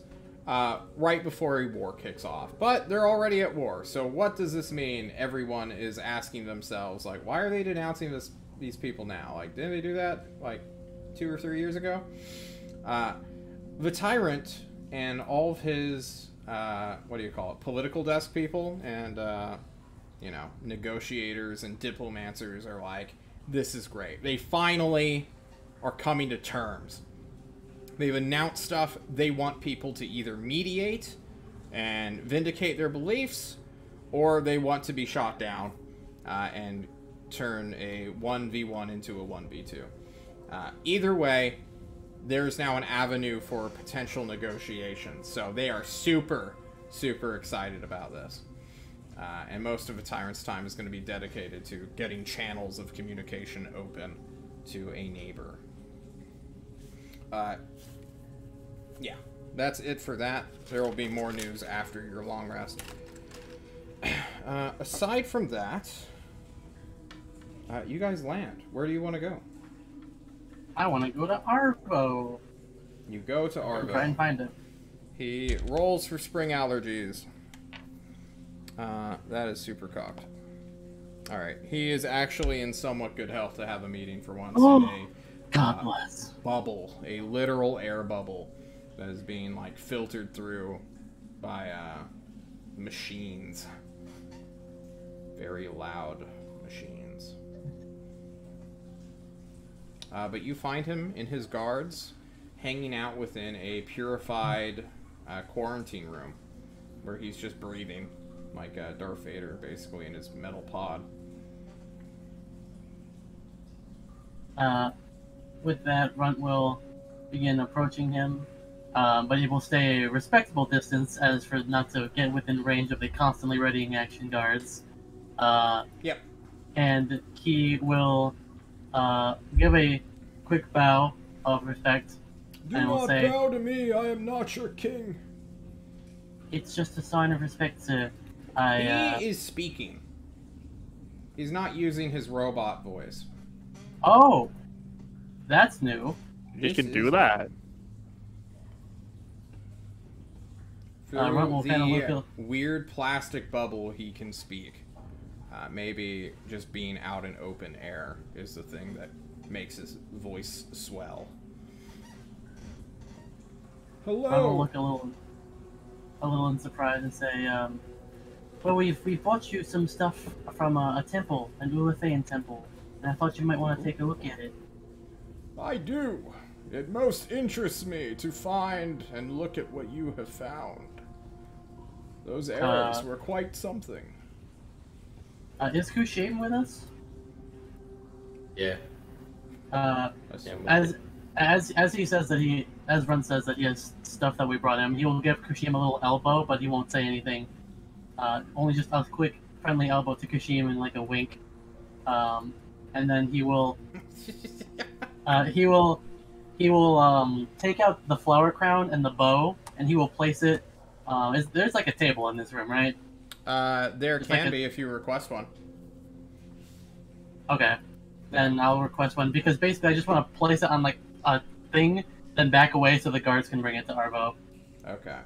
right before a war kicks off. But they're already at war, so what does this mean? Everyone is asking themselves, like, why are they denouncing these people now? Like, didn't they do that, like, 2 or 3 years ago? The Tyrant and all of his, what do you call it, political desk people and, you know, negotiators and diplomancers are like, this is great. They finally are coming to terms. They've announced stuff. They want people to either mediate and vindicate their beliefs, or they want to be shot down and turn a 1v1 into a 1v2. Either way, there's now an avenue for potential negotiations. So they are super, super excited about this. And most of the Tyrant's time is going to be dedicated to getting channels of communication open to a neighbor. Yeah, that's it for that. There will be more news after your long rest. Aside from that, you guys land. Where do you want to go? I want to go to Arvo. You go to Arvo. Try and find it. He rolls for spring allergies. That is super cocked. Alright, he is actually in somewhat good health to have a meeting for once. Oh, in a God bless. bubble, a literal air bubble that is being, like, filtered through by machines. Very loud machines. But you find him in his guards, hanging out within a purified quarantine room, where he's just breathing like Darth Vader, basically, in his metal pod. With that, Runt will begin approaching him, but he will stay a respectable distance as for not to get within range of the constantly readying action guards. Yep. And he will give a quick bow of respect. Do and will not say, bow to me, I am not your king. It's just a sign of respect, sir. He is speaking. He's not using his robot voice. Oh! That's new. You can do that. Through Runt will the weird plastic bubble, he can speak. Maybe just being out in open air is the thing that makes his voice swell. Hello. I will look a little in surprise and say, well, we bought you some stuff from a temple, an Ulathaean temple, and I thought you might want to take a look at it. I do. It most interests me to find and look at what you have found. Those arrows were quite something. Is Kushim with us? Yeah. As he says that as Run says that he has stuff that we brought him, he will give Kushim a little elbow, but he won't say anything. Only just a quick, friendly elbow to Kushim and like a wink. And then he will take out the flower crown and the bow, and he will place it. There's like a table in this room, right? There can be if you request one. Okay. Then I'll request one, because basically I just want to place it on like a thing, then back away so the guards can bring it to Arvo. Okay.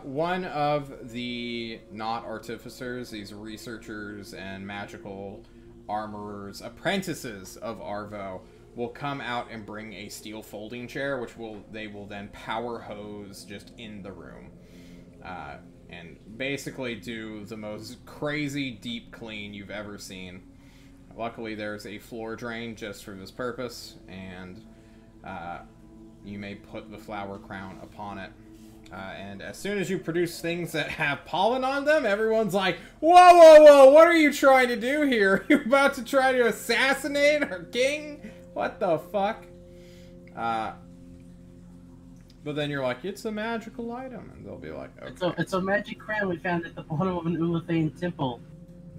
One of the not artificers, these researchers and magical armorers, apprentices of Arvo, will come out and bring a steel folding chair, which they will then power hose just in the room. And basically do the most crazy deep clean you've ever seen. Luckily, there's a floor drain just for this purpose, and you may put the flower crown upon it. And as soon as you produce things that have pollen on them, everyone's like, whoa, whoa, whoa, what are you trying to do here? Are you about to try to assassinate our king? What the fuck? But then you're like, it's a magical item. And they'll be like, okay. It's a magic crown we found at the bottom of an Ulathaean temple.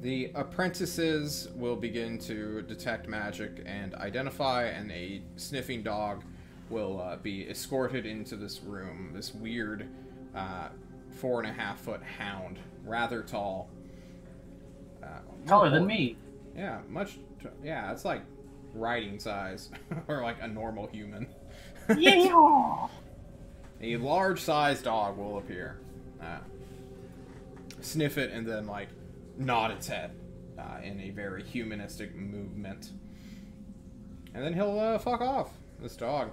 The apprentices will begin to detect magic and identify, and a sniffing dog will be escorted into this room. This weird 4.5-foot hound, rather tall. Taller than me. Yeah, yeah, it's like riding size, or like a normal human. Yeah. A large-sized dog will appear. Sniff it and then, like, nod its head in a very humanistic movement. And then he'll fuck off, this dog.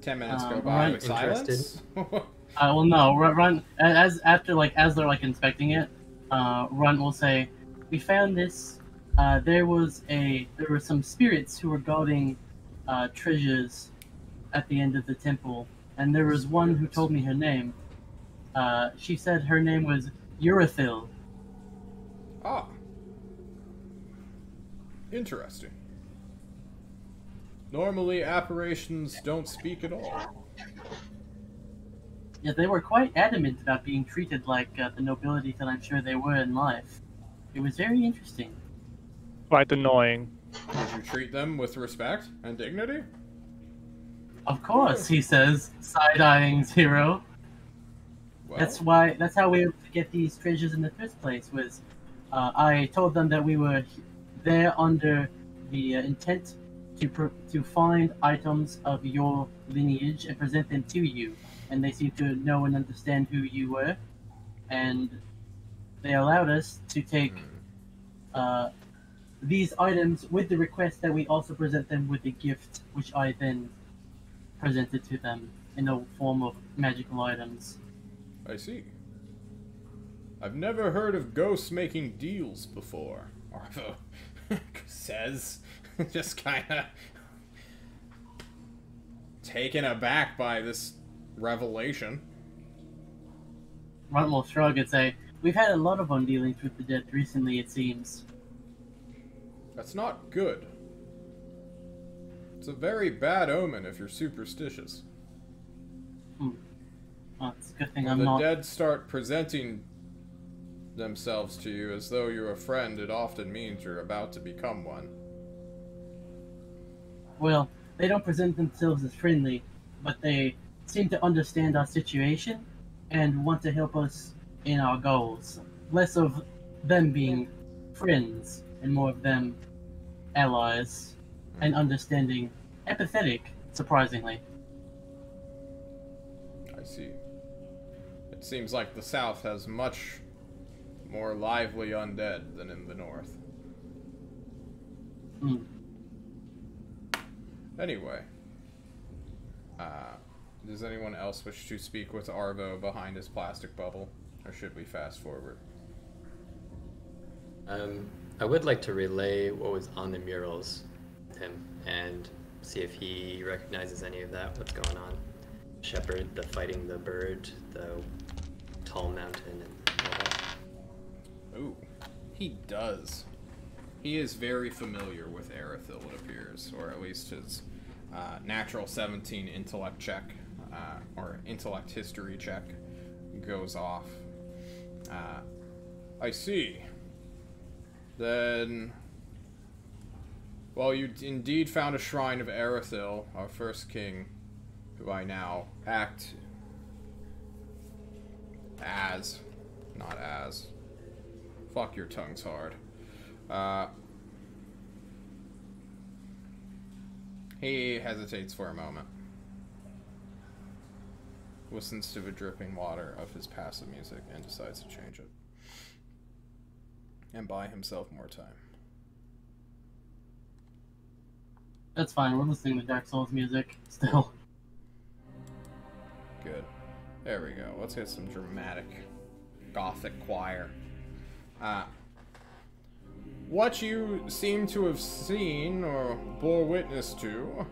Ten minutes go by with silence. Well, no. Run as they're like inspecting it. Run will say, "We found this. There were some spirits who were guarding treasures at the end of the temple, and there was one who told me her name. She said her name was Urethil." Ah. Interesting. Normally, apparitions don't speak at all. Yeah, they were quite adamant about being treated like the nobility that I'm sure they were in life. It was very interesting. Quite annoying. Did you treat them with respect and dignity? Of course, he says, side-eyeing Zero. Well, That's how we were able to get these treasures in the first place, was I told them that we were there under the intent to find items of your lineage and present them to you. And they seemed to know and understand who you were. And they allowed us to take these items with the request that we also present them with a gift, which I then presented to them in the form of magical items. I see. I've never heard of ghosts making deals before, Arvo says, just kind of taken aback by this revelation. Runt will shrug and say, "We've had a lot of dealings with the dead recently, it seems." That's not good. It's a very bad omen if you're superstitious. Well, it's a good thing When I'm the not. dead start presenting themselves to you as though you're a friend, it often means you're about to become one. Well, they don't present themselves as friendly, but they seem to understand our situation and want to help us in our goals. Less of them being friends and more of them allies and understanding, empathetic, surprisingly. I see. It seems like the South has much more lively undead than in the North. Anyway. Does anyone else wish to speak with Arvo behind his plastic bubble? Or should we fast forward? I would like to relay what was on the murals to him and see if he recognizes any of that, what's going on. Shepherd, the fighting the bird, the tall mountain, and all that. Ooh, he does. He is very familiar with Erethil, it appears, or at least his natural 17 intellect check, or intellect history check, goes off. I see. Then, well, you indeed found a shrine of Erethil, our first king, who I now act as, not as. Fuck, your tongue's hard. He hesitates for a moment. Listens to the dripping water of his passive music and decides to change it. And buy himself more time. That's fine, we're listening to Dark Souls music still. Good. There we go. Let's get some dramatic gothic choir. What you seem to have seen or bore witness to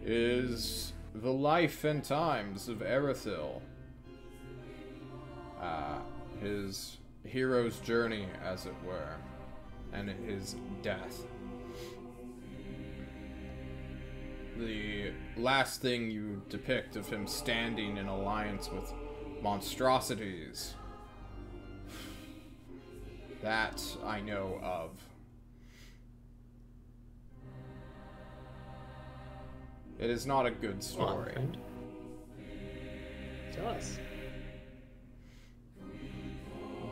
is the life and times of Erethil. His hero's journey, as it were, and his death. The last thing you depict of him standing in alliance with monstrosities, that I know of. It is not a good story. Tell us.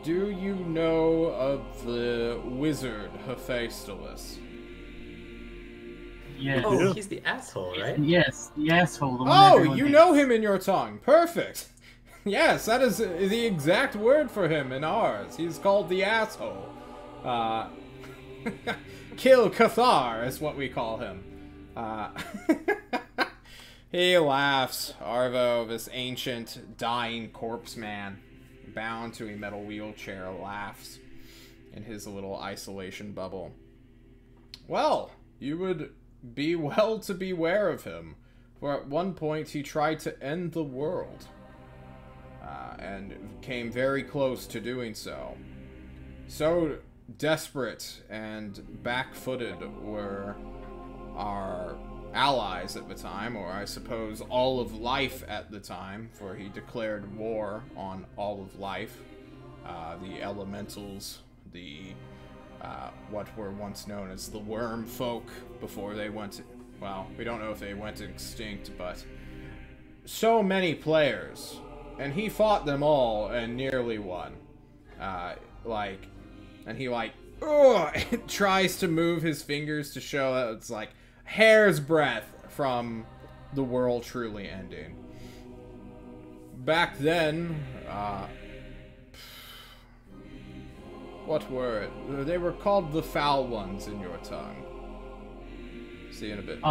Do you know of the wizard Hephaestus? Yes. Oh, he's the asshole, right? Yes, the asshole. The one Oh, everyone you hates. know him in your tongue. Perfect. Yes, that is the exact word for him in ours. He's called the asshole. Kill Cathar is what we call him. He laughs. Arvo, this ancient, dying corpse man, bound to a metal wheelchair, laughs in his little isolation bubble. Well, you would be well to beware of him, for at one point he tried to end the world, and came very close to doing so. So desperate and back-footed were our allies at the time, or I suppose all of life at the time, for he declared war on all of life. The elementals, the what were once known as the worm folk before they went, well, we don't know if they went extinct, but so many players, and he fought them all and nearly won. And he tries to move his fingers to show that it's like hair's breadth from the world truly ending. Back then, what were it? They were called the foul ones in your tongue. See you in a bit.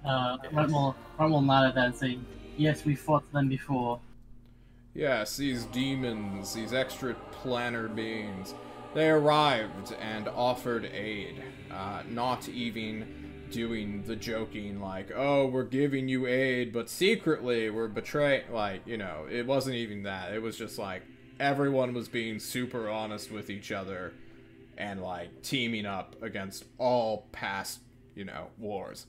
Rentwell nodded that and saying, yes, we fought them before. Yes, these demons, these extra planar beings, they arrived and offered aid, not even doing the joking like, oh, we're giving you aid, but secretly we're betraying, like, you know, it wasn't even that. It was just like, everyone was being super honest with each other and, like, teaming up against all past, you know, wars.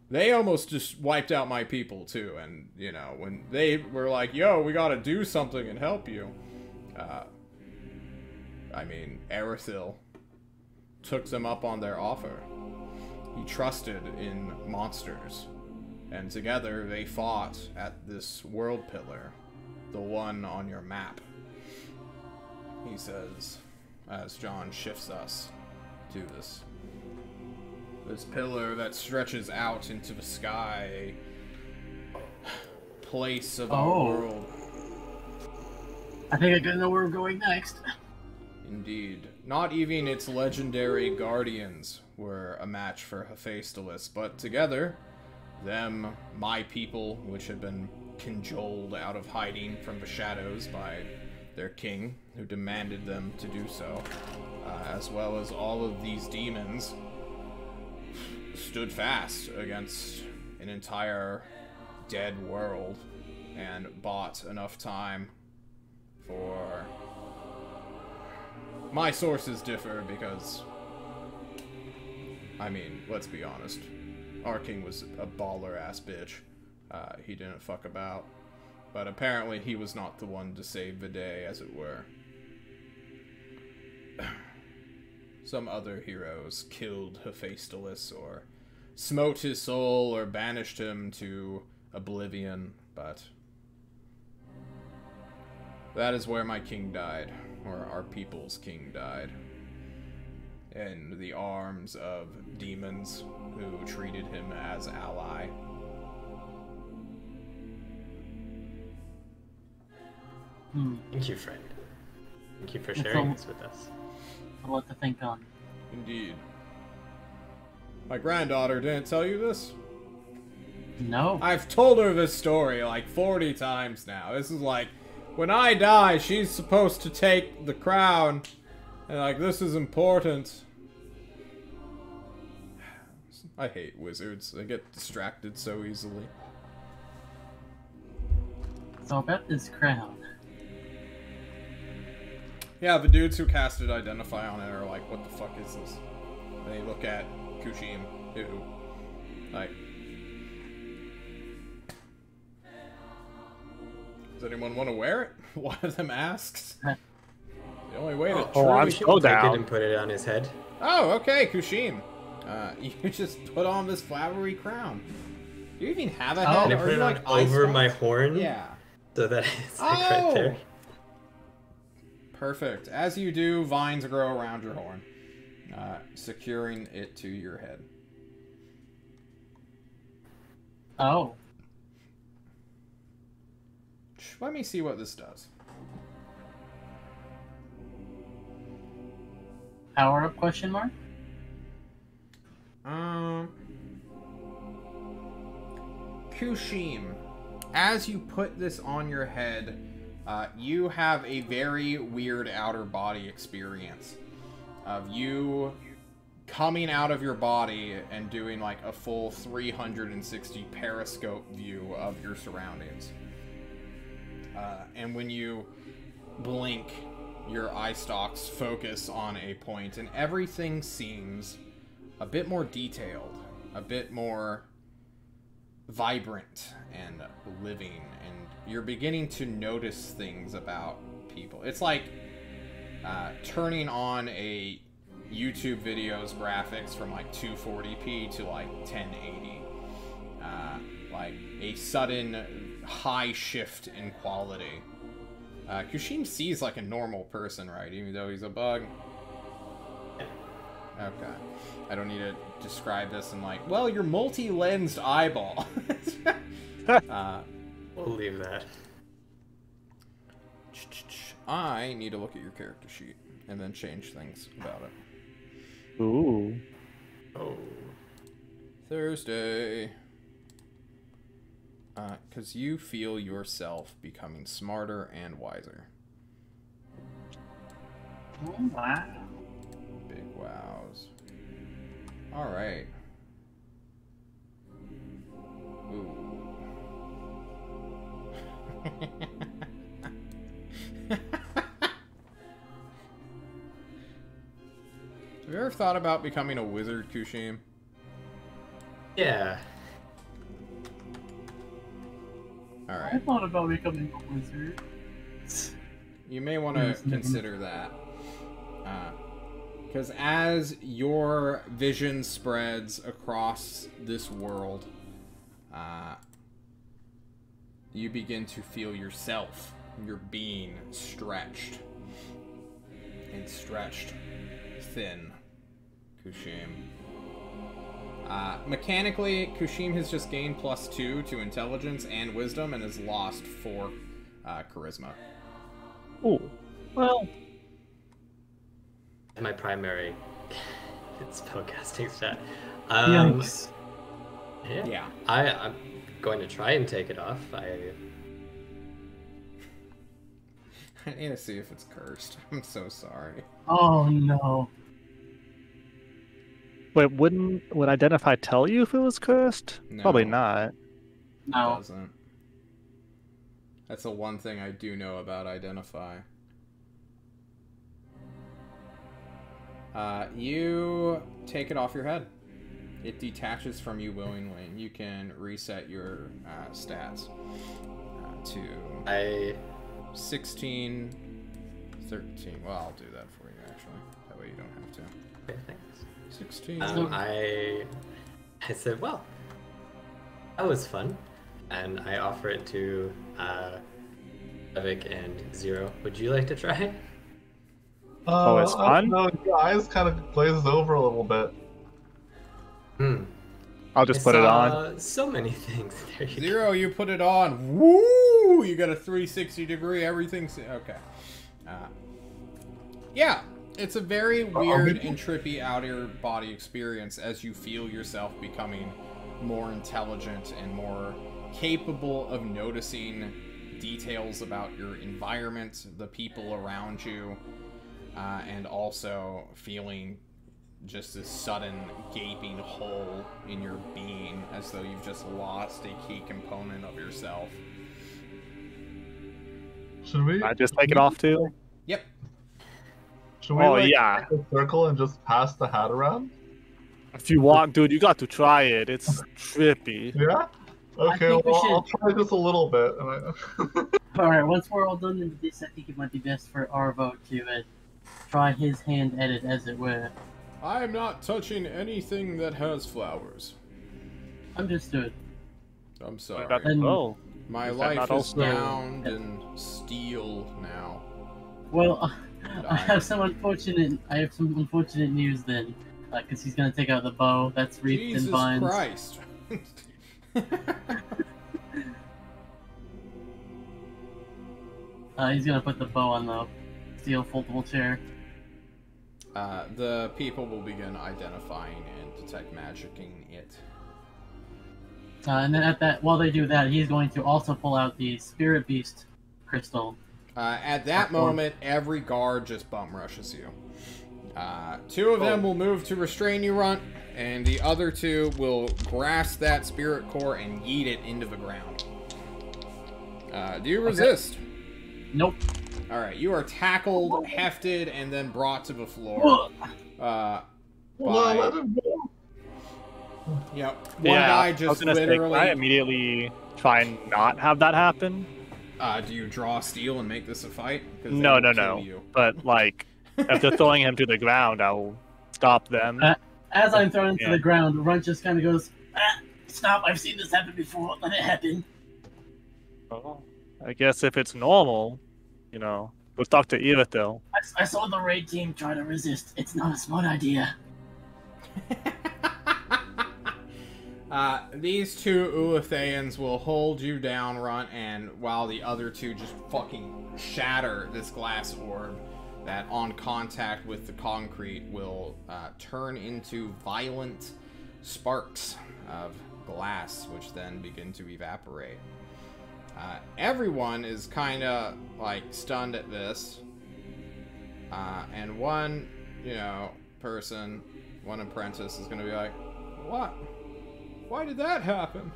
They almost just wiped out my people, too, and, you know, when they were like, yo, we gotta do something and help you, Erithil took them up on their offer. He trusted in monsters, and together they fought at this world pillar, the one on your map. He says, as John shifts us to this pillar that stretches out into the sky, place of our world. I think I gotta know where we're going next. Indeed. Not even its legendary guardians were a match for Hephaestus, but together, them, my people, which had been cajoled out of hiding from the shadows by their king, who demanded them to do so, as well as all of these demons, stood fast against an entire dead world and bought enough time for... My sources differ because, I mean, let's be honest, our king was a baller-ass bitch. He didn't fuck about, but apparently he was not the one to save the day, as it were. Some other heroes killed Hephaestus, or smote his soul, or banished him to oblivion, but that is where my king died, or our people's king died, in the arms of demons who treated him as ally. Thank you, friend. Thank you for sharing this with us. A lot to think on. Indeed. My granddaughter didn't tell you this? No. I've told her this story like 40 times now. This is like, when I die, she's supposed to take the crown. And like, this is important. I hate wizards. They get distracted so easily. So about this crown. Yeah, the dudes who casted Identify on it are like, what the fuck is this? And they look at Kushim, who, like... Does anyone want to wear it? One of them asks. The only way to I'm We should so take it down. and put it on his head. Oh, okay, Kushim. You just put on this flowery crown. Do you even have a head? Can I Or put are it you on like over ice my box? horn? Yeah. So that it's like right there. Perfect. As you do, vines grow around your horn. securing it to your head. Oh. Let me see what this does. Power up question mark? Kushim, as you put this on your head, you have a very weird outer body experience of you coming out of your body and doing like a full 360 periscope view of your surroundings. And when you blink, your eye stalks focus on a point, and everything seems a bit more detailed, a bit more vibrant and living, and you're beginning to notice things about people. It's like turning on a YouTube video's graphics from like 240p to like 1080. Like a sudden high shift in quality. Kushim sees like a normal person, right? Even though he's a bug. Okay. I don't need to describe this in like, well, your multi-lensed eyeball. We'll leave that. I need to look at your character sheet and then change things about it. Ooh. Oh. Thursday. Because you feel yourself becoming smarter and wiser. Oh, wow. Big wows. Alright. Ooh. Have you ever thought about becoming a wizard, Kushim? Yeah. I Alright. thought about becoming a wizard. You may want to consider that. Because as your vision spreads across this world, you begin to feel yourself, your being, stretched. And stretched thin, Kushim. Mechanically, Kushim has just gained +2 to intelligence and wisdom and has lost 4 charisma. Ooh. Well, My primary spellcasting stat. Yikes. Yeah. I'm going to try and take it off. I need to see if it's cursed. I'm so sorry. Oh no. wait, would Identify tell you if it was cursed? No. Probably not. It No. doesn't. That's the one thing I do know about Identify. You take it off your head. It detaches from you willingly. You can reset your stats to I 16, 13. Well, I'll do that for you, actually. That way you don't have to. okay, thanks. 16. I said, well, that was fun, and I offer it to Evic and Zero. Would you like to try? Oh, it's fun? No, your eyes kind of glazed over a little bit. I'll just put it on. So many things. There you go. Zero, you put it on. Woo! You got a 360 degree. Everything's okay. Yeah, it's a very weird and trippy outer body experience as you feel yourself becoming more intelligent and more capable of noticing details about your environment, the people around you, and also feeling just this sudden gaping hole in your being as though you've just lost a key component of yourself. Should we? I just take it off too? Yep. Should we Oh, like, yeah. make a circle and just pass the hat around? If you want, dude, you got to try it. It's trippy. Yeah? Okay, think we well, should- I'll try just a little bit. Alright, once we're all done with this, I think it might be best for Arvo to try his hand edit, as it were. I am not touching anything that has flowers. Understood. I'm sorry. About And- My Is that life not is also- bound in steel now. Well, I have some unfortunate news then, because he's gonna take out the bow that's wreathed in Jesus vines. Christ. He's gonna put the bow on the steel foldable chair. The people will begin identifying and detect magicking it. And then while they do that, he's going to also pull out the Spirit Beast crystal. At that moment, every guard just bum rushes you. Two of them will move to restrain you, Runt, and the other two will grasp that spirit core and yeet it into the ground. Do you resist? Nope. Alright, you are tackled, hefted, and then brought to the floor. Well, let him go. Yep. One guy just literally... I immediately try and not have that happen. Do you draw steel and make this a fight? No. But, like, if they're throwing him to the ground, I'll stop them. As I'm thrown to the ground, Runt just kind of goes, stop, I've seen this happen before, let it happen. Well, I guess if it's normal, we'll talk to Irithyll. I saw the raid team try to resist. It's not a smart idea. These two Uathayans will hold you down, Runt, and while the other two just fucking shatter this glass orb that on contact with the concrete will turn into violent sparks of glass, which then begin to evaporate. Everyone is kind of like stunned at this, and one, person, one apprentice is going to be like, "What? Why did that happen?"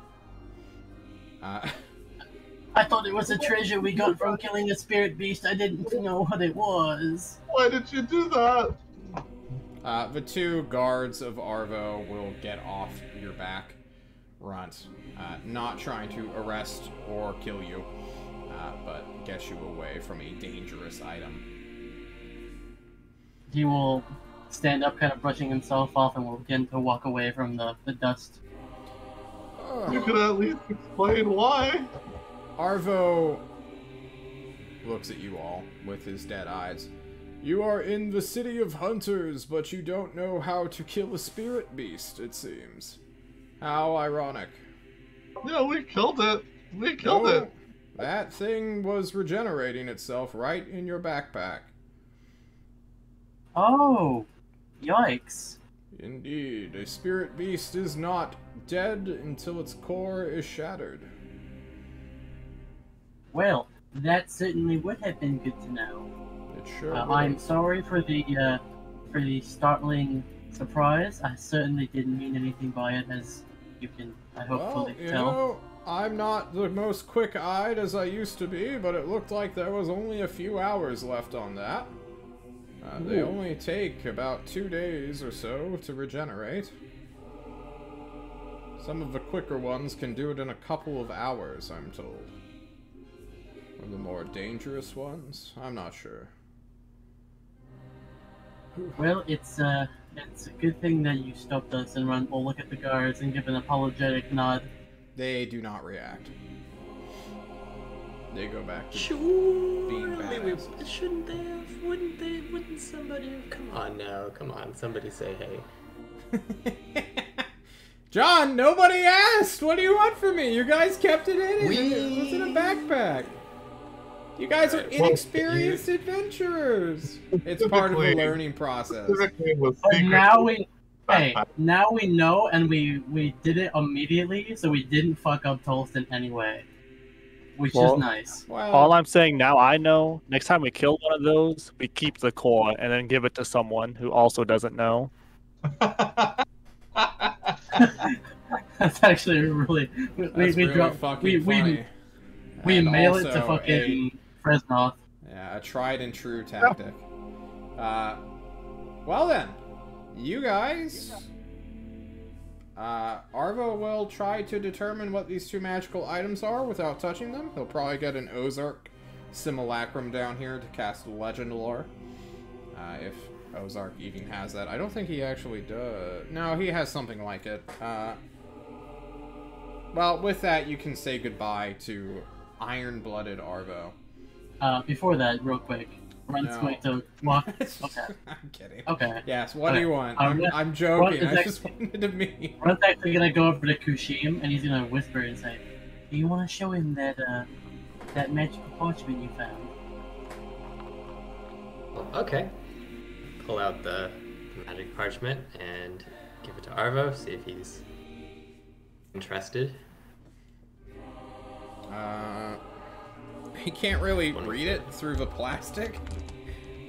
I thought it was a treasure we got from killing a spirit beast. I didn't know what it was. Why did you do that? The two guards of Arvo will get off your back, Runt, not trying to arrest or kill you, but get you away from a dangerous item. He will stand up, kind of brushing himself off, and will begin to walk away from the dust. You could at least explain why. Arvo looks at you all with his dead eyes. You are in the city of hunters, but you don't know how to kill a spirit beast, it seems. How ironic. Yeah, we killed it. We killed it. That thing was regenerating itself right in your backpack. Oh, yikes. Indeed, a spirit beast is not dead until its core is shattered. Well, that certainly would have been good to know. It sure I'm sorry for the startling surprise. I certainly didn't mean anything by it, as you can, I hopefully tell. I'm not the most quick-eyed as I used to be, but it looked like there was only a few hours left on that. They only take about 2 days or so to regenerate. Some of the quicker ones can do it in a couple of hours, I'm told. Or the more dangerous ones? I'm not sure. Well, it's a good thing that you stopped us, and Runt will look at the guards and give an apologetic nod. They do not react. They go back to being badasses. Shouldn't they have? Wouldn't they? Wouldn't somebody? Come on now, come on. Somebody say hey. John, nobody asked! What do you want from me? You guys kept it in. It was in a backpack. You guys are inexperienced adventurers. It's part of the learning process. But now now we know, and we did it immediately, so we didn't fuck up Tolston anyway. Which is nice. Well, all I'm saying now, I know, next time we kill one of those, we keep the core and then give it to someone who also doesn't know. That's actually really... We mail it to fucking Fresnoth. Yeah, a tried and true tactic. Well then, you guys... Arvo will try to determine what these two magical items are without touching them. He'll probably get an Ozark simulacrum down here to cast Legend Lore. If Ozark even has that. I don't think he actually does. No, he has something like it. Well, with that, you can say goodbye to Iron-Blooded Arvo. Before that, real quick. Runt's No. going to walk. Okay. I'm kidding. Okay. Yes, what do you want? I'm I'm joking. Runt is I just wanted to meet. Runt's actually gonna go over to Kushim and he's gonna whisper and say, "Do you want to show him that that magical parchment you found?" Well, okay. Pull out the magic parchment and give it to Arvo, see if he's interested. He can't really read it through the plastic.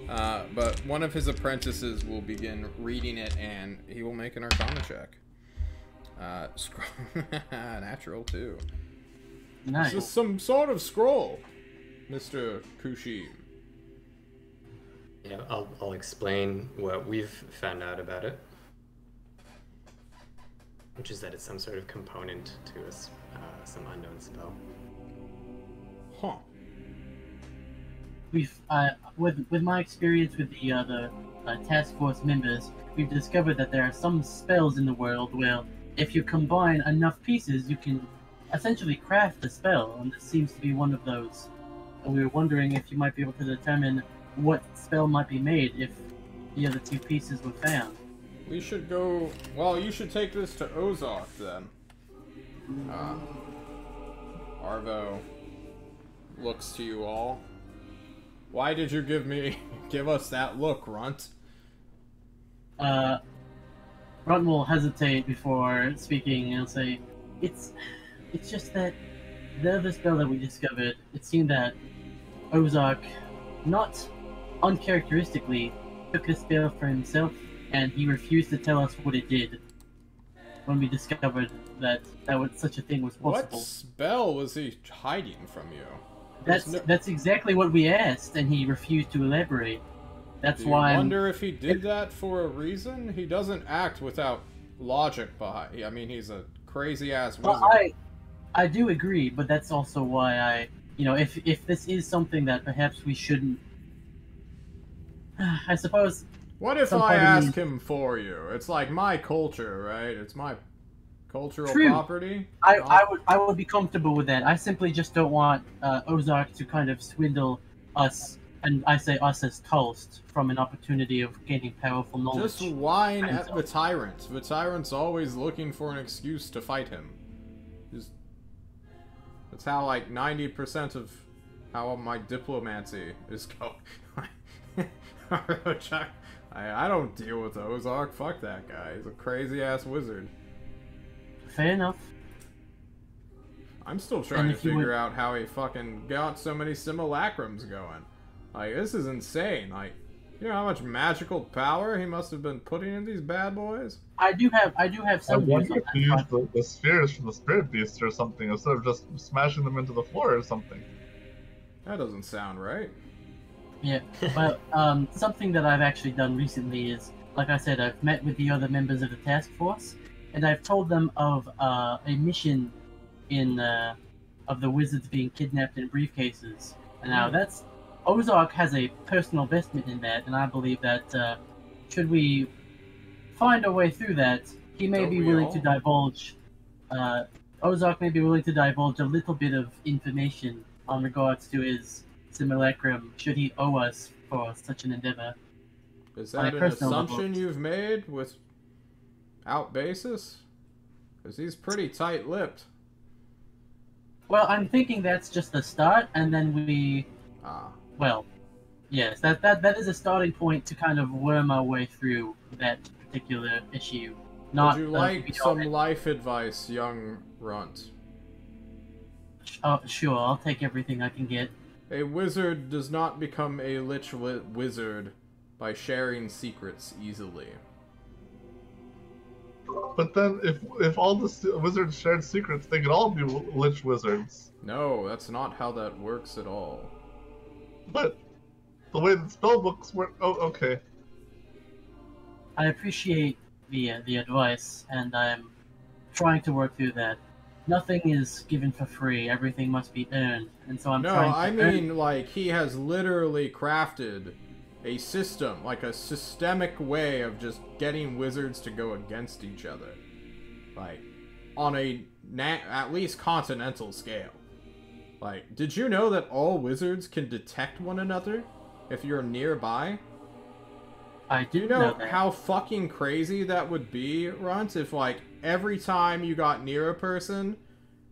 But one of his apprentices will begin reading it, and he will make an Arcana check. Natural too. Nice. This is some sort of scroll, Mr. Kushi. Yeah, I'll explain what we've found out about it, which is that it's some sort of component to some unknown spell. Huh. We've with my experience with the task force members, we've discovered that there are some spells in the world where if you combine enough pieces, you can essentially craft a spell, and this seems to be one of those. And we were wondering if you might be able to determine what spell might be made if the other two pieces were found. We should go. Well, you should take this to Ozark then. Arvo looks to you all. Why did you give us that look, Runt? Runt will hesitate before speaking and say, "It's just that the other spell that we discovered, it seemed that Ozark, not uncharacteristically, took the spell for himself, and he refused to tell us what it did when we discovered that such a thing was possible." What spell was he hiding from you? That's exactly what we asked, and he refused to elaborate. That's Do you why. wonder if he did that for a reason? He doesn't act without logic behind. I mean, he's a crazy ass wizard. Well, I do agree, but that's also why if this is something that perhaps we shouldn't, I suppose. What if some I part of me- ask him for you? It's like my culture, right? It's my cultural True. property. I would be comfortable with that. I simply just don't want Ozark to kind of swindle us, and I say us as Tulst, from an opportunity of gaining powerful knowledge. Just whine at the tyrant. The tyrant's always looking for an excuse to fight him. That's how like 90% of how my diplomacy is going. I don't deal with Ozark. Fuck that guy. He's a crazy ass wizard. Fair enough. I'm still trying And to if you figure would- out how he fucking got so many simulacrums going. Like, this is insane. Like, you know how much magical power he must have been putting in these bad boys? I do have I some views wonder on if you that. use the spheres from the spirit beast or something instead of just smashing them into the floor or something. That doesn't sound right. Yeah, but something that I've actually done recently is, like I said, I've met with the other members of the task force, and I've told them of a mission of the wizards being kidnapped in briefcases. And now that's Ozark has a personal investment in that, and I believe that should we find a way through that, he may Don't be we willing all? to divulge. Ozark may be willing to divulge a little bit of information on regards to his simulacrum, should he owe us for such an endeavor. Is On a that an personal level. assumption you've made without basis? Because he's pretty tight-lipped. Well, I'm thinking that's just the start, and then well, yes, that is a starting point to kind of worm our way through that particular issue. Not Would you we like don't- some life advice, young Runt? Sure, I'll take everything I can get. A wizard does not become a lich wizard by sharing secrets easily. But then, if all the wizards shared secrets, they could all be lich wizards. No, that's not how that works at all. But the way the spell books work. Oh, okay. I appreciate the advice, and I'm trying to work through that. Nothing is given for free. Everything must be earned, and so I'm No, trying to I earn. mean, like, he has literally crafted a system, like a systemic way of just getting wizards to go against each other. Like, on a at least continental scale. Like, did you know that all wizards can detect one another? if you're nearby. I Do you do know that. how fucking crazy that would be, Runt, if, like, every time you got near a person,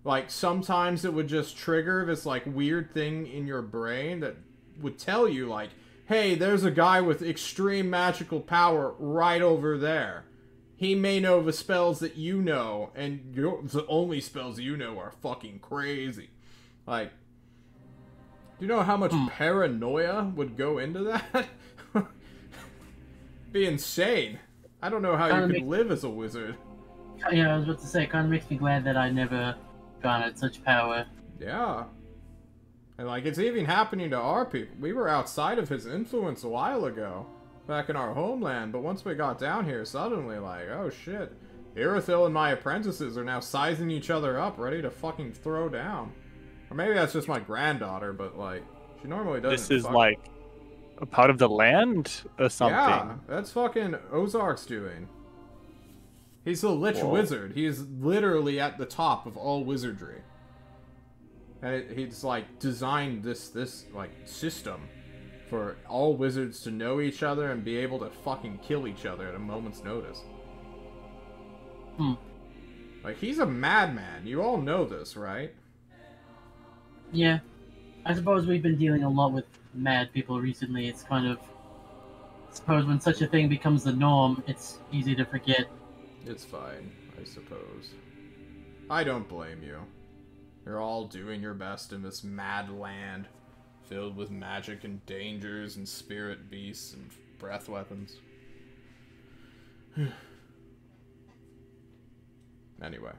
like, sometimes it would just trigger this, like, weird thing in your brain that would tell you, like, hey, there's a guy with extreme magical power right over there. He may know the spells that you know, and the only spells you know are fucking crazy. Like, do you know how much paranoia would go into that? Be insane. I don't know how you could live as a wizard. Yeah, I was about to say, it kind of makes me glad that I never garnered such power. Yeah. And, like, it's even happening to our people. We were outside of his influence a while ago, back in our homeland, but once we got down here, suddenly, like, oh shit. Irithil and my apprentices are now sizing each other up, ready to fucking throw down. Or maybe that's just my granddaughter, but, like, she normally doesn't. This is, like, a part of the land or something? Yeah, that's fucking Ozark's doing. He's a lich wizard. He is literally at the top of all wizardry. And he's, like, designed this, like, system for all wizards to know each other and be able to fucking kill each other at a moment's notice. Like, he's a madman. You all know this, right? Yeah. I suppose we've been dealing a lot with mad people recently. It's kind of... I suppose when such a thing becomes the norm, it's easy to forget. It's fine, I suppose. I don't blame you. You're all doing your best in this mad land, filled with magic and dangers and spirit beasts and breath weapons. Anyway.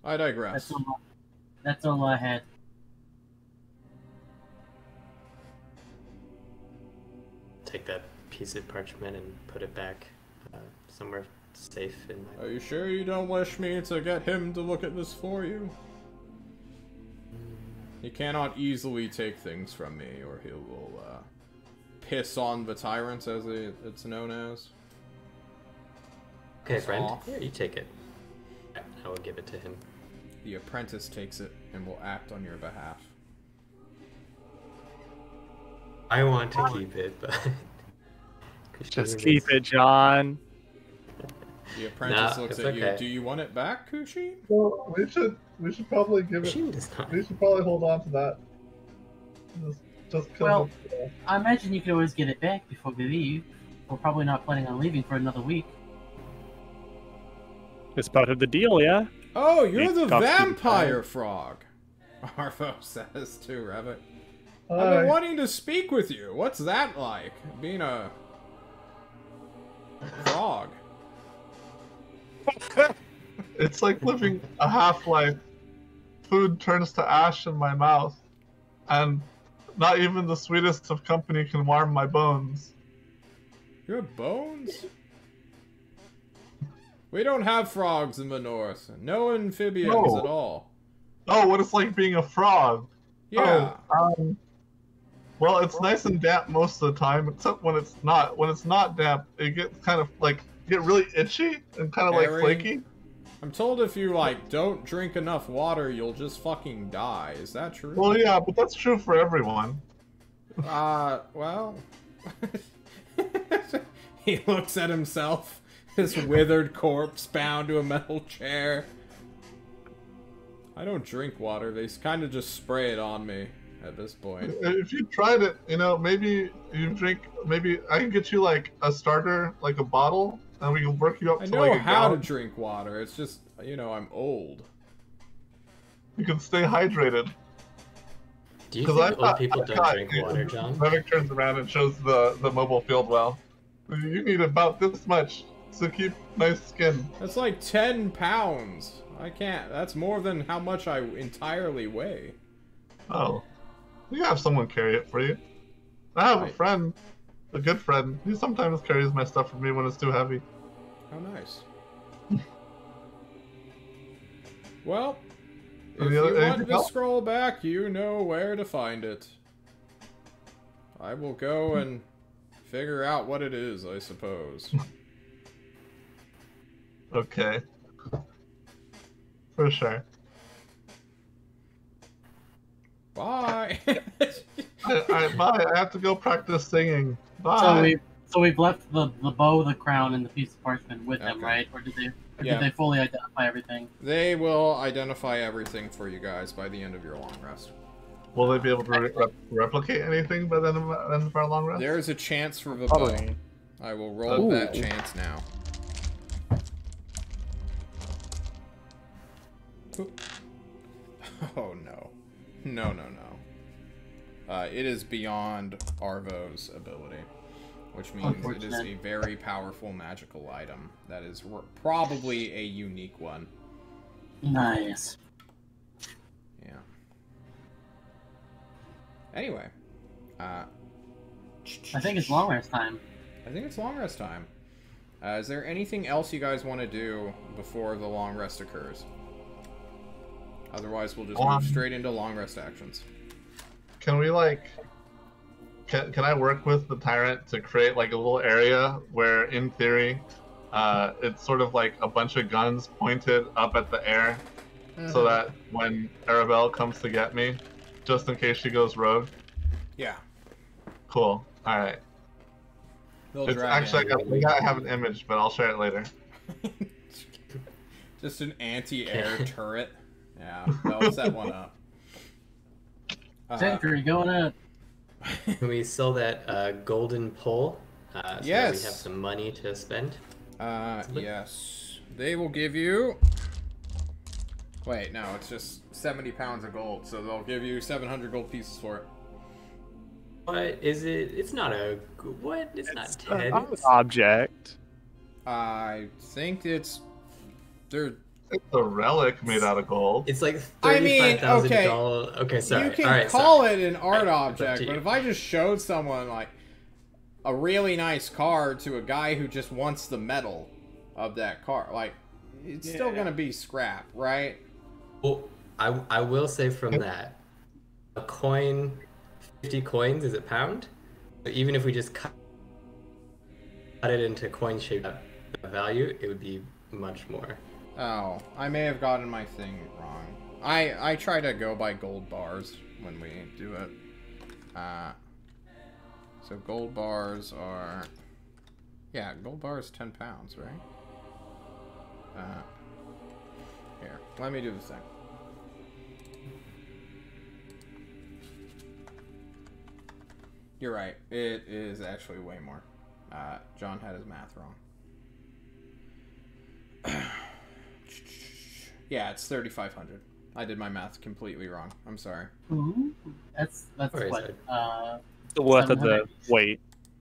I digress. That's all I had. Take that piece of parchment and put it back somewhere safe in my... Are you sure you don't wish me to get him to look at this for you? He cannot easily take things from me, or he will piss on the tyrant, as it's known as. Okay, It's friend. off. Here, you take it. I will give it to him. The apprentice takes it and will act on your behalf. I want to keep it, but... Just keep it, John. The apprentice Nah, looks it's at you. okay. Do you want it back, Kushi? Well, we should probably give it. She does not. We should probably hold on to that. Just kill Well, it. I imagine you could always get it back before we leave. We're probably not planning on leaving for another week. It's part of the deal, yeah? Oh, you're He the talks to the vampire crowd. frog. Arvo says to Revic. I've Hi. been wanting to speak with you. What's that like? Being a frog. It's like living a half-life. Food turns to ash in my mouth, and not even the sweetest of company can warm my bones. You have bones? We don't have frogs in the north. No amphibians No. at all. Oh, what it's like being a frog. Yeah. Oh, well, it's nice and damp most of the time, except when it's not. When it's not damp, it gets kind of like get really itchy and kind of like Hairy. flaky. I'm told if you, like, don't drink enough water, you'll just fucking die. Is that true? Well, yeah, but that's true for everyone. Well... He looks at himself, his withered corpse bound to a metal chair. I don't drink water, they kind of just spray it on me at this point. If you tried it, maybe you drink. Maybe I can get you like a starter, like a bottle, and we can work you up I to know like a how to gallon. drink water, it's just, I'm old. You can stay hydrated. Do you 'Cause think I old thought- people I don't thought- drink water, John? Revik turns around and shows the mobile field well. You need about this much to keep nice skin. That's like 10 pounds. I can't, that's more than how much I entirely weigh. Oh, you have someone carry it for you. I have a Right. friend, a good friend. He sometimes carries my stuff for me when it's too heavy. How nice. Well, if Any you other- want anything the else? scroll back, you know where to find it. I will go and figure out what it is, I suppose. Okay. For sure. Bye! Alright, bye. I have to go practice singing. Bye. So we've left the bow, the crown, and the piece of parchment with them, Okay. right? Or did Yeah. they fully identify everything? They will identify everything for you guys by the end of your long rest. Will they be able to replicate anything by the end of our long rest? There's a chance for the bow. Probably. I will roll Ooh. that chance now. Oop. Oh no. No. It is beyond Arvo's ability, which means it is a very powerful magical item that is probably a unique one. Nice. Yeah. Anyway. I think it's long rest time. I think it's long rest time. Is there anything else you guys want to do before the long rest occurs? Otherwise, we'll just move straight into long rest actions. Can we can I work with the tyrant to create like a little area where, in theory, it's sort of like a bunch of guns pointed up at the air, so that when Arabelle comes to get me, just in case she goes rogue? Yeah. Cool. All right. It's actually I gotta have an image, but I'll share it later. Just an anti-air turret. Yeah, they'll set one up. Sentry going up. Can we sell that golden pole? So that we have Yes. some money to spend. Yes. They will give you... Wait, no, it's just 70 pounds of gold, so they'll give you 700 gold pieces for it. What is it? It's not a... What? It's not 10. An object. I think it's... They're... It's a relic made out of gold. It's like I mean, $35,000. Okay, sorry. You can All right, call sorry. it an art Right, object, it's up but to if I just showed someone, like, a really nice car to a guy who just wants the metal of that car, like, it's still gonna be scrap, right? Well, I will say from that, a coin, 50 coins is a pound. So even if we just cut it into coin-shaped value, it would be much more. Oh, I may have gotten my thing wrong. I try to go by gold bars when we do it. So gold bars are... Yeah, gold bar is 10 pounds, right? Here, let me do the thing. You're right, it is actually way more. John had his math wrong. Yeah, it's 3,500. I did my math completely wrong. I'm sorry. Ooh, that's Where is what it? The worth of the 700. weight.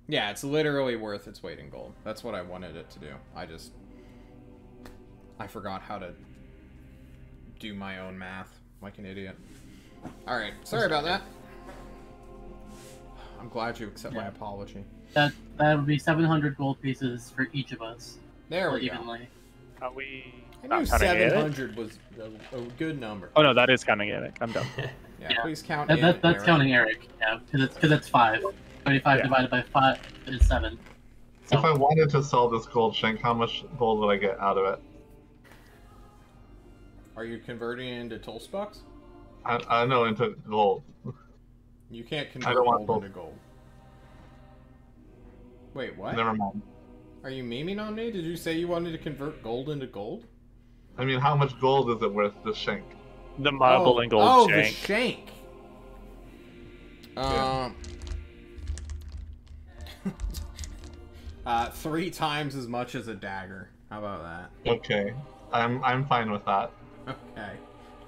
Yeah, it's literally worth its weight in gold. That's what I wanted it to do. I forgot how to do my own math like an idiot. Alright, sorry about that. I'm glad you accept my apology. That would be 700 gold pieces for each of us. There we go. Evenly. Are we I not knew counting Eric? 700 was a good number. Oh no, that is counting Eric. I'm done. Yeah, Yeah. please count That's Eric. counting Eric. Yeah, because it's 5. 25 Yeah. divided by 5 is 7. So, If I wanted to sell this gold shank, how much gold would I get out of it? Are you converting it into Tolspucks? I know, into gold. You can't I convert don't want gold gold. into gold. Wait, what? Never mind. Are you memeing on me? Did you say you wanted to convert gold into gold? I mean, how much gold is it worth, this shank? The marble and gold oh, shank. the shank. Yeah. 3 times as much as a dagger. How about that? Okay, I'm fine with that. Okay.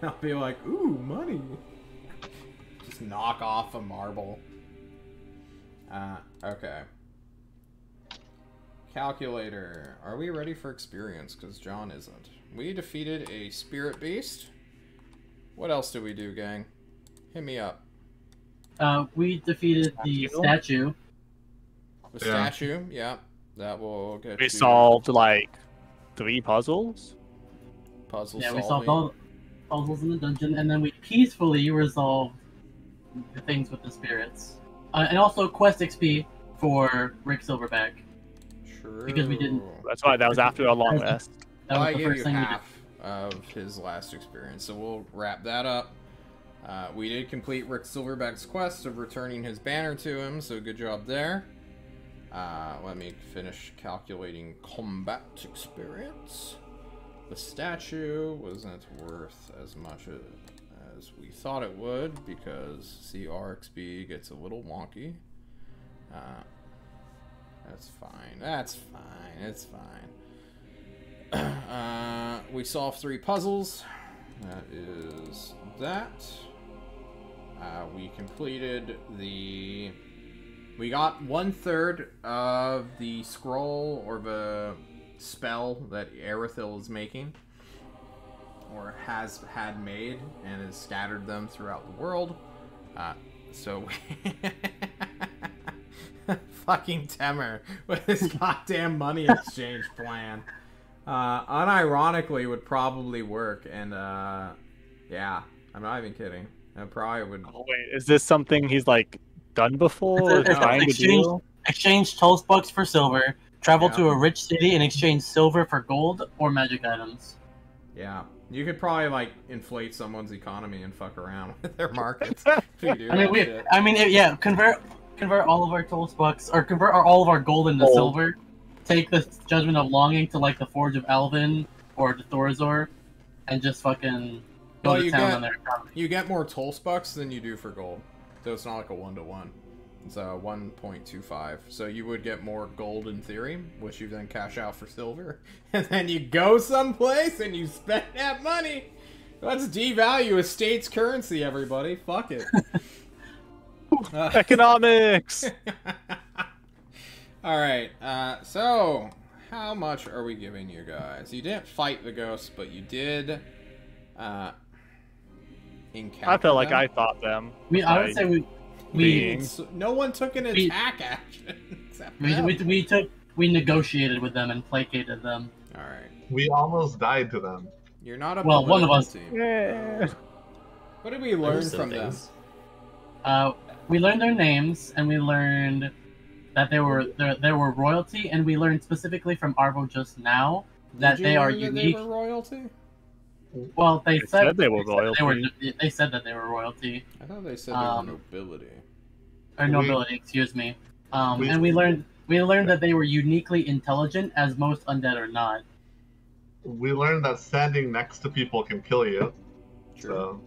I'll be like, ooh, money. Just knock off a marble. Okay. Calculator. Are we ready for experience? Because John isn't. We defeated a spirit beast. What else did we do, gang? Hit me up. we defeated the statue. The Yeah. statue, yeah. That will get We you solved like 3 puzzles. puzzle Yeah, we solving. solved all the puzzles in the dungeon, and then we peacefully resolved the things with the spirits. And also quest XP for Rick Silverback. True. because we didn't- That's why that was after a long rest. That was I the gave first you thing we did. half of his last experience, so we'll wrap that up. We did complete Rick Silverback's quest of returning his banner to him, so good job there. Let me finish calculating combat experience. The statue wasn't worth as much as we thought it would, because CRXB gets a little wonky. That's fine. That's fine. It's fine. We solved 3 puzzles. That is that. We completed the... We got 1/3 of the scroll or the spell that Aerithil is making, or had made, and has scattered them throughout the world. So fucking Temer with his goddamn money exchange plan, unironically would probably work, and yeah, I'm not even kidding. I probably would. Oh, wait, is this something he's like done before? Or trying to do? Exchange toast bucks for silver. Travel to a rich city and exchange silver for gold or magic items. Yeah, you could probably like inflate someone's economy and fuck around with their markets. If you do yeah, convert all of our toast bucks, or convert all of our gold into silver. Take the Judgment of Longing to like the Forge of Alvin or the Thorazor, and just fucking go to town on their economy. You get more Tolsbucks than you do for gold, so it's not like a 1-to-1. It's a 1.25. So you would get more gold in theory, which you then cash out for silver, and then you go someplace and you spend that money. Let's devalue a state's currency, everybody. Fuck it. Economics. All right. So how much are we giving you guys? You didn't fight the ghosts, but you did. Encounter I felt like them. I fought them. I would say no one took an attack action. Except we negotiated with them and placated them. All right. We almost died to them. You're not a one of us. team. Yeah. What did we learn from them? We learned their names, and we learned that they were royalty, and we learned specifically from Arvo just now that they are unique. They were royalty? Well, they said they were royalty. They said that they were royalty. I thought they said they were nobility. Or nobility, excuse me. And we learned that they were uniquely intelligent, as most undead are not. We learned that standing next to people can kill you. True. So.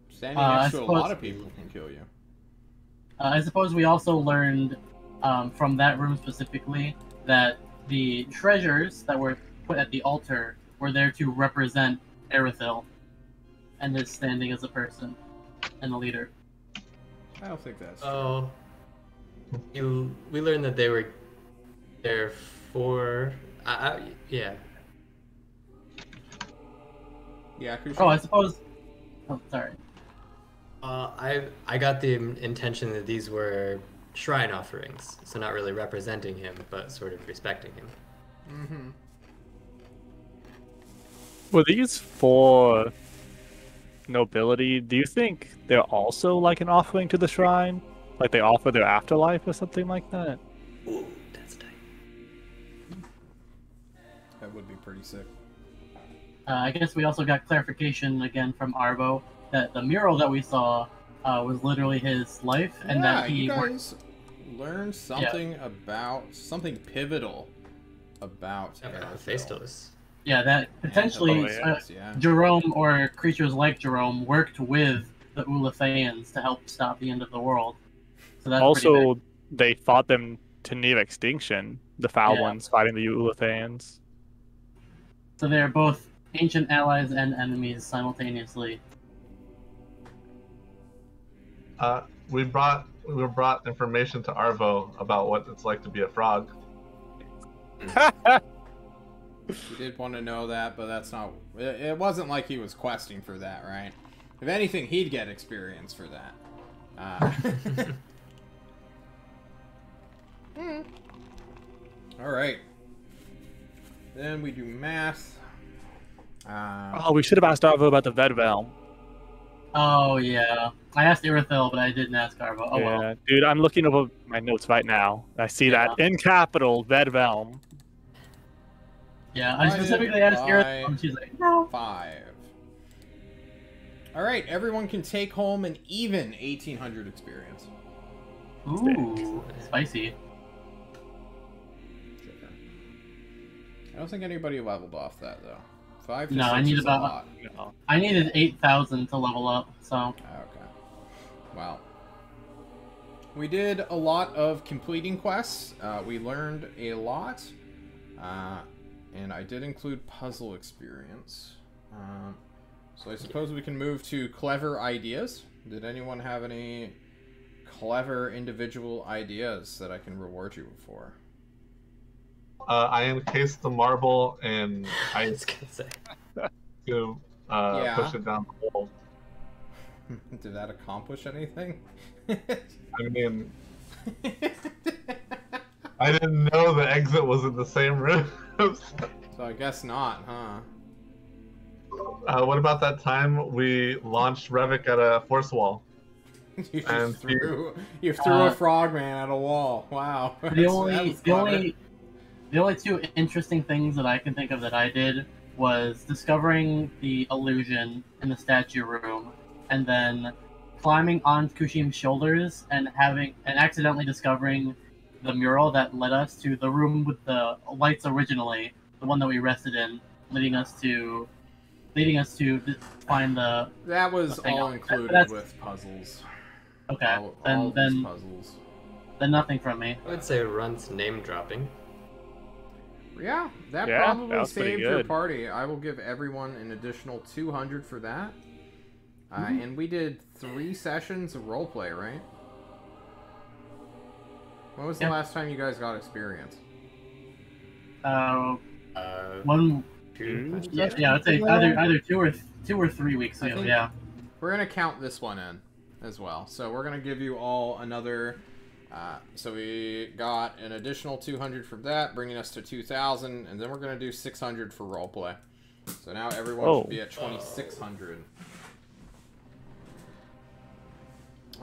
Standing next to a lot of people can kill you. I suppose we also learned from that room specifically that the treasures that were put at the altar were there to represent Aerithil and his standing as a person and a leader. I don't think that's true. Oh, we learned that they were there for yeah. Yeah. Oh, I suppose. Oh, sorry. I got the intention that these were shrine offerings, so not really representing him, but sort of respecting him. Mm-hmm. Were these for nobility? Do you think they're also like an offering to the shrine? Like they offer their afterlife or something like that? Ooh, that's tight. That would be pretty sick. I guess we also got clarification again from Arvo that the mural that we saw was literally his life, and that he you guys learned something about something pivotal about Phaistos. Yeah, that potentially Jerome or creatures like Jerome worked with the Ulithayans to help stop the end of the world. So that's also, they fought them to near extinction, the foul ones fighting the Ulithayans. So they're both ancient allies and enemies simultaneously. We brought information to Arvo about what it's like to be a frog. We did want to know that, but that's not. It wasn't like he was questing for that, right? If anything, he'd get experience for that. All right. Then we do math. We should have asked Arvo about the Vedvelm. Oh yeah, I asked Aerithil, but I didn't ask Arvo. Oh yeah, well. Dude, I'm looking over my notes right now. I see that in capital, Vedvelm. Yeah, I specifically asked Aerithil, and she's like, no. 5. All right, everyone can take home an even 1,800 experience. Ooh, spicy. I don't think anybody leveled off that though. 5 to No, 6 I need is about- a lot. No. I needed 8,000 to level up, so. Okay. Well, we did a lot of completing quests. We learned a lot, and I did include puzzle experience. So I suppose we can move to clever ideas. Did anyone have any clever individual ideas that I can reward you for? I encased the marble in I ice was gonna say. to Yeah. push it down the hole. Did that accomplish anything? I mean, I didn't know the exit was in the same room. So I guess not, huh? What about that time we launched Revik at a force wall? You just And threw a frogman at a wall. Wow. The only two interesting things that I can think of that I did was discovering the illusion in the statue room, and then climbing on Kushim's shoulders and accidentally discovering the mural that led us to the room with the lights originally, the one that we rested in, leading us to find the. That was Hang all on. included That's- with puzzles. Okay, All of these then puzzles. nothing from me. I would say Run's name dropping. Yeah, that Yeah, probably that was pretty saved your good. party. I will give everyone an additional 200 for that. And we did 3 sessions of roleplay, right? When was the Yeah. last time you guys got experience? One. Two. Yeah, I'd say either 2 or 3 weeks I ago. think- Yeah. We're going to count this one in as well. So we're going to give you all another... so we got an additional 200 from that, bringing us to 2,000, and then we're going to do 600 for roleplay. So now everyone should be at 2,600.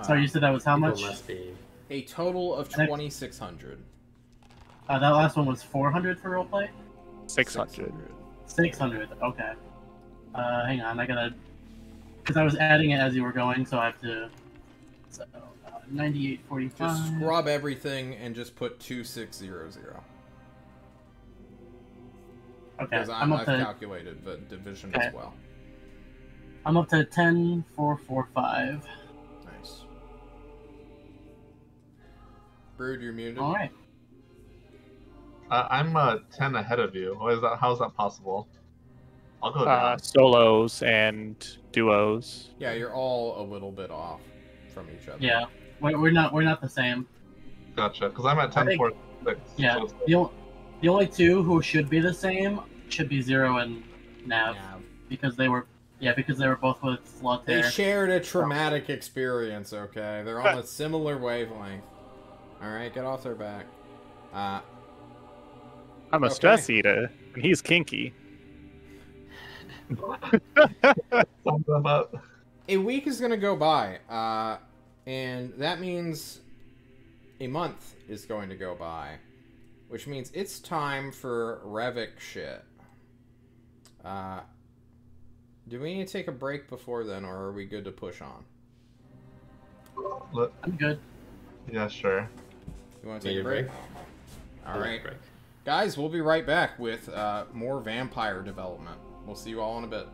So you said that was how People much? must be. A total of 2,600. That last one was 400 for roleplay. 600. 600. Okay. Hang on, I gotta, because I was adding it as you were going, so I have to. So 9845. Just scrub everything and just put 2600. Okay, Because I'm I've up to calculated the division Okay. as well. I'm up to 10445. Nice. Brood, you're muted. All right. I'm 10 ahead of you. How is that possible? I'll go down. Solos and duos. Yeah, you're all a little bit off from each other. Yeah, we're not the same. Gotcha. Because I'm at I think- 10.46. Yeah, so it's- the only two who should be the same should be Zero and Nav, Nav. because they were both with Slot They there. shared a traumatic experience, okay? They're on a similar wavelength. Alright, get off their back. I'm a Okay. stress eater, and he's kinky. Sum them up. A week is going to go by, and that means a month is going to go by, which means it's time for Revik shit. Do we need to take a break before then, or are we good to push on? Look, I'm good. yeah, sure. You want to Need take a a break? break? Alright. Break. Guys, we'll be right back with more vampire development. We'll see you all in a bit.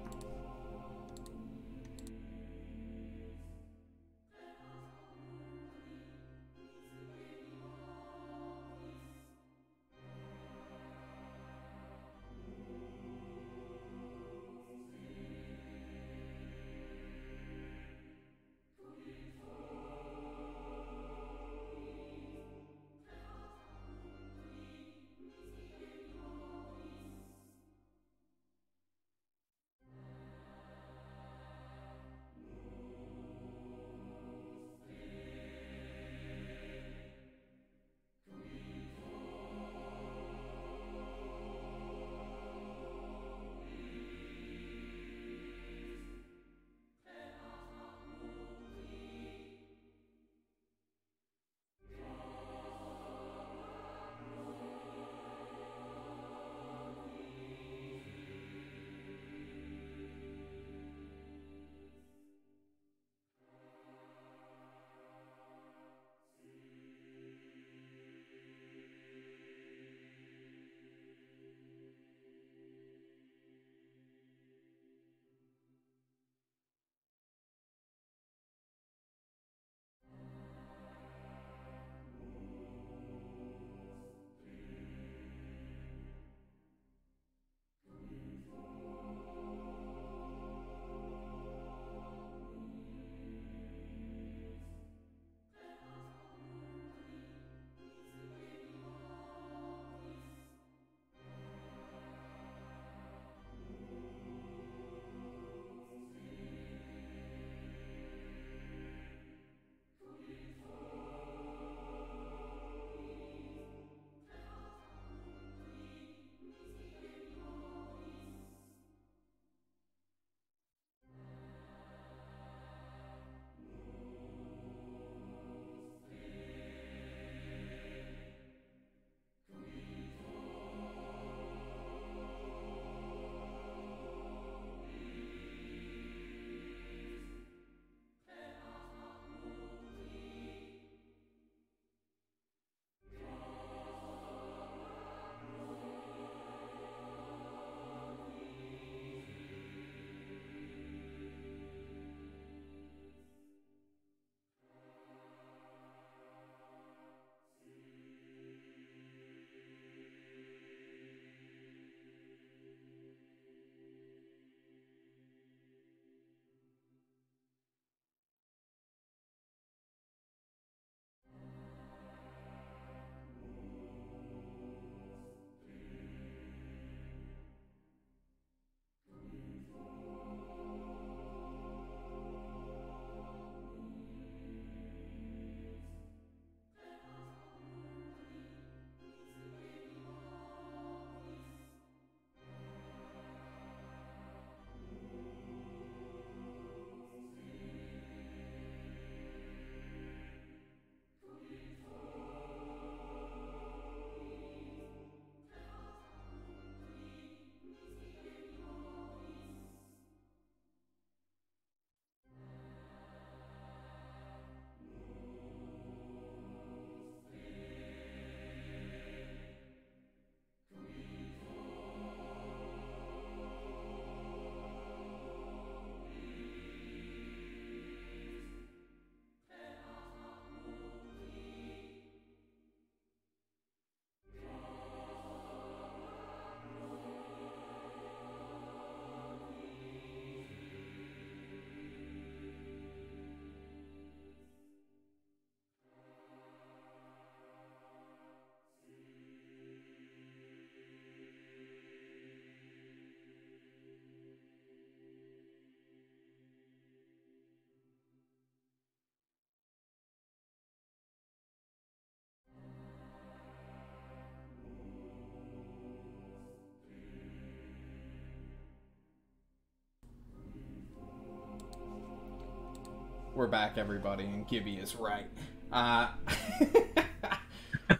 We're back, everybody, and Gibby is right.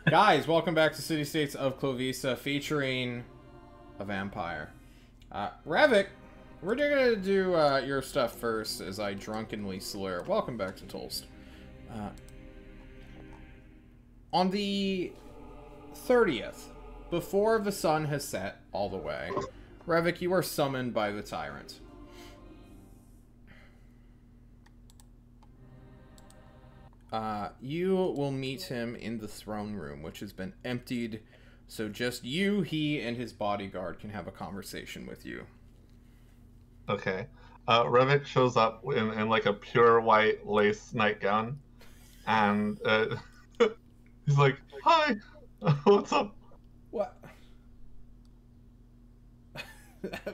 Guys, welcome back to City States of Klovisa, featuring a vampire. Revik, we're gonna do your stuff first as I drunkenly slur. Welcome back to Tolst. On the 30th, before the sun has set all the way, Revik, you are summoned by the tyrant. You will meet him in the throne room, which has been emptied, so just you, he, and his bodyguard can have a conversation with you. Okay. Revik shows up in like a pure white lace nightgown, and he's like, "Hi, what's up?" What?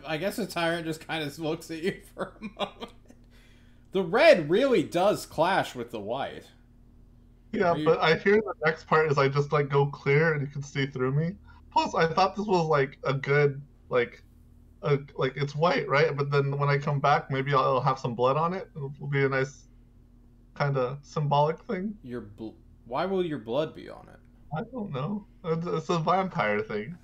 I guess the tyrant just kind of looks at you for a moment. The red really does clash with the white. Yeah, but I hear the next part is I just like go clear and you can see through me. Plus, I thought this was like a good like it's white, right? But then when I come back, maybe I'll have some blood on it. It'll be a nice kind of symbolic thing. Why will your blood be on it? I don't know. It's a vampire thing.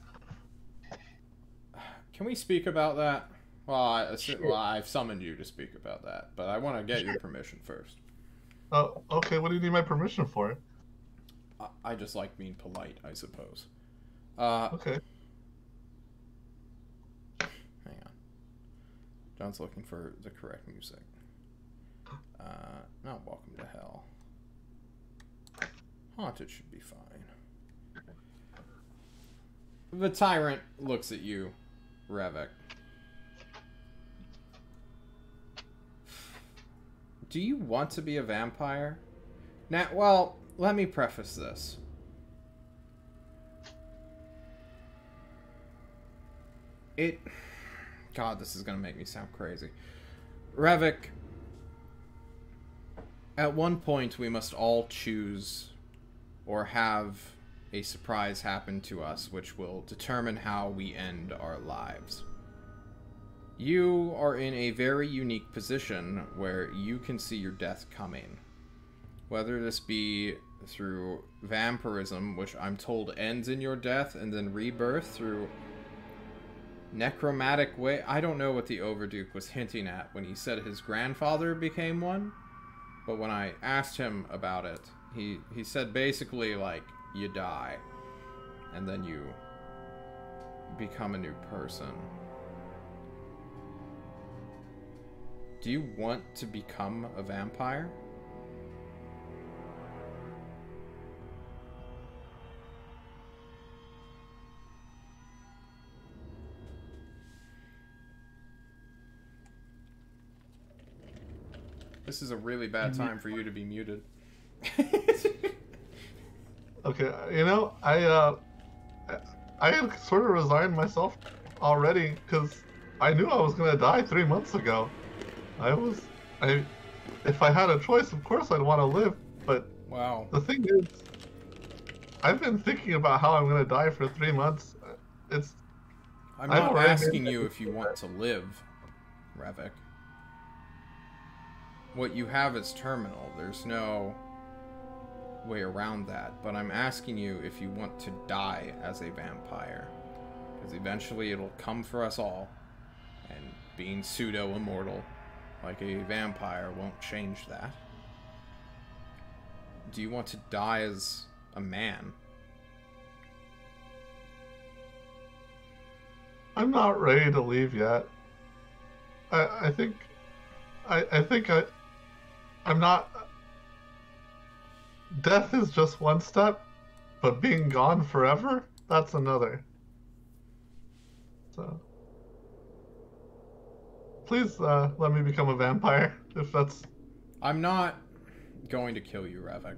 Can we speak about that? Well, Sure. I've summoned you to speak about that, but I want to get your permission first. Oh, okay. What do you need my permission for? I just like being polite, I suppose. Okay. Hang on. John's looking for the correct music. Not Welcome to Hell. Haunted should be fine. The tyrant looks at you, Revik. Do you want to be a vampire? Now, well, let me preface this. God, this is gonna make me sound crazy. Revik, at one point we must all choose or have a surprise happen to us which will determine how we end our lives. You are in a very unique position where you can see your death coming. Whether this be through vampirism, which I'm told ends in your death, and then rebirth through necromantic way. I don't know what the Overduke was hinting at when he said his grandfather became one, but when I asked him about it, he said basically like you die, and then you become a new person. Do you want to become a vampire? This is a really bad time for you to be muted. Okay, you know, I had sort of resigned myself already because I knew I was gonna die 3 months ago. If I had a choice, of course I'd want to live, but Wow. the thing is, I've been thinking about how I'm gonna die for 3 months. I'm I've not already asking made you that if you want to live, Revik. What you have is terminal. There's no way around that. But I'm asking you if you want to die as a vampire. Because eventually it'll come for us all. And being pseudo-immortal, like a vampire, won't change that. Do you want to die as a man? I'm not ready to leave yet. I think I'm not. Death is just one step, but being gone forever, that's another. So, please let me become a vampire, if that's... I'm not going to kill you, Revik.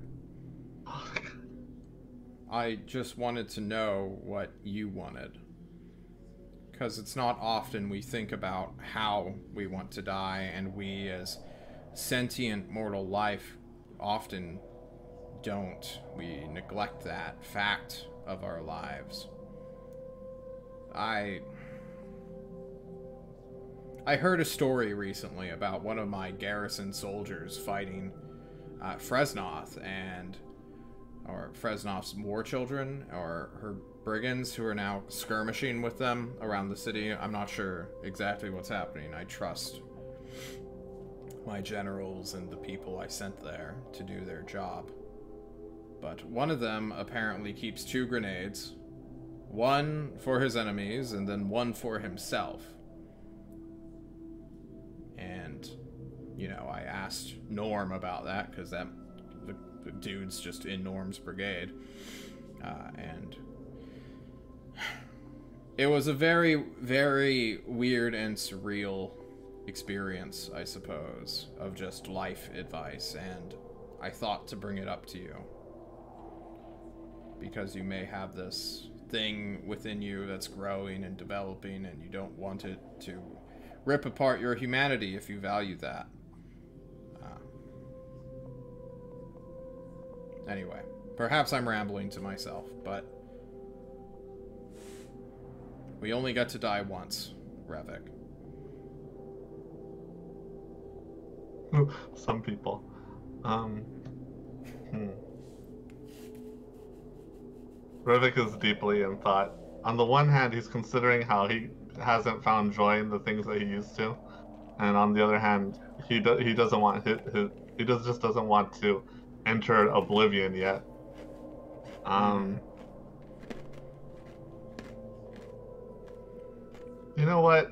I just wanted to know what you wanted. Because it's not often we think about how we want to die, and we as sentient mortal life often don't. We neglect that fact of our lives. I heard a story recently about one of my garrison soldiers fighting Fresnoth or Fresnoth's war children, or her brigands, who are now skirmishing with them around the city. I'm not sure exactly what's happening. I trust my generals and the people I sent there to do their job. But one of them apparently keeps 2 grenades, one for his enemies and then one for himself. And, you know, I asked Norm about that, because the dude's just in Norm's brigade. And it was a very, very weird and surreal experience, I suppose, of just life advice, and I thought to bring it up to you. Because you may have this thing within you that's growing and developing, and you don't want it to rip apart your humanity if you value that. Anyway, perhaps I'm rambling to myself, but we only get to die once, Revik. Some people. Rivik is deeply in thought. On the one hand, he's considering how he hasn't found joy in the things that he used to, and on the other hand, he doesn't want just doesn't want to enter oblivion yet. You know what?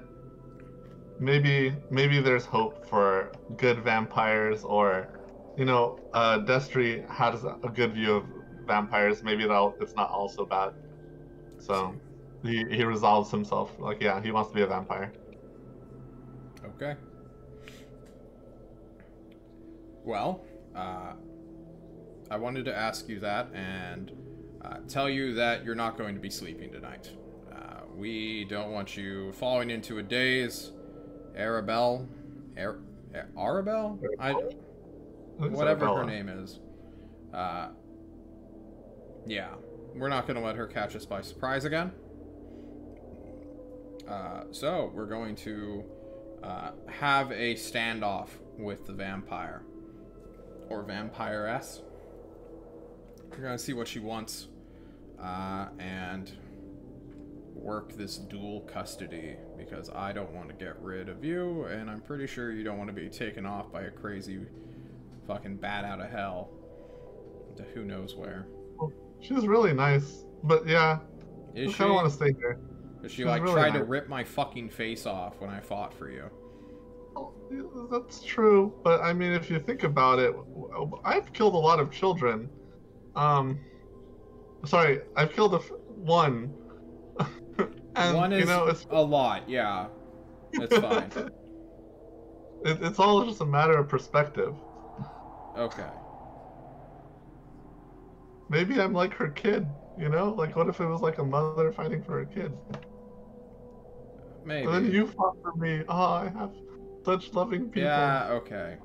Maybe there's hope for good vampires, or, you know, Destry has a good view of vampires. Maybe it's not all so bad. So he resolves himself. Like, yeah, he wants to be a vampire. Okay. Well, I wanted to ask you that and tell you that you're not going to be sleeping tonight. We don't want you falling into a daze. Arabelle? Arabelle? Whatever her name is. Yeah, we're not going to let her catch us by surprise again. So we're going to have a standoff with the vampire. Or vampiress. We're going to see what she wants. And work this dual custody, because I don't want to get rid of you, and I'm pretty sure you don't want to be taken off by a crazy fucking bat out of hell to who knows where. Well, she's really nice, but yeah, I kind of want to stay here. But she like really tried to rip my fucking face off when I fought for you. Oh, that's true, but I mean, if you think about it, I've killed a lot of children. Sorry, I've killed one. And, one is, you know, it's a lot, yeah. It's fine. It's all just a matter of perspective. Okay. Maybe I'm like her kid, you know? Like, what if it was like a mother fighting for her kid? Maybe. And then you fought for me. Oh, I have such loving people. Yeah, okay.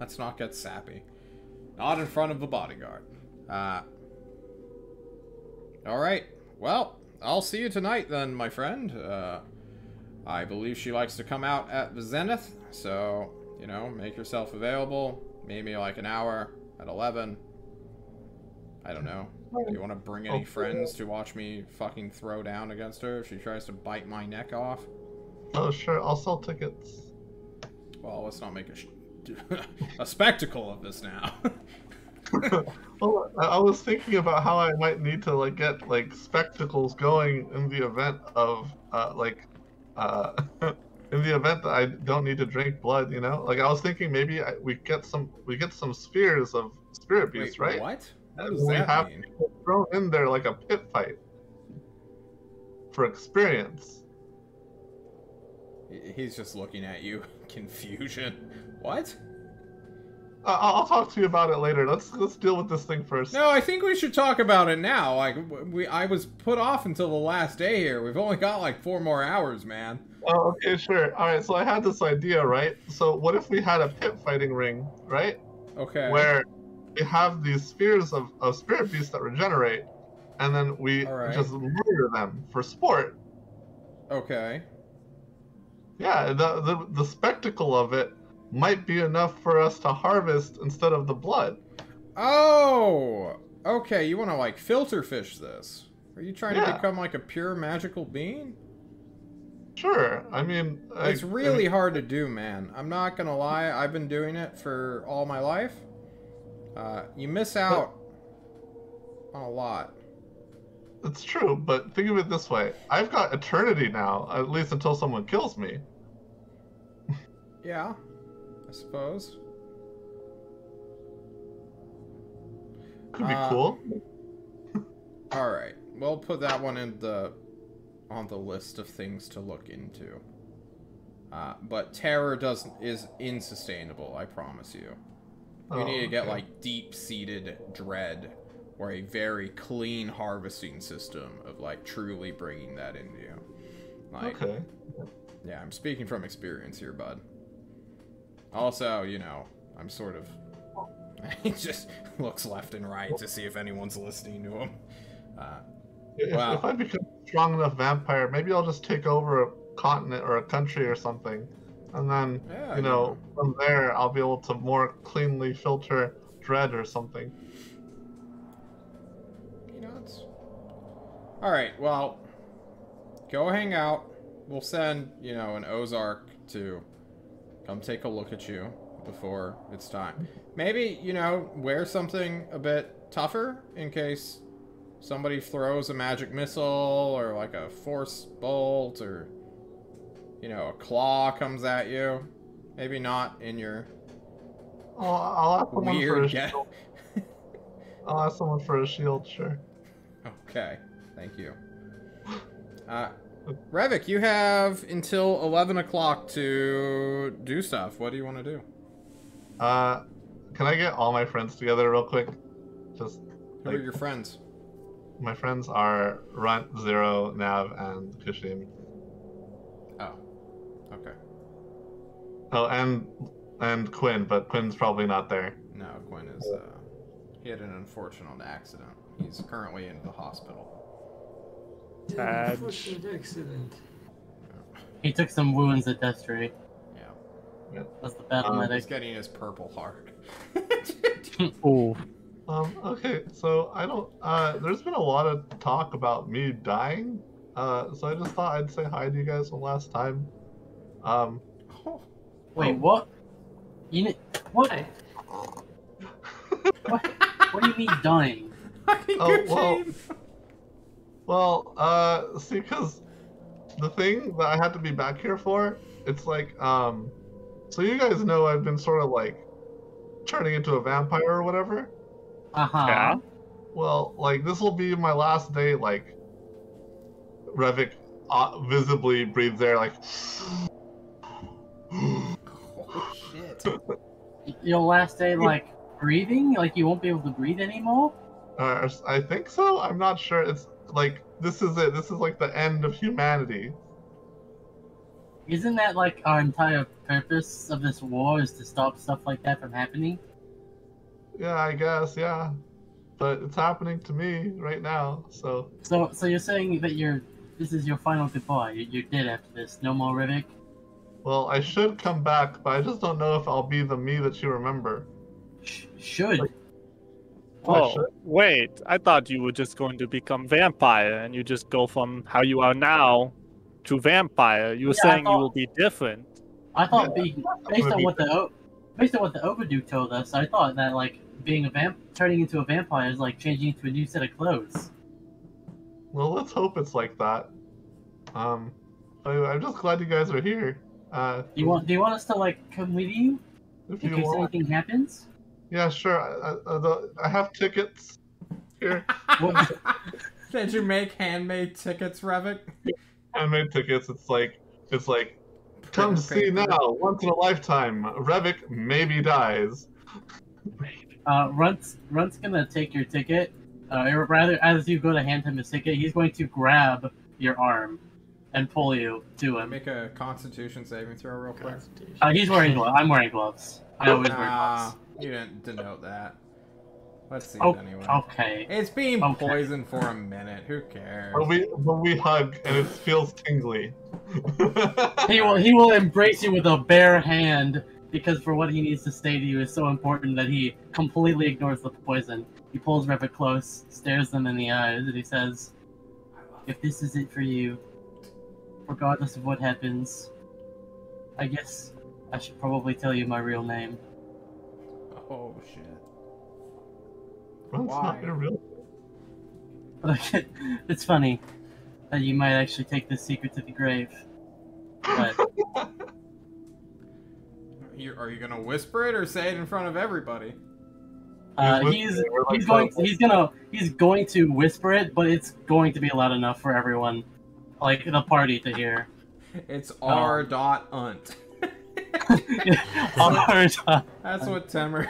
Let's not get sappy. Not in front of the bodyguard. Alright. Well, I'll see you tonight then, my friend. I believe she likes to come out at the Zenith, so, you know, make yourself available. Maybe like an hour at 11. I don't know. Do you want to bring any friends to watch me fucking throw down against her if she tries to bite my neck off? Oh, sure. I'll sell tickets. Well, let's not make a spectacle of this now. Well, I was thinking about how I might need to like get like spectacles going in the event of in the event that I don't need to drink blood, you know? Like I was thinking maybe we get some spheres of spirit beasts, right? What? What And does we that have mean? people thrown in there like a pit fight for experience. He's just looking at you, confusion. What? I'll talk to you about it later. Let's deal with this thing first. No, I think we should talk about it now. Like, I was put off until the last day here. We've only got like 4 more hours, man. Oh, okay, sure. All right, so I had this idea, right? So what if we had a pit fighting ring, right? Okay. Where we have these spheres of spirit beasts that regenerate, and then we just murder them for sport. Okay. Yeah, the spectacle of it might be enough for us to harvest instead of the blood. Oh! Okay, you want to, like, filter fish this. Are you trying to Yeah. become, like, a pure magical being? Sure. I mean, It's really hard to do, man. I'm not gonna lie, I've been doing it for all my life. You miss out on a lot. It's true, but think of it this way. I've got eternity now, at least until someone kills me. Yeah, I suppose. Could be cool. Alright, we'll put that one on the list of things to look into. But terror is insustainable, I promise you. You need to get, like, deep-seated dread, or a very clean harvesting system of, like, truly bringing that into you. Like, Okay. yeah, I'm speaking from experience here, bud. Also, you know, I'm sort of... he just looks left and right to see if anyone's listening to him. If I become a strong enough vampire, maybe I'll just take over a continent or a country or something. And then, Yeah, you know, from there, I'll be able to more cleanly filter dread or something. Peanuts. Alright, well, go hang out. We'll send, you know, an Ozark to come take a look at you before it's time. Maybe, you know, wear something a bit tougher in case somebody throws a magic missile or like a force bolt or, you know, a claw comes at you. Maybe not in your I'll ask someone for a weird shield. I'll ask someone for a shield, sure. Okay, thank you. Revik, you have until 11 o'clock to do stuff. What do you want to do? Can I get all my friends together real quick? Just Who are your friends? My friends are Runt, Zero, Nav, and Kushim. Oh, okay. Oh, and Quinn, but Quinn's probably not there. No, Quinn is, he had an unfortunate accident. He's currently in the hospital. Sad. Unfortunate accident. He took some wounds at Destry. Yeah. That's the battle He's medic. getting his purple heart. Ooh. Okay, so I don't, there's been a lot of talk about me dying, so I just thought I'd say hi to you guys one last time. Wait, what? What? Hi. What do you mean dying? See, because the thing that I had to be back here for, it's like, so you guys know I've been sort of like turning into a vampire or whatever. Uh-huh. Yeah. Well, like, this will be my last day, like, Revik visibly breathes air, like, Oh, shit. Your last day, like, breathing? Like, you won't be able to breathe anymore? I think so? I'm not sure. It's, like, this is it. This is, like, the end of humanity. Isn't that, like, our entire purpose of this war is to stop stuff like that from happening? Yeah, I guess, yeah. But it's happening to me right now, so... So you're saying that this is your final goodbye? You're dead after this? No more Rivik? Well, I should come back, but I just don't know if I'll be the me that you remember. Should. Oh, wait. I thought you were just going to become vampire and you just go from how you are now to vampire. You were saying you will be different. I thought based on what the Overdue told us, I thought that like being turning into a vampire is like changing into a new set of clothes. Well, let's hope it's like that. I'm just glad you guys are here. Do you want us to like come with you If in you case want. anything happens? Yeah, sure. I have tickets here. Did you make handmade tickets, Revik? Handmade tickets. It's like, come see now, once in a lifetime. Revik maybe dies. Runt's gonna take your ticket. Or rather, as you go to hand him his ticket, he's going to grab your arm and pull you to him. Make a Constitution saving throw real quick. He's wearing gloves. I'm wearing gloves. I always wear gloves. You didn't denote that. Let's see Oh, it anyway. okay. It's being Okay. poisoned for a minute. Who cares? But we hug, and it feels tingly. He will embrace you with a bare hand because for what he needs to say to you is so important that he completely ignores the poison. He pulls Revit close, stares them in the eyes, and he says, "If this is it for you, regardless of what happens, I guess I should probably tell you my real name." Oh shit. Well, it's Why? not your real. But it's funny that you might actually take this secret to the grave. But Are you gonna whisper it or say it in front of everybody? he's going to whisper it, but it's going to be loud enough for everyone, like the party, to hear. It's R.unt. That's what Temer.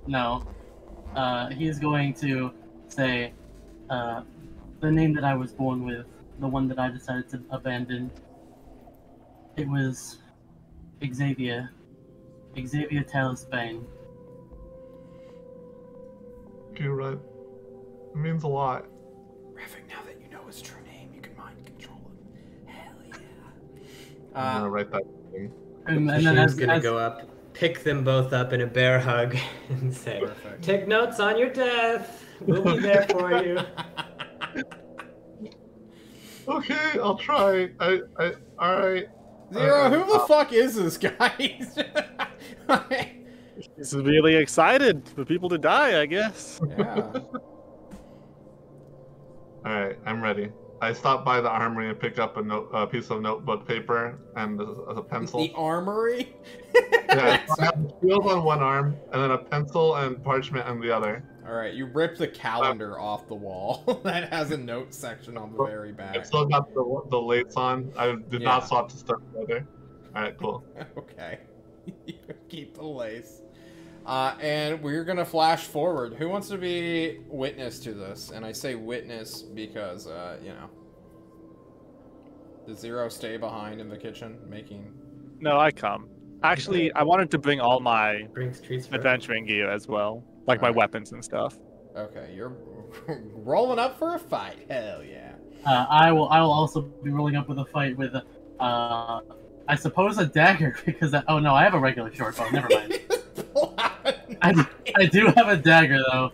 No. He's going to say the name that I was born with, the one that I decided to abandon. It was Xavier. Xavier Talesbane. You're right. It means a lot. Revit, now that you know his true name, you can mind control him. Hell yeah. I'm gonna write that thing. And then Hashim's as, gonna as, go up, pick them both up in a bear hug, and say, Perfect. "Take notes on your death. We'll be there for you." Okay, I'll try. Alright. Zero, who the fuck is this guy? He's really excited for people to die, I guess. Yeah. Alright, I'm ready. I stopped by the armory and picked up a piece of notebook paper and a pencil. The armory? Yeah, I have a shield on one arm, and then a pencil and parchment on the other. Alright, you ripped the calendar off the wall. That has a note section on the very I back. still got the lates on. I did Yeah. not swap to stuff together. Alright, cool. Okay. You keep the lace. And we're gonna flash forward. Who wants to be witness to this? And I say witness because, you know. Does Zero stay behind in the kitchen making... No, I come. Actually, I wanted to bring all my Brings treats for adventuring gear as well, like my Alright. weapons and stuff. Okay, you're rolling up for a fight. Hell yeah. I will also be rolling up with a fight with, I suppose a dagger because oh no, I have a regular short bow. Never mind. I do have a dagger though,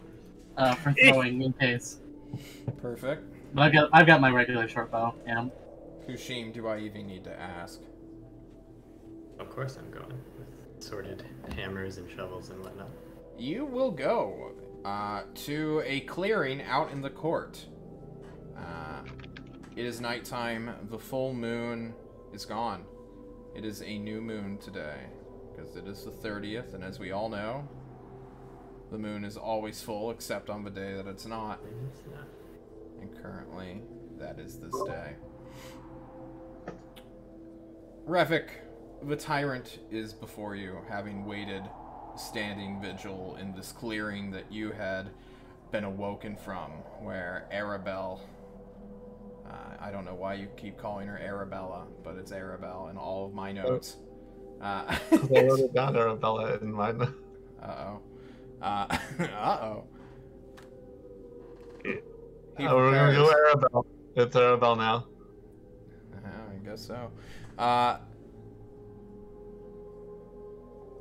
for throwing in case. Perfect. But I've got my regular short bow. Yeah. Kushim, do I even need to ask? Of course, I'm going with sorted hammers and shovels and whatnot. You will go to a clearing out in the court. It is nighttime. The full moon is gone. It is a new moon today because it is the 30th, and as we all know, the moon is always full except on the day that it's not. Maybe it's not. And currently, that is this day. Revik, the tyrant is before you, having waited standing vigil in this clearing that you had been awoken from, where Arabelle, I don't know why you keep calling her Arabella, but it's Arabelle in all of my notes. Because I wrote it down, Arabella, in mine. Uh-oh. Uh-oh. We're gonna go Arabelle. It's Arabelle now. I guess so.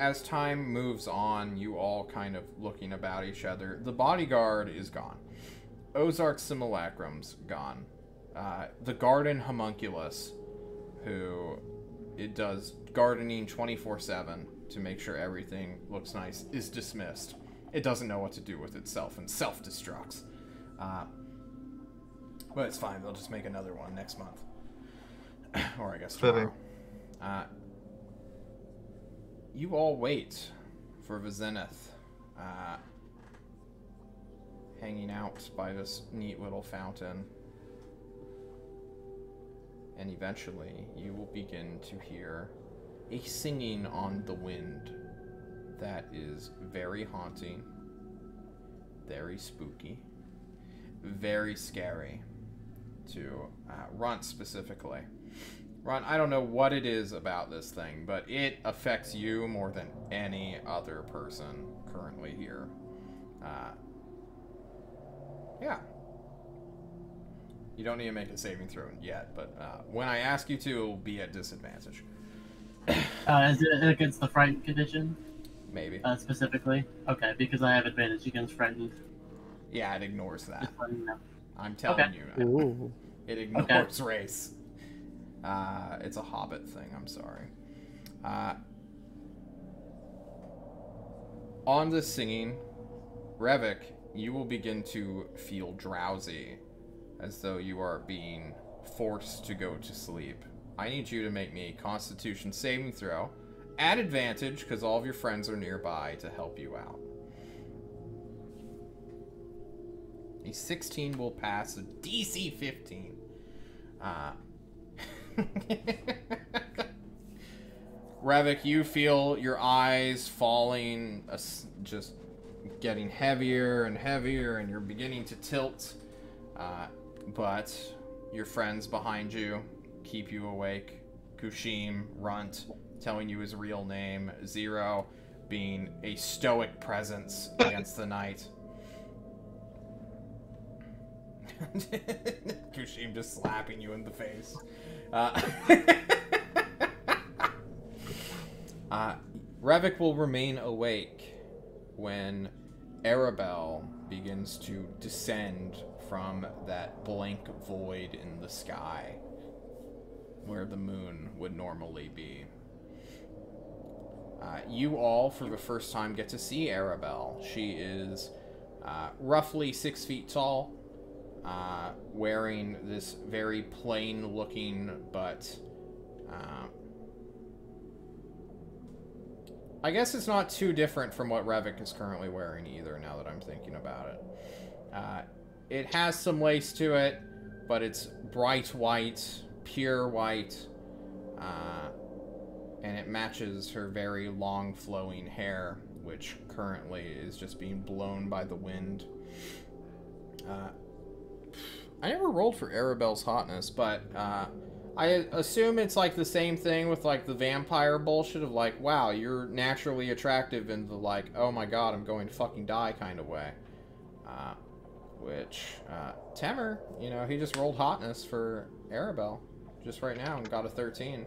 As time moves on, you all kind of looking about each other. The bodyguard is gone. Ozark Simulacrum's gone. The garden homunculus, who it does gardening 24/7 to make sure everything looks nice, is dismissed. It doesn't know what to do with itself and self-destructs. But it's fine. They'll just make another one next month. Or I guess tomorrow. You all wait for the zenith, hanging out by this neat little fountain. And eventually, you will begin to hear a singing on the wind that is very haunting, very spooky, very scary to Runt specifically. Ron, I don't know what it is about this thing, but it affects you more than any other person currently here. Yeah. You don't need to make a saving throw yet, but when I ask you to, it'll be at disadvantage. Is it against the frightened condition? Maybe. Specifically? Okay, because I have advantage against frightened. Yeah, it ignores that. Just letting you know. I'm telling you. Ooh. It ignores race. It's a hobbit thing, I'm sorry. On the singing, Revik, you will begin to feel drowsy, as though you are being forced to go to sleep. I need you to make me a Constitution saving throw, at advantage, because all of your friends are nearby to help you out. A 16 will pass a DC 15. Revik, you feel your eyes falling, just getting heavier and heavier, and you're beginning to tilt. But your friends behind you keep you awake. Kushim, Runt, telling you his real name. Zero, being a stoic presence against the night. Kushim just slapping you in the face. Revik will remain awake when Arabelle begins to descend from that blank void in the sky where the moon would normally be. You all, for the first time, get to see Arabelle. She is roughly 6 feet tall, wearing this very plain-looking but I guess it's not too different from what Revik is currently wearing either, now that I'm thinking about it. It has some lace to it, but it's bright white, pure white, and it matches her very long flowing hair, which currently is just being blown by the wind. I never rolled for Arabelle's hotness, but I assume it's like the same thing with like the vampire bullshit of like, wow, you're naturally attractive in the like, oh my god, I'm going to fucking die kind of way. Which, Temer, you know, he just rolled hotness for Arabelle just right now and got a 13.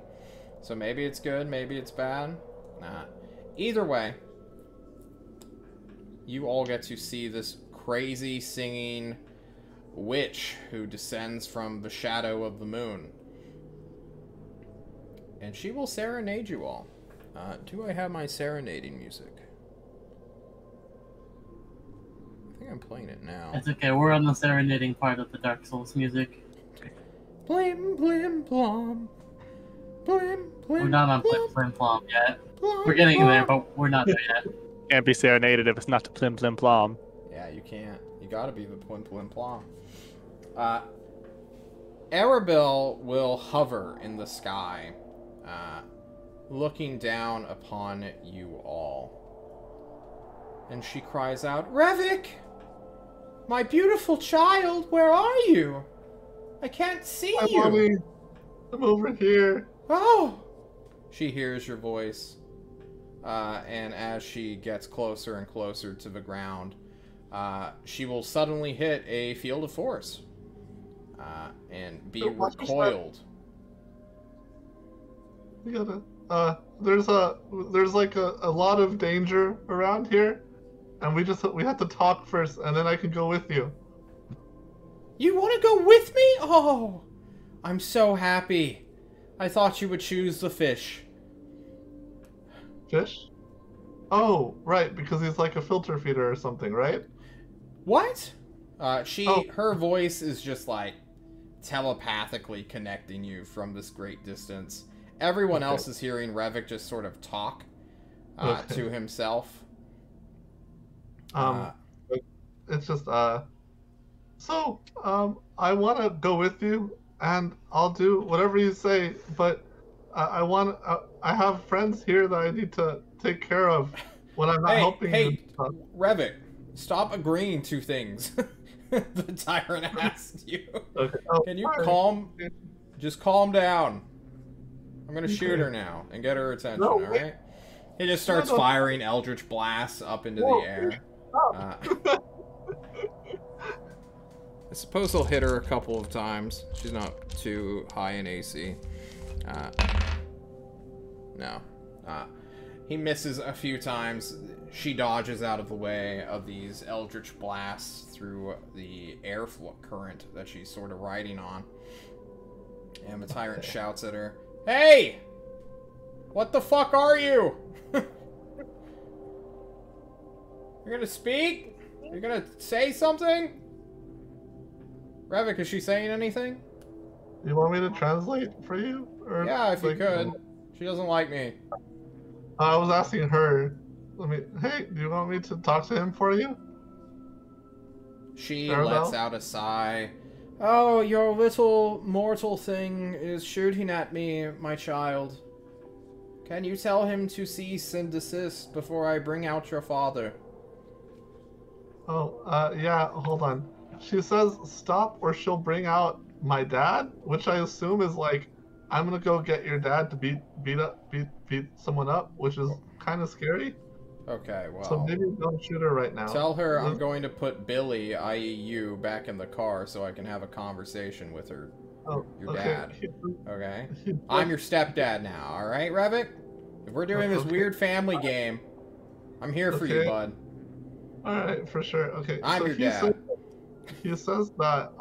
So maybe it's good, maybe it's bad. Either way, you all get to see this crazy singing witch who descends from the shadow of the moon. And she will serenade you all. Do I have my serenading music? I think I'm playing it now. It's okay, we're on the serenading part of the Dark Souls music. Blim, blim, blom. Blim, blim, We're not on blom, Plim Plim Plom yet. blom, We're getting blom. there, but we're not there yet. Can't be serenaded if it's not to plim plim plom. Yeah, you can't. You gotta be the plim, plim, plom. Arabelle will hover in the sky, looking down upon you all. And she cries out, Revik! My beautiful child, where are you? I can't see Hi, you! Mommy. I'm over here. Oh! She hears your voice, and as she gets closer and closer to the ground, she will suddenly hit a field of force, and be recoiled. We gotta. There's like a lot of danger around here, and we have to talk first, and then I can go with you. You want to go with me? Oh, I'm so happy. I thought you would choose the fish. Fish? Oh, right, because he's like a filter feeder or something, right? What? Her voice is just like telepathically connecting you from this great distance. Everyone else is hearing Revik just sort of talk to himself. It's just so I want to go with you, and I'll do whatever you say, but I have friends here that I need to take care of when I'm not helping you. Hey, Revik, stop agreeing to things. The tyrant asked you. Okay. Oh, Can you fine. just calm down? I'm gonna shoot her now and get her attention, No, alright? He just starts No. firing eldritch blasts up into Whoa, the air. stop. I suppose he'll hit her a couple of times. She's not too high in AC. No. He misses a few times. She dodges out of the way of these eldritch blasts through the air current that she's sort of riding on. And the tyrant shouts at her, "Hey! What the fuck are you? You're gonna speak? You're gonna say something?" Revik, is she saying anything? You want me to translate for you? Or, Yeah, if you like, could. She doesn't like me. I was asking her. Hey, do you want me to talk to him for you? She Arabelle? lets out a sigh. "Oh, your little mortal thing is shooting at me, my child. Can you tell him to cease and desist before I bring out your father?" Oh, yeah, hold on. She says stop or she'll bring out my dad, which I assume is like, I'm gonna go get your dad to beat someone up, which is kind of scary. Okay, well. So maybe don't shoot her right now. Tell her I'm going to put Billy, i.e. you, back in the car so I can have a conversation with her, your dad. Okay? I'm your stepdad now, alright, Revik? If we're doing this weird family game, I'm here for you, bud. Alright, for sure. Okay. I'm so your dad. He says that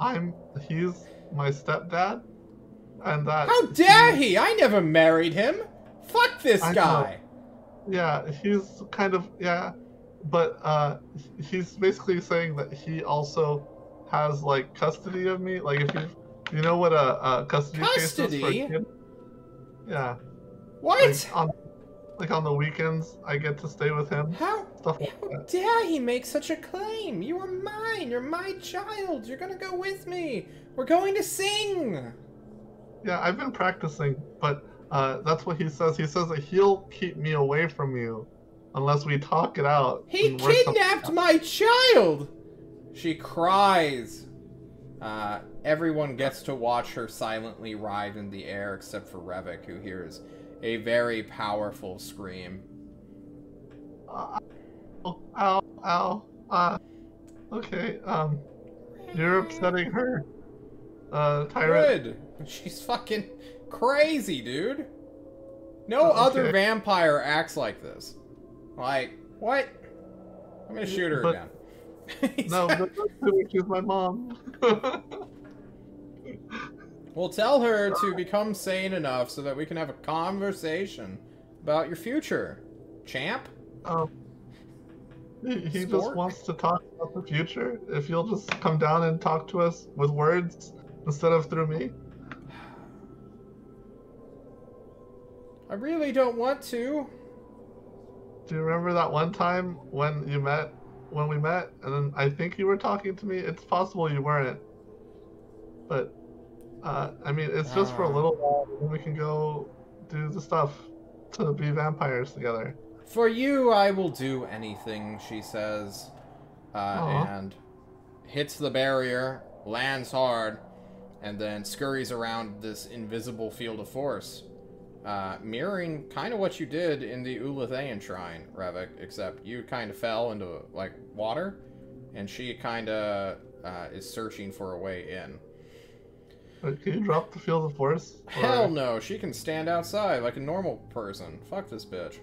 he's my stepdad, and that. How dare he? I never married him! Fuck this guy! Yeah, he's kind of, but he's basically saying that he also has like custody of me. Like if you know what a custody case is for a kid? Yeah. What? Like on the weekends, I get to stay with him. How that. dare he make such a claim? You are mine. You're my child. You're gonna go with me. We're going to sing. Yeah, I've been practicing, but that's what he says. He says that he'll keep me away from you unless we talk it out. He kidnapped my child! She cries. Everyone gets to watch her silently ride in the air except for Revik, who hears a very powerful scream. Ow. Okay, you're upsetting her. Tyrant. Good. She's fucking crazy, dude. No other vampire acts like this. Like, what? I'm gonna shoot her again. No, but she's my mom. We'll tell her to become sane enough so that we can have a conversation about your future, champ. He just wants to talk about the future. If you'll just come down and talk to us with words instead of through me. I really don't want to. Do you remember that one time when we met, and then I think you were talking to me? It's possible you weren't. But, I mean, it's just for a little while, and then we can go do the stuff to be vampires together. For you, I will do anything, she says. And hits the barrier, lands hard, and then scurries around this invisible field of force. Mirroring kind of what you did in the Ulathaean shrine, Revik, except you kind of fell into, like, water, and she kind of is searching for a way in. Can you drop the field of force? Hell no, she can stand outside like a normal person. Fuck this bitch.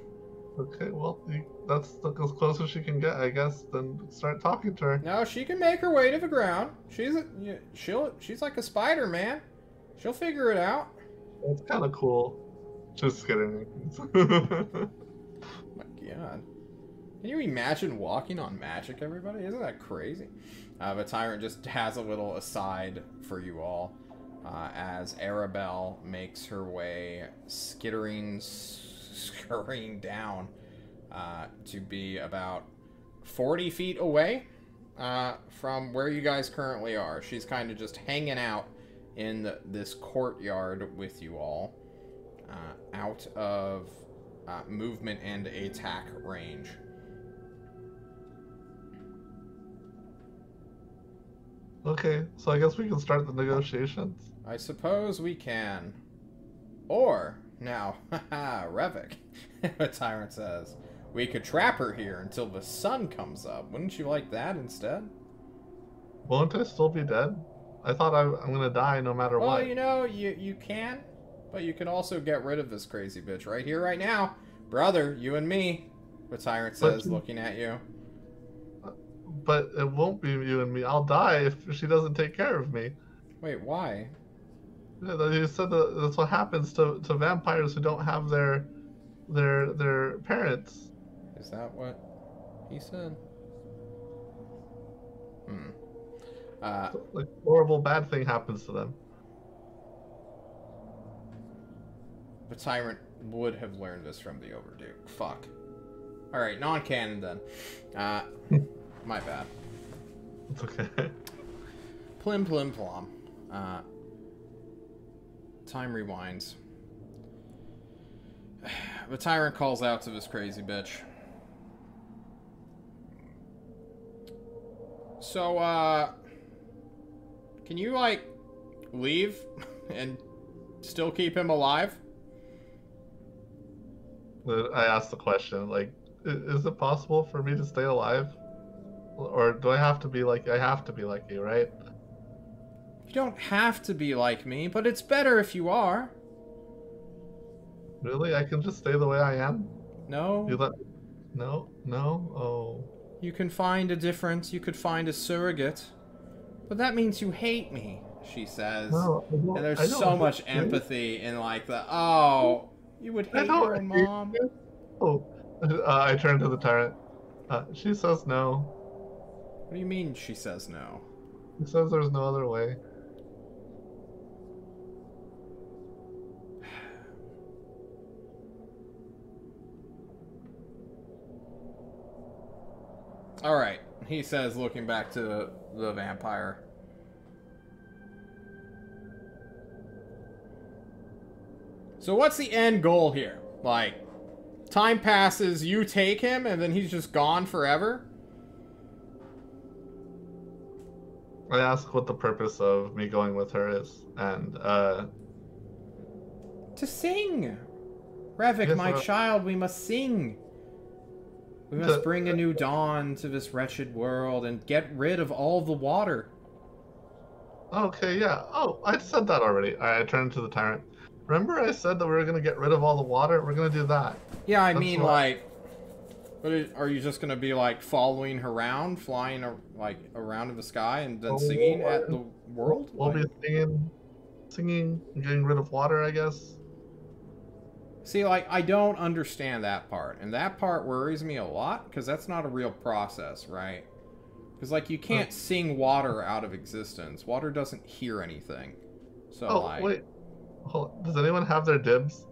Okay, well, that's as close as she can get, I guess. Then start talking to her. No, she can make her way to the ground. She's like a spider, man. She'll figure it out. That's kind of cool. Just kidding. My God. Can you imagine walking on magic, everybody? Isn't that crazy? But Tyrant just has a little aside for you all. As Arabelle makes her way scurrying down to be about 40 feet away from where you guys currently are. She's kind of just hanging out in this courtyard with you all, out of movement and attack range. Okay, so I guess we can start the negotiations. I suppose we can. Or, Now, haha, Revik, the tyrant says, we could trap her here until the sun comes up. Wouldn't you like that instead? Won't I still be dead? I thought I'm gonna die no matter Well, what. you know, you can, but you can also get rid of this crazy bitch right here, right now. Brother, you and me, the tyrant says, looking at you. But it won't be you and me. I'll die if she doesn't take care of me. Wait, why? Yeah, you said that's what happens to vampires who don't have their parents. Is that what he said? Like horrible bad thing happens to them. The tyrant would have learned this from the Overduke. Fuck. Alright, non-canon then. My bad. It's okay. Plim plim plom. Time rewinds. The tyrant calls out to this crazy bitch. So, can you, like, leave and still keep him alive? I asked the question, like, is it possible for me to stay alive? Or do I have to be like, I have to be like you, right? You don't have to be like me, but it's better if you are. Really? I can just stay the way I am? No. No? Oh. You can find a difference. You could find a surrogate. But that means you hate me, she says. No, and there's so much empathy in, like, oh, you would hate your own mom? Oh. I turn to the tyrant. She says no. What do you mean she says no? She says there's no other way. Alright, he says, looking back to the vampire. So what's the end goal here? Like, time passes, you take him, and then he's just gone forever? I ask what the purpose of me going with her is, and, To sing! Revik, Yes, my child, we must sing! We must bring a new dawn to this wretched world and get rid of all the water. Okay, yeah. Oh, I said that already. I turned to the tyrant. Remember I said that we were going to get rid of all the water? We're going to do that. Yeah, I That's mean, like... Are you just going to be, like, following her around, flying, like, around in the sky and then singing at the world? We'll be singing, and getting rid of water, I guess. See, like, I don't understand that part. And that part worries me a lot, because that's not a real process, right? Because, like, you can't sing water out of existence. Water doesn't hear anything. So, like... wait. Hold on. Does anyone have their dibs?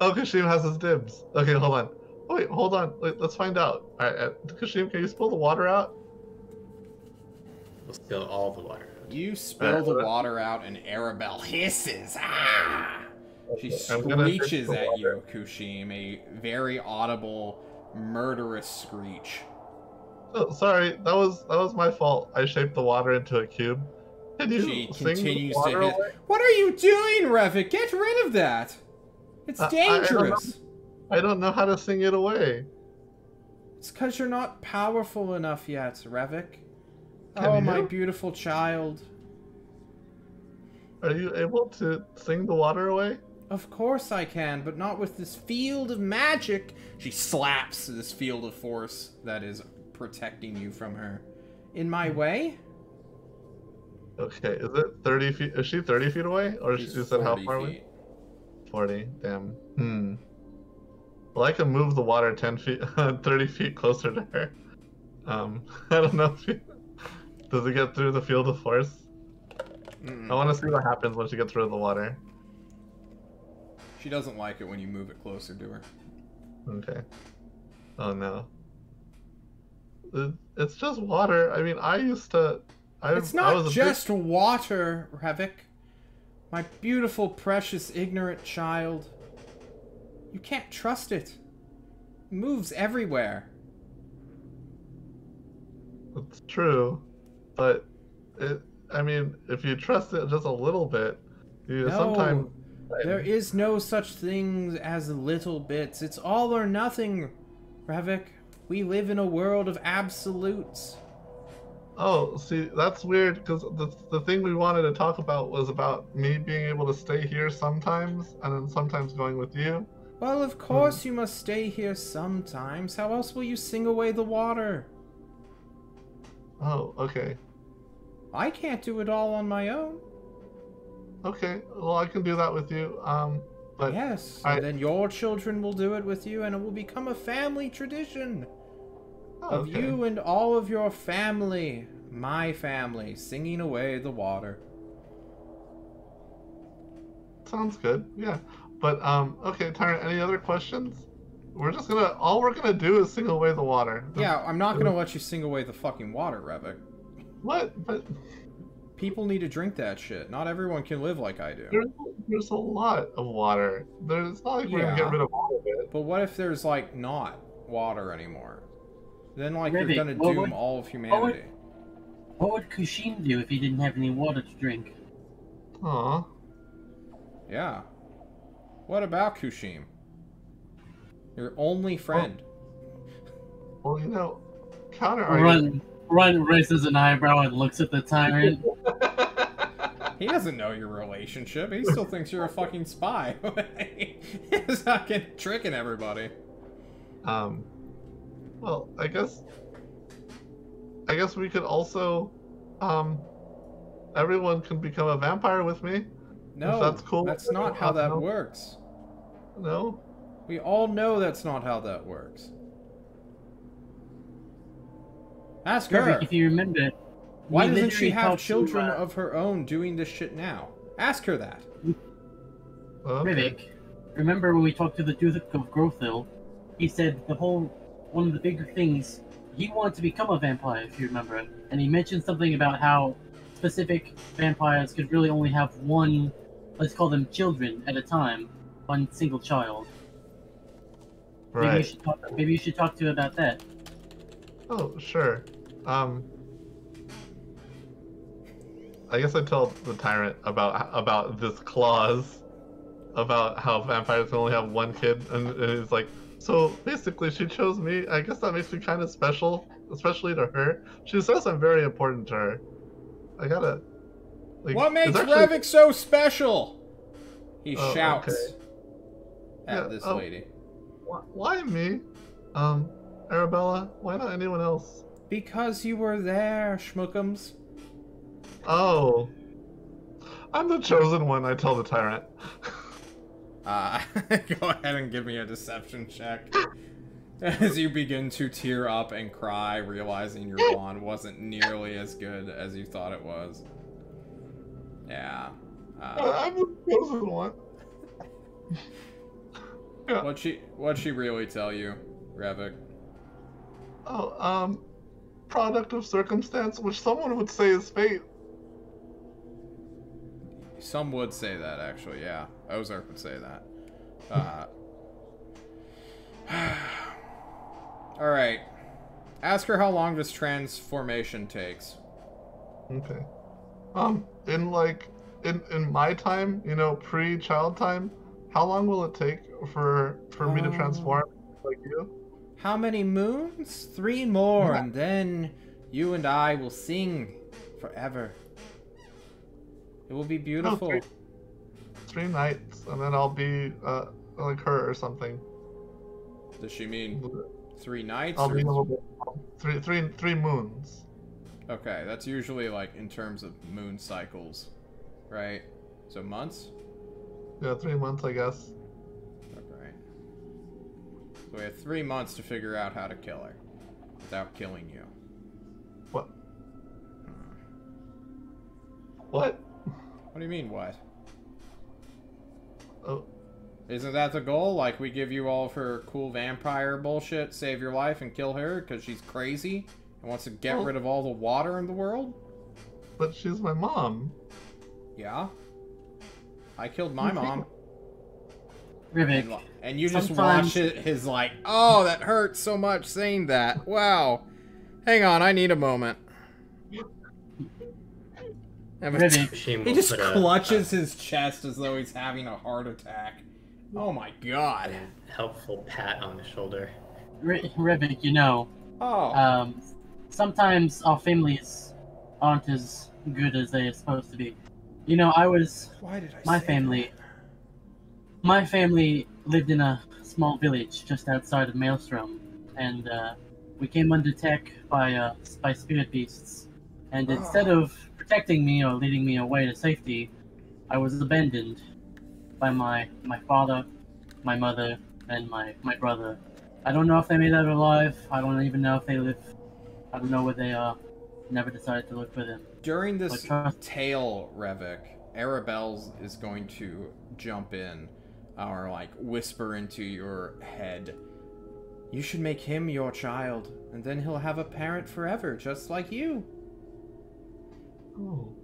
Oh, Kashim has his dibs. Okay, hold on. Wait, hold on. Wait, let's find out. Alright, Kashim, can you spill the water out? We'll spill all the water out. You spill the water out and Arabelle hisses. Ah! She screeches at you, Kushim, a very audible, murderous screech. Oh, sorry, that was my fault. I shaped the water into a cube. Can you She sing continues the water to hiss. away? What are you doing, Revik? Get rid of that! It's dangerous! I don't know how to sing it away. It's because you're not powerful enough yet, Revik. Can Oh, you? my beautiful child. Are you able to sing the water away? Of course I can, but not with this field of magic. She slaps this field of force that is protecting you from her. In my way? Okay, is it 30 feet? Is she 30 feet away? Or She's she said how 40 far feet. away? 40, damn. Well, I can move the water 10 feet, 30 feet closer to her. I don't know if she... Does it get through the field of force? I want to see what happens when she gets rid of the water. She doesn't like it when you move it closer to her. Okay. Oh no. It's just water. I mean, I used to... It's not just water, Revik. My beautiful, precious, ignorant child. You can't trust it. It moves everywhere. It's true, but I mean, if you trust it just a little bit, You No, sometimes there is no such thing as little bits. It's all or nothing, Revik. We live in a world of absolutes. Oh, see, that's weird because the thing we wanted to talk about was about me being able to stay here sometimes and then sometimes going with you. Well, of course you must stay here sometimes. How else will you sing away the water? Oh, okay. I can't do it all on my own. Okay, well, I can do that with you. But Yes, and then your children will do it with you, and it will become a family tradition of okay. you and all of your family, my family, singing away the water. Sounds good. Yeah. But okay, Tyrant, any other questions? All we're gonna do is sing away the water. Yeah, I'm not gonna let you sing away the fucking water, Revik. What? But People need to drink that shit. Not everyone can live like I do. there's a lot of water. It's not like we're gonna get rid of all of it. But what if there's, like, not water anymore? Then, like, Revik, you're gonna what doom would- all of humanity. What would Kushim do if he didn't have any water to drink? Aw. Yeah. What about Kushim? Your only friend. Well, counter argument. Run raises an eyebrow and looks at the tyrant. He doesn't know your relationship. He still thinks you're a fucking spy. He's not tricking everybody. Well, I guess we could also, everyone can become a vampire with me. No, that's cool. That's not how that No. works. No? We all know that's not how that works. Ask her. Revik, if you remember, Why we doesn't she literally have talked to, children of her own doing this shit now? Ask her that. Okay. Rivik, remember when we talked to the Duke of Growthhill? He said one of the big things, he wanted to become a vampire, if you remember. And he mentioned something about how specific vampires could really only have one, let's call them children at a time, one single child. Right. Maybe you should talk to her about that. Oh, sure. I guess I tell the tyrant about this clause about how vampires can only have one kid, and it's like, so basically she chose me. I guess that makes me kind of special, especially to her. She says I'm very important to her. I gotta. Like, What makes it's actually- Revik so special? He Oh, shouts okay. at Yeah, this oh. lady. Why me? Arabella, why not anyone else? Because you were there, schmookums. Oh. I'm the chosen one, I tell the tyrant. Go ahead and give me a deception check. As you begin to tear up and cry, realizing your bond wasn't nearly as good as you thought it was. Yeah. I'm the chosen one. Yeah. What'd she really tell you, Revik? Oh, product of circumstance, which someone would say is fate. Some would say that, actually, yeah. Ozark would say that. Alright. Ask her how long this transformation takes. Okay. In my time, pre-child time, how long will it take for me to transform like you? How many moons? 3 more, Yeah. and then you and I will sing forever. It will be beautiful. No, 3 nights, and then I'll be like her or something. Does she mean 3 nights? I'll or- be a little bit. Three moons. Okay, that's usually like in terms of moon cycles, right? So months? Yeah, 3 months, I guess. Okay. So we have 3 months to figure out how to kill her without killing you. What? What? What do you mean, what? Oh, Isn't that the goal? Like, we give you all of her cool vampire bullshit, save your life, and kill her because she's crazy and wants to get Well- rid of all the water in the world? but she's my mom. Yeah. I killed my mom. Rivik, And you just Sometimes- watch it, his like, oh, that hurts so much saying that. Wow. Hang on, I need a moment. Rivik, Shame He will just put a clutches his chest as though he's having a heart attack. Oh my god. helpful pat on the shoulder. Rivik, you know, Oh. sometimes our families aren't as good as they're supposed to be. You know, I was Why did I my say family. My family lived in a small village just outside of Maelstrom, and we came under attack by spirit beasts. And instead of protecting me or leading me away to safety, I was abandoned by my father, my mother, and my brother. I don't know if they made it alive. I don't even know if they live. I don't know where they are. Never decided to look for them. During this But trust- tale, Revik, Arabelle is going to jump in or like whisper into your head. You should make him your child, and then he'll have a parent forever, just like you. Oh.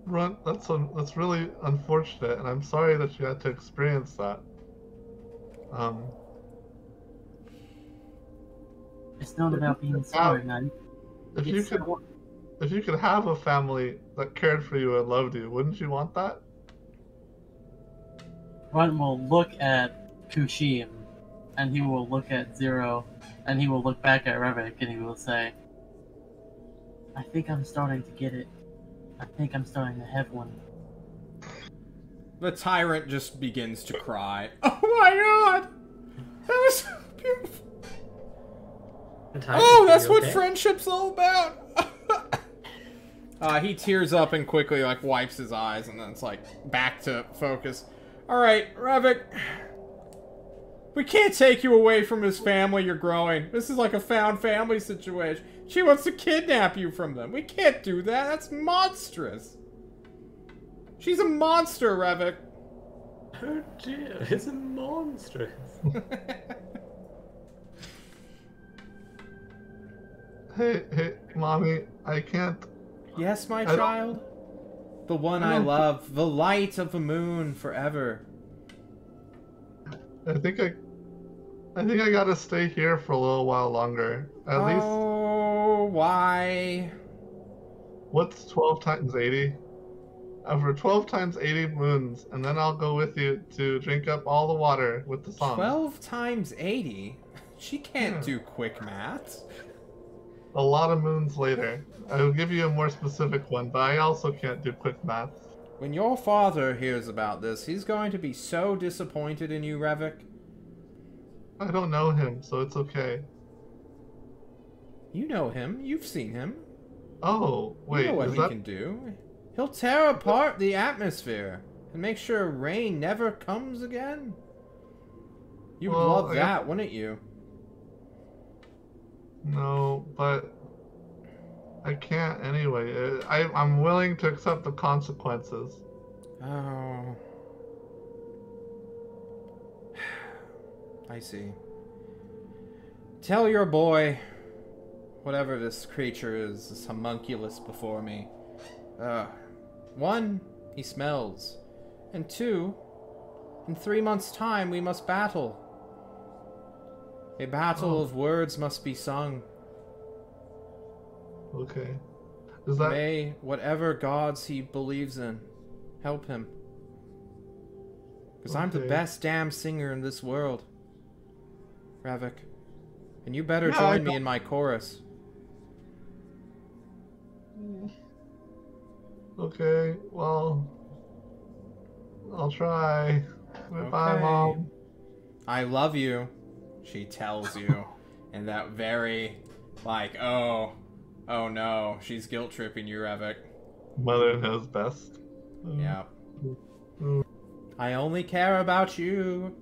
Runt, that's really unfortunate, and I'm sorry that you had to experience that. It's not about being sorry, man. If you could have a family that cared for you and loved you, wouldn't you want that? Runt will look at Kushim, and he will look at Zero, and he will look back at Revik, and he will say, I think I'm starting to get it. I think I'm starting to have one. The tyrant just begins to cry. Oh my god! That was so beautiful. Oh, that's what friendship's all about! He tears up and quickly like wipes his eyes, and then it's like back to focus. Alright, Revik. We can't take you away from his family you're growing. This is like a found family situation. She wants to kidnap you from them. We can't do that. That's monstrous. She's a monster, Revik. Oh dear, it's a monstrous. Hey, mommy, I can't. Yes, my child. The one I love. The light of the moon forever. I think I gotta stay here for a little while longer. At least. Oh, why? What's 12 times 80? Over 12 times 80 moons, and then I'll go with you to drink up all the water with the song. 12 times 80? She can't do quick maths. A lot of moons later. I'll give you a more specific one, but I also can't do quick maths. When your father hears about this, he's going to be so disappointed in you, Revik. I don't know him, so it's okay. You know him. You've seen him. Oh, wait, You know what is he that... can do. He'll tear apart the atmosphere and make sure rain never comes again. You would love that, wouldn't you? No, but I can't anyway. I'm willing to accept the consequences. Oh. I see. Tell your boy, whatever this creature is, this homunculus before me. 1, he smells. And 2, in 3 months' time we must battle. A battle of words must be sung. Okay. Is that... May whatever gods he believes in help him. Because I'm the best damn singer in this world. Revik. And you better join me in my chorus. Okay, well... I'll try. Bye, Mom. I love you, she tells you. And that very, like, oh no, she's guilt-tripping you, Revik. Mother knows best. Yeah. I only care about you.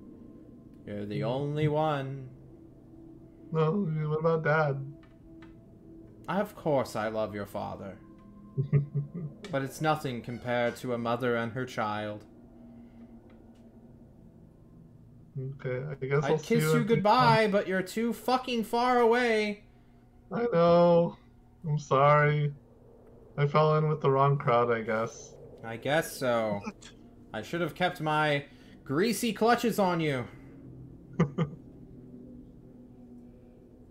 You're the only one. No, what about Dad? Of course I love your father. But it's nothing compared to a mother and her child. Okay, I guess I'd kiss you goodbye, but you're too fucking far away. I know. I'm sorry. I fell in with the wrong crowd, I guess. I guess so. I should have kept my greasy clutches on you.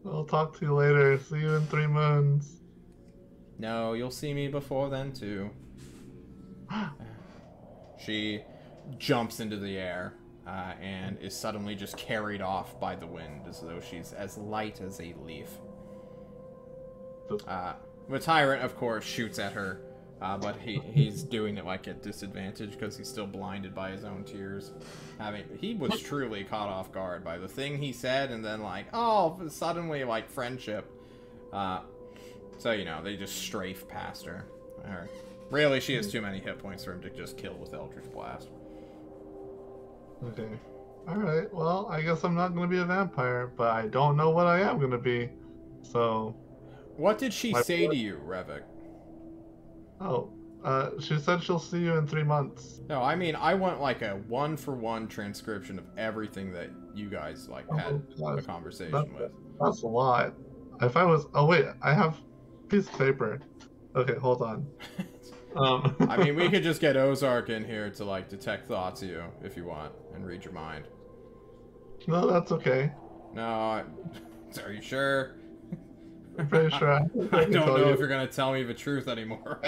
Well, I'll talk to you later. See you in 3 moons. No, you'll see me before then, too. She jumps into the air and is suddenly just carried off by the wind as though she's as light as a leaf. The tyrant, of course, shoots at her, but he's doing it like at disadvantage because he's still blinded by his own tears. He was truly caught off guard by the thing he said, and then like, oh, suddenly like friendship. So you know they just strafe past her. Really, she has too many hit points for him to just kill with Eldritch Blast. Okay. Alright, well, I guess I'm not going to be a vampire, but I don't know what I am going to be. So... What did she say to you, Revik? Oh, she said she'll see you in 3 months. No, I mean, I want like a one-for-one transcription of everything that you guys like had a conversation with. That's a lot. If I was... Oh, wait, I have a piece of paper. Okay, hold on. I mean, we could just get Ozark in here to like detect thoughts of you if you want and read your mind. No, that's okay. No, are you sure? I'm pretty sure. I don't know if you're gonna tell me the truth anymore.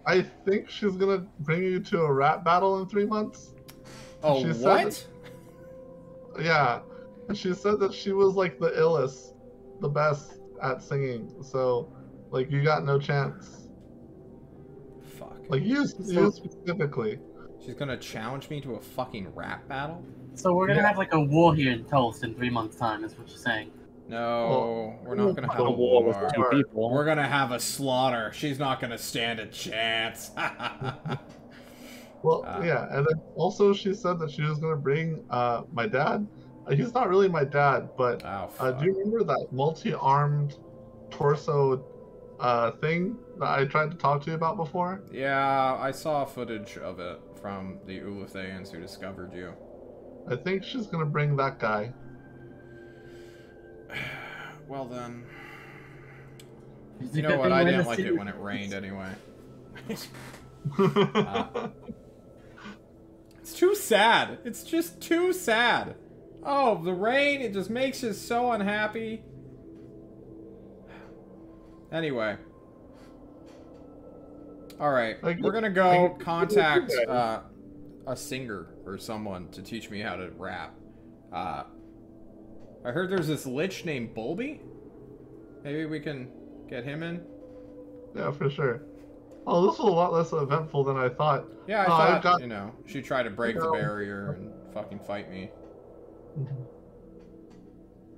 I think she's gonna bring you to a rap battle in 3 months. Oh, she what? Yeah, and she said that she was like the illest, the best at singing. So, like, you got no chance. Fuck. Like you specifically. She's gonna challenge me to a fucking rap battle? So we're gonna have like a war here in Toast in 3 months' time, is what you're saying. No, we're not gonna have a war with war. 2 people. We're gonna have a slaughter. She's not gonna stand a chance. Well, yeah, and then also she said that she was gonna bring my dad. He's not really my dad, but do you remember that multi-armed torso thing that I tried to talk to you about before? Yeah, I saw footage of it from the Ulathayans who discovered you. I think she's gonna bring that guy. Well then, you know what? I didn't like it when it rained anyway. It's too sad. It's just too sad. Oh, the rain, it just makes you so unhappy. Anyway. Alright, we're gonna go contact a singer or someone to teach me how to rap. I heard there's this lich named Bulby. Maybe we can get him in? Yeah, for sure. Oh, this was a lot less eventful than I thought. Yeah, I thought, you know, she'd try to break the barrier and fucking fight me.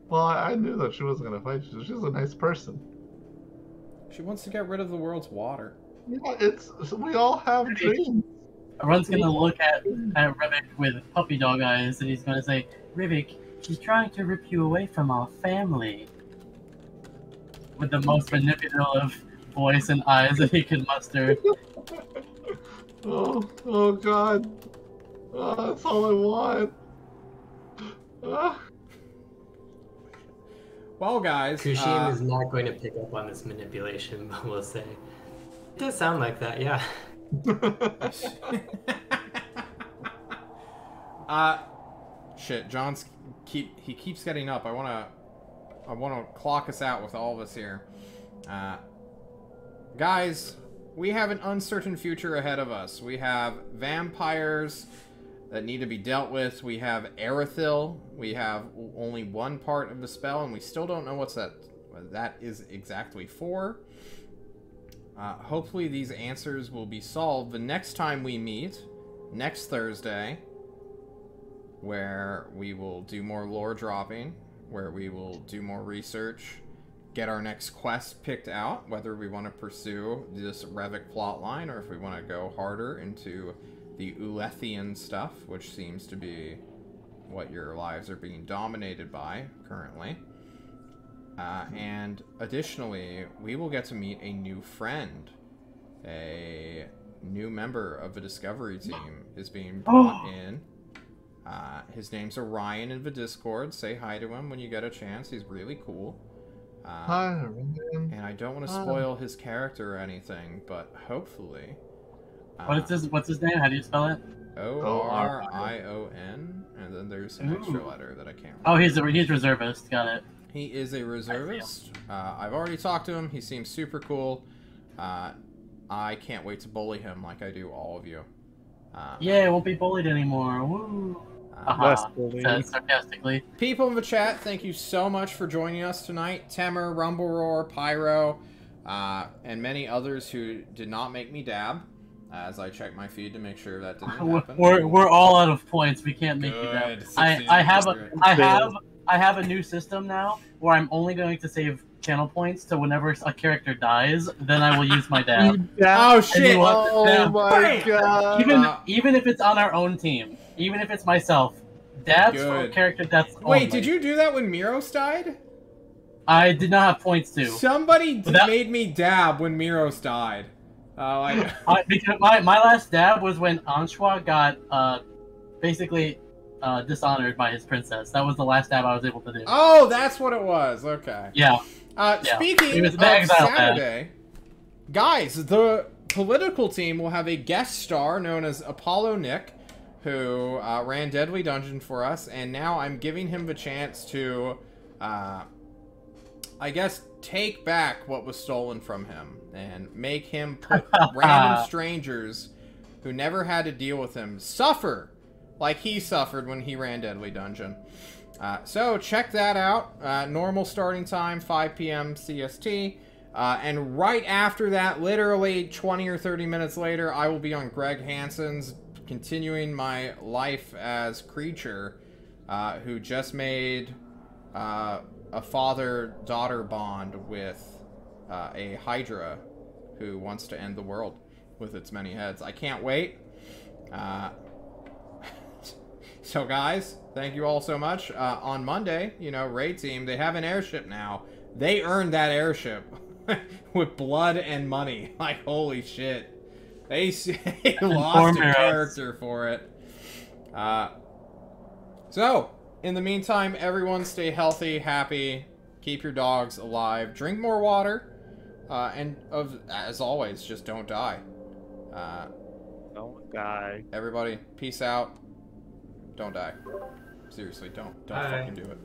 Well, I knew that she wasn't gonna fight you. She's a nice person. She wants to get rid of the world's water. Yeah, we all have dreams. Everyone's gonna look at Rivik with puppy dog eyes, and he's gonna say, Rivik, she's trying to rip you away from our family. With the most manipulative voice and eyes that he can muster. Oh God. That's all I want. Well, guys, Kushim is not going to pick up on this manipulation, but we'll say. It does sound like that, yeah. Shit, he keeps getting up. I wanna clock us out with all of us here. Guys, we have an uncertain future ahead of us. We have vampires that need to be dealt with. We have Erithil. We have only one part of the spell, and we still don't know what that is exactly for. Hopefully these answers will be solved the next time we meet, next Thursday, where we will do more lore dropping, where we will do more research, get our next quest picked out, whether we want to pursue this Revik plotline or if we want to go harder into the Ulethian stuff, which seems to be what your lives are being dominated by currently. And additionally, we will get to meet a new friend. A new member of the Discovery team is being brought in. His name's Orion in the Discord. Say hi to him when you get a chance. He's really cool. Hi, Orion. And I don't want to spoil his character or anything, but hopefully... What's his name? How do you spell it? Orion, and then there's an extra letter that I can't remember. Oh, he's reservist. Got it. He is a reservist. I've already talked to him. He seems super cool. I can't wait to bully him like I do all of you. Yeah, won't be bullied anymore. Woo. Less Haha, bullied. said sarcastically. People in the chat, thank you so much for joining us tonight. Temer, Rumble Roar, Pyro, and many others who did not make me dab. As I check my feed to make sure that didn't happen. We're all out of points. We can't make you Good. that. 16 I have hundred. I have a new system now where I'm only going to save channel points to whenever a character dies. Then I will use my dab. Oh shit! Oh my god! Even if it's on our own team, even if it's myself, dabs for Good. character deaths. Wait, only. did you do that when Miros died? I did not have points to. Somebody made me dab when Miros died. Oh, Because my last dab was when Anshua got basically dishonored by his princess. That was the last dab I was able to do. Oh, that's what it was. Okay. Yeah. Speaking was of the exile dab. Saturday, guys, the political team will have a guest star known as Apollo Nick, who ran Deadly Dungeon for us, and now I'm giving him the chance to, I guess, take back what was stolen from him and make him put random strangers who never had to deal with him suffer like he suffered when he ran Deadly Dungeon. So check that out. Normal starting time, 5 p.m. CST. And right after that, literally 20 or 30 minutes later, I will be on Greg Hansen's, continuing my life as Creature, who just made a father-daughter bond with a Hydra who wants to end the world with its many heads. I can't wait. So guys, thank you all so much. On Monday, you know, Raid Team, they have an airship now. They earned that airship with blood and money. Like, holy shit. They lost a character for it. So, in the meantime, everyone stay healthy, happy, keep your dogs alive, drink more water, and as always, just don't die. Don't die. Everybody, peace out. Don't die. Seriously, don't Bye. fucking do it.